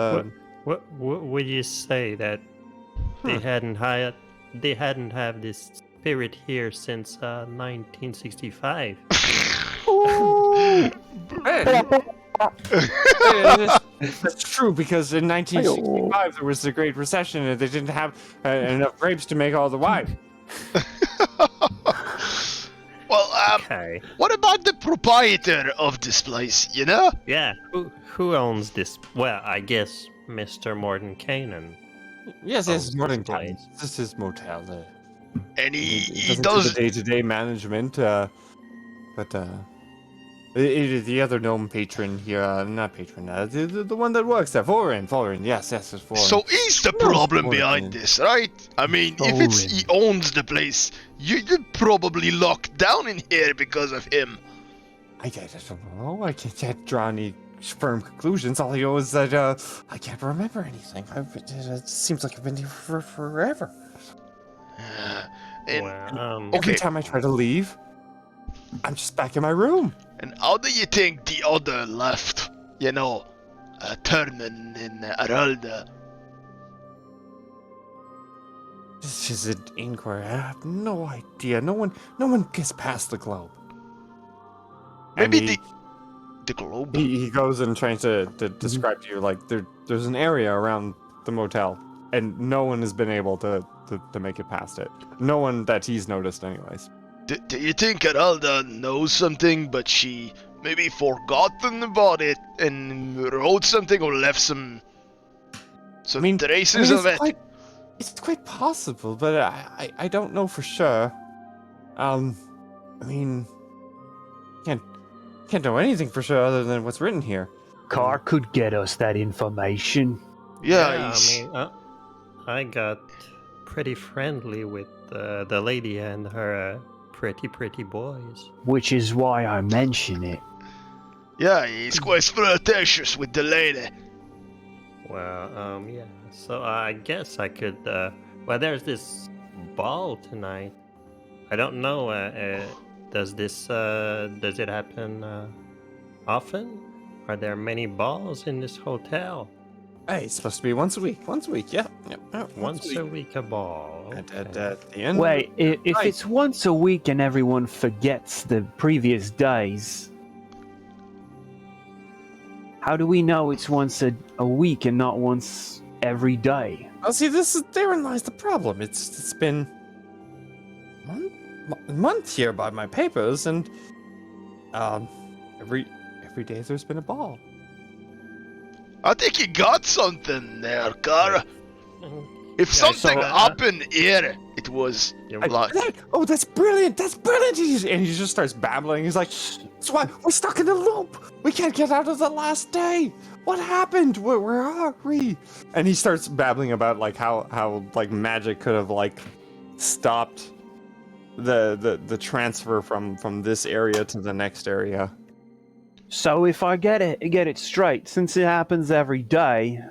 What would you say that they hadn't had this spirit here since 1965? That's true, because in 1965 there was the Great Recession and they didn't have enough grapes to make all the wine. well, Okay. what about the proprietor of this place, you know? Yeah. Who owns this? Well, I guess Mr. Morton Canaan. Yes, this is more than place. time. This is motel. And he He does. the day-to-day management, but the other gnome patron here, not patron, the one that works there, Foreign, yes, it's Foreign. So he's the No, problem Morton. behind this, right? I mean, if it's he owns the place, you're probably locked down in here because of him. I don't know. I can't draw any firm conclusions. All I know is that I can't remember anything. It seems like I've been here for forever. And, Well, Okay. Every time I try to leave, I'm just back in my room. and how do you think the other left? You know, Turman and Aralda. This is an inquiry. I have no idea. No one gets past the globe. Maybe And The globe. He goes and tries to describe to you like there's an area around the motel, and no one has been able to make it past it. No one that he's noticed, anyways. Do you think Geralda knows something, but she maybe forgotten about it and wrote something or left some traces of it? It's quite possible, but I don't know for sure. I mean, can't know anything for sure other than what's written here. Car could get us that information. Yeah, I mean, I got pretty friendly with the lady and her pretty boys. Which is why I mention it. yeah, he's quite flirtatious with the lady. Well, yeah. So I guess I could. Well, there's this ball tonight. I don't know. Does it happen often? Are there many balls in this hotel? Hey, it's supposed to be once a week. Yeah. Once a week a ball. At Okay. the end. Wait, if Right. it's once a week and everyone forgets the previous days, how do we know it's once a week and not once every day? Oh, see, therein lies the problem. It's been month here by my papers, and every day there's been a ball. I think you got something there, Cara. If Yeah, I something saw- happened here, it was like... That's brilliant! That's brilliant! And he just starts babbling. He's like, "That's why we're stuck in a loop. We can't get out of the last day. What happened? Where are we?" And he starts babbling about like how like magic could have like stopped the transfer from this area to the next area. So if I get it straight, since it happens every day,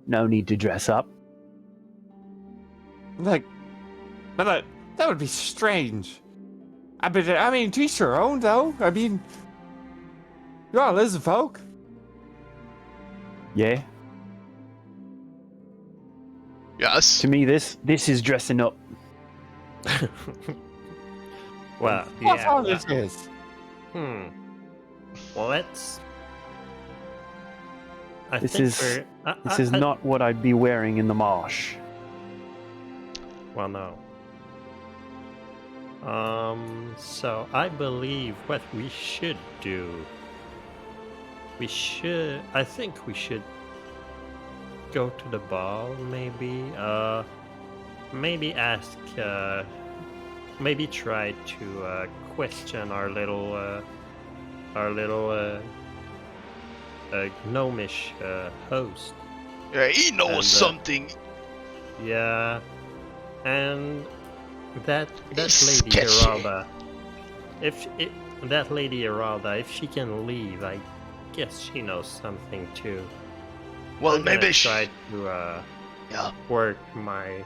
no need to dress up. Like, but that would be strange. I mean, to each your own, though. I mean, you're all lizard folk. Yeah. Yes. To me, this is dressing up. Well, That's yeah. all this is. Well, let's. I This think is- we're- This is not what I'd be wearing in the marsh. Well, no. So I believe what we should do. I think we should go to the ball, maybe. Maybe ask. Maybe try to question our little gnomish host. Yeah, he knows And, something. Yeah, and that He's lady sketchy. Geralda, that lady Geralda, if she can leave, I guess she knows something too. Well, I'm gonna maybe she... try to Yeah, work my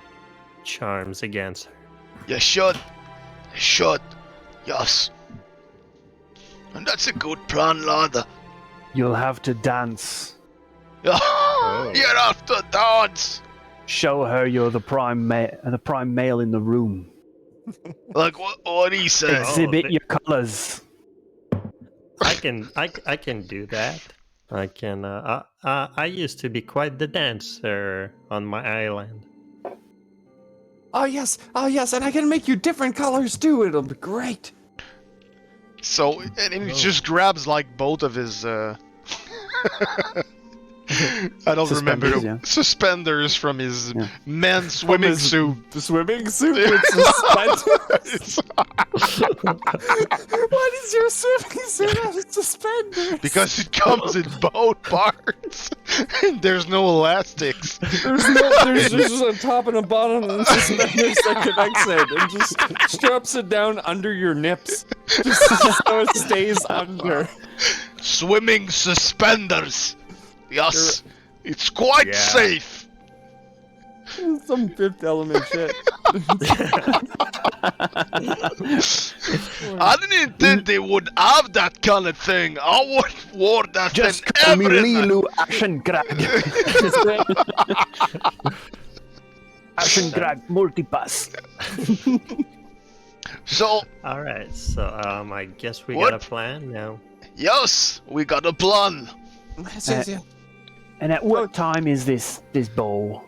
charms against her. you should. You should. Yes. And that's a good plan, lad. You'll have to dance. You have to dance. Show her you're the prime male in the room. Like what he said. Exhibit the- your colors. I can do that. I can. I used to be quite the dancer on my island. Oh yes, and I can make you different colors too. It'll be great. So, and he just grabs like both of his I don't remember Suspenders, the yeah. suspenders from his Yeah. men's swimming his- suit. The swimming suit with suspenders. Why does your swimming suit have suspenders? Because it comes in both parts, and there's no elastics. there's just a top and a bottom and suspenders that connects it and just straps it down under your nips, just so it stays under. Swimming suspenders. Yes, it's quite safe. Some Fifth Element shit. I didn't think they would have that kind of thing. I would wore that Just thing call me every night. Lilu Action Grag. Action Grag Multipass. So, All right, so I guess we What? got a plan now. Yes, we got a plan. Yes. And at what time is this ball?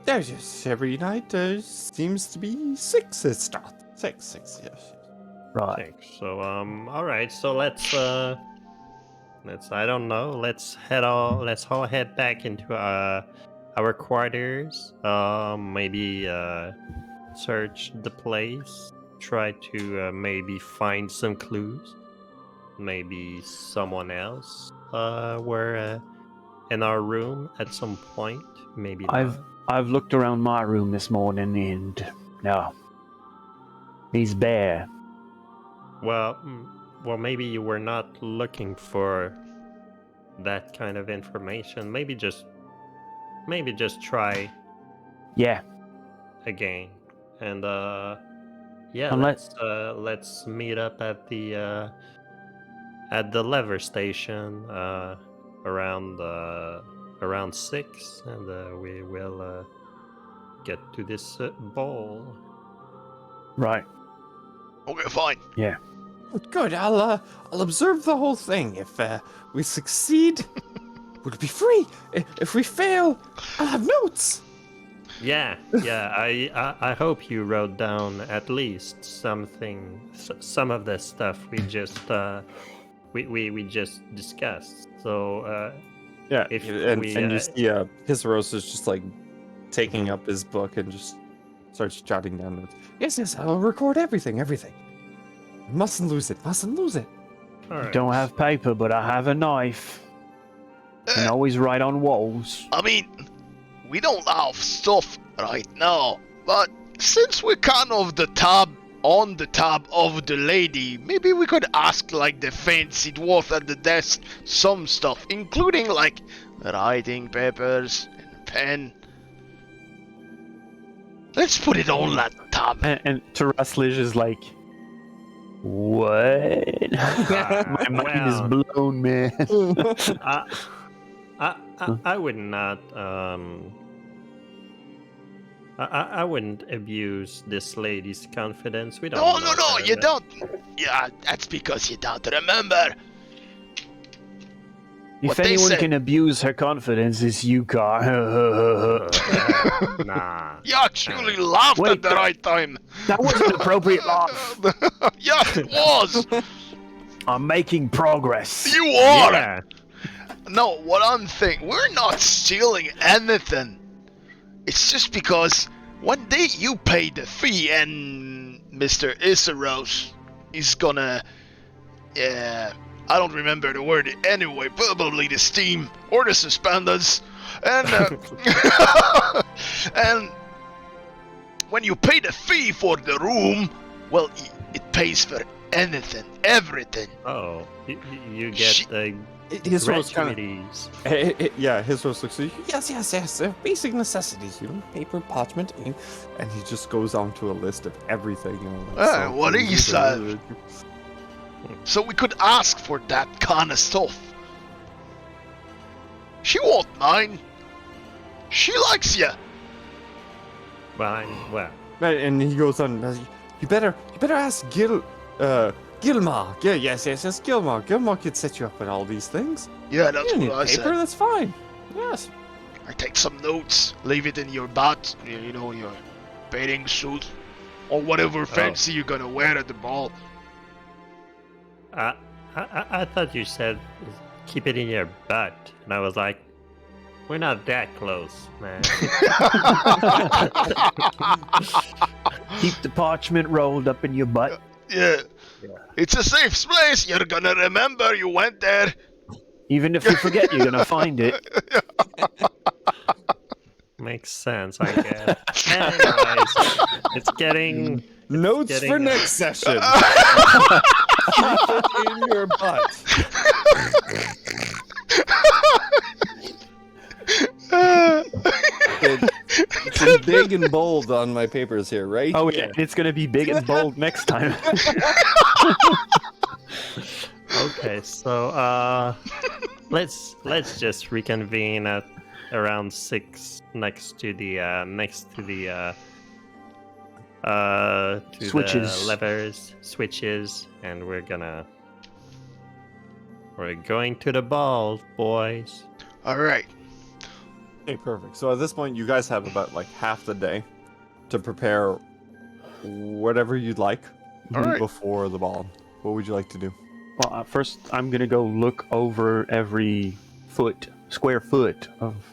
There's just every night there seems to be 6 it starts. 6, yes. Right. So all right. So let's I don't know. Let's all head back into our quarters. Maybe search the place. Try to maybe find some clues. Maybe someone else were in our room at some point. Maybe not. I've looked around my room this morning and no. He's bare. Well, maybe you were not looking for that kind of information. Maybe just try Yeah. again. And yeah, Unless- let's meet up at the lever station around 6, and we will get to this ball. Right. Okay, fine. Yeah. Good. I'll observe the whole thing. If we succeed, we'll be free. If we fail, I'll have notes. Yeah. I hope you wrote down at least something, some of the stuff we just we just discussed. So Yeah, if and we, you see Hisaros is just like taking up his book and just starts jotting down notes. Yes, I'll record everything. Mustn't lose it. all right. Don't have paper, but I have a knife. Can always write on walls. I mean, we don't have stuff right now, but since we're kind of on the tab of the lady, maybe we could ask like the fancy dwarf at the desk some stuff, including like writing papers and pen. Let's put it on that tab. And Taraslij is like, what? My mind is blown, man. I would not. I wouldn't abuse this lady's confidence. We don't. No, know her. you don't. Yeah, that's because you don't remember. If What they anyone said. can abuse her confidence, it's you, Car. Nah. You actually laughed Wait, at the right time. That was an appropriate laugh. Yes, it was. I'm making progress. You are. Yeah. No, what I'm thinking, we're not stealing anything. It's just because one day you pay the fee and Mr. Iseros is gonna, I don't remember the word anyway, probably the steam or the suspenders. And, and when you pay the fee for the room, well, it pays for anything, everything. Oh, you She- get the Hisaros kind of gratuities. Hisaros looks at you. Yes. Basic necessities, paper, parchment, ink, and he just goes on to a list of everything. What he said. So we could ask for that kind of stuff. She won't mind. She likes you. Well, And he goes on. You better ask Gilmar. Yes. Gilmar. Gilmar could set you up with all these things. Yeah, that's You don't need what I paper. said. That's fine. Yes. I take some notes, leave it in your bat, your bathing suit, or whatever fancy you're gonna wear at the ball. I thought you said keep it in your butt, and I was like, we're not that close, man. Keep the parchment rolled up in your butt. Yeah. It's a safe place. You're gonna remember you went there. Even if you forget, you're gonna find it. Makes sense, I guess. Anyways, it's getting Notes for getting- next session. Keep it in your butt. It's in big and bold on my papers here, right? Oh yeah, it's gonna be big and bold next time. okay. So let's just reconvene at around 6 next to the Switches. levers switches, and we're gonna We're going to the ball, boys. All right. Okay, perfect. So at this point, you guys have about like half the day to prepare whatever you'd like All right. before the ball. What would you like to do? Well, first I'm gonna go look over every square foot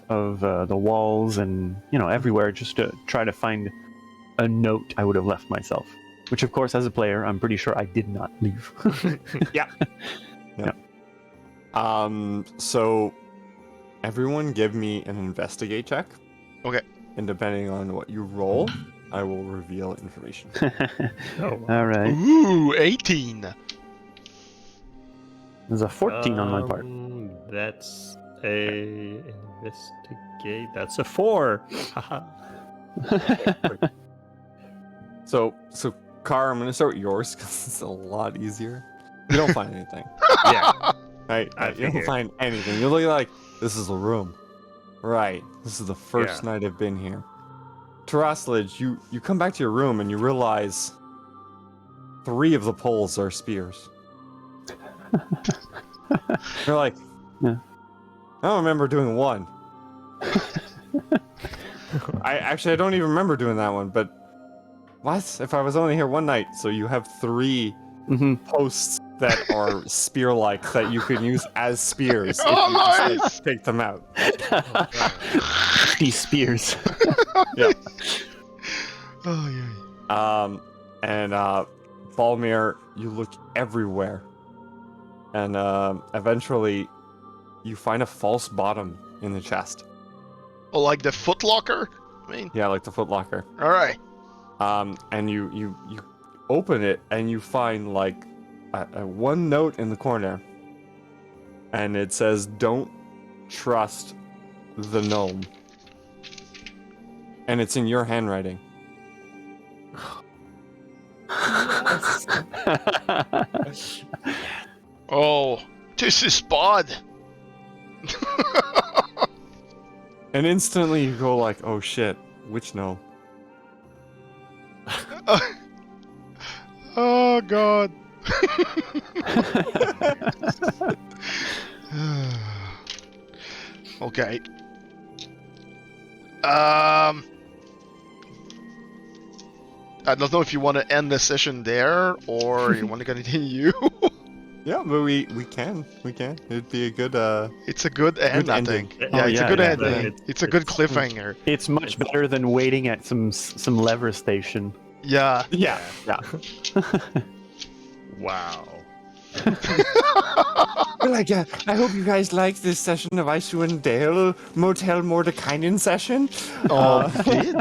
of the walls and everywhere, just to try to find a note I would have left myself. Which, of course, as a player, I'm pretty sure I did not leave. Yeah. So everyone give me an investigate check. Okay. And depending on what you roll, I will reveal information. Oh, All right. Ooh, 18. There's a 14 on my part. That's a investigate. That's a 4. Haha. So Car, I'm gonna start with yours because it's a lot easier. You don't find anything. Yeah. Right? I You don't figured. find anything. You look like, this is a room. Right. This is the first Yeah. night I've been here. Taraslage, you come back to your room and you realize 3 of the poles are spears. You're like, Yeah. I don't remember doing one. I don't even remember doing that one, but what? If I was only here one night, so you have 3 Mm-hmm. posts that are spear-like that you can use as spears if Oh, you just, like, nice! take them out. These spears. Yeah. Oh, yeah. And Balmir, you look everywhere. And eventually you find a false bottom in the chest. Oh, like the footlocker? I mean, Yeah, like the footlocker. all right. And you open it and you find like a one note in the corner. And it says, "Don't trust the gnome." And it's in your handwriting. Oh, this is bad. And instantly you go like, "Oh shit, which gnome?" Oh, God. Okay. I don't know if you want to end the session there or you want to continue. Yeah, but we can. It'd be a good It's a good end, Good I ending. think. Oh, Yeah, it's a yeah, good yeah, ending. It's a good cliffhanger. It's much better than waiting at some lever station. Yeah. yeah. Wow. Well, I hope you guys liked this session of Icewind Dale Motel Mordekainen session. Oh, we did.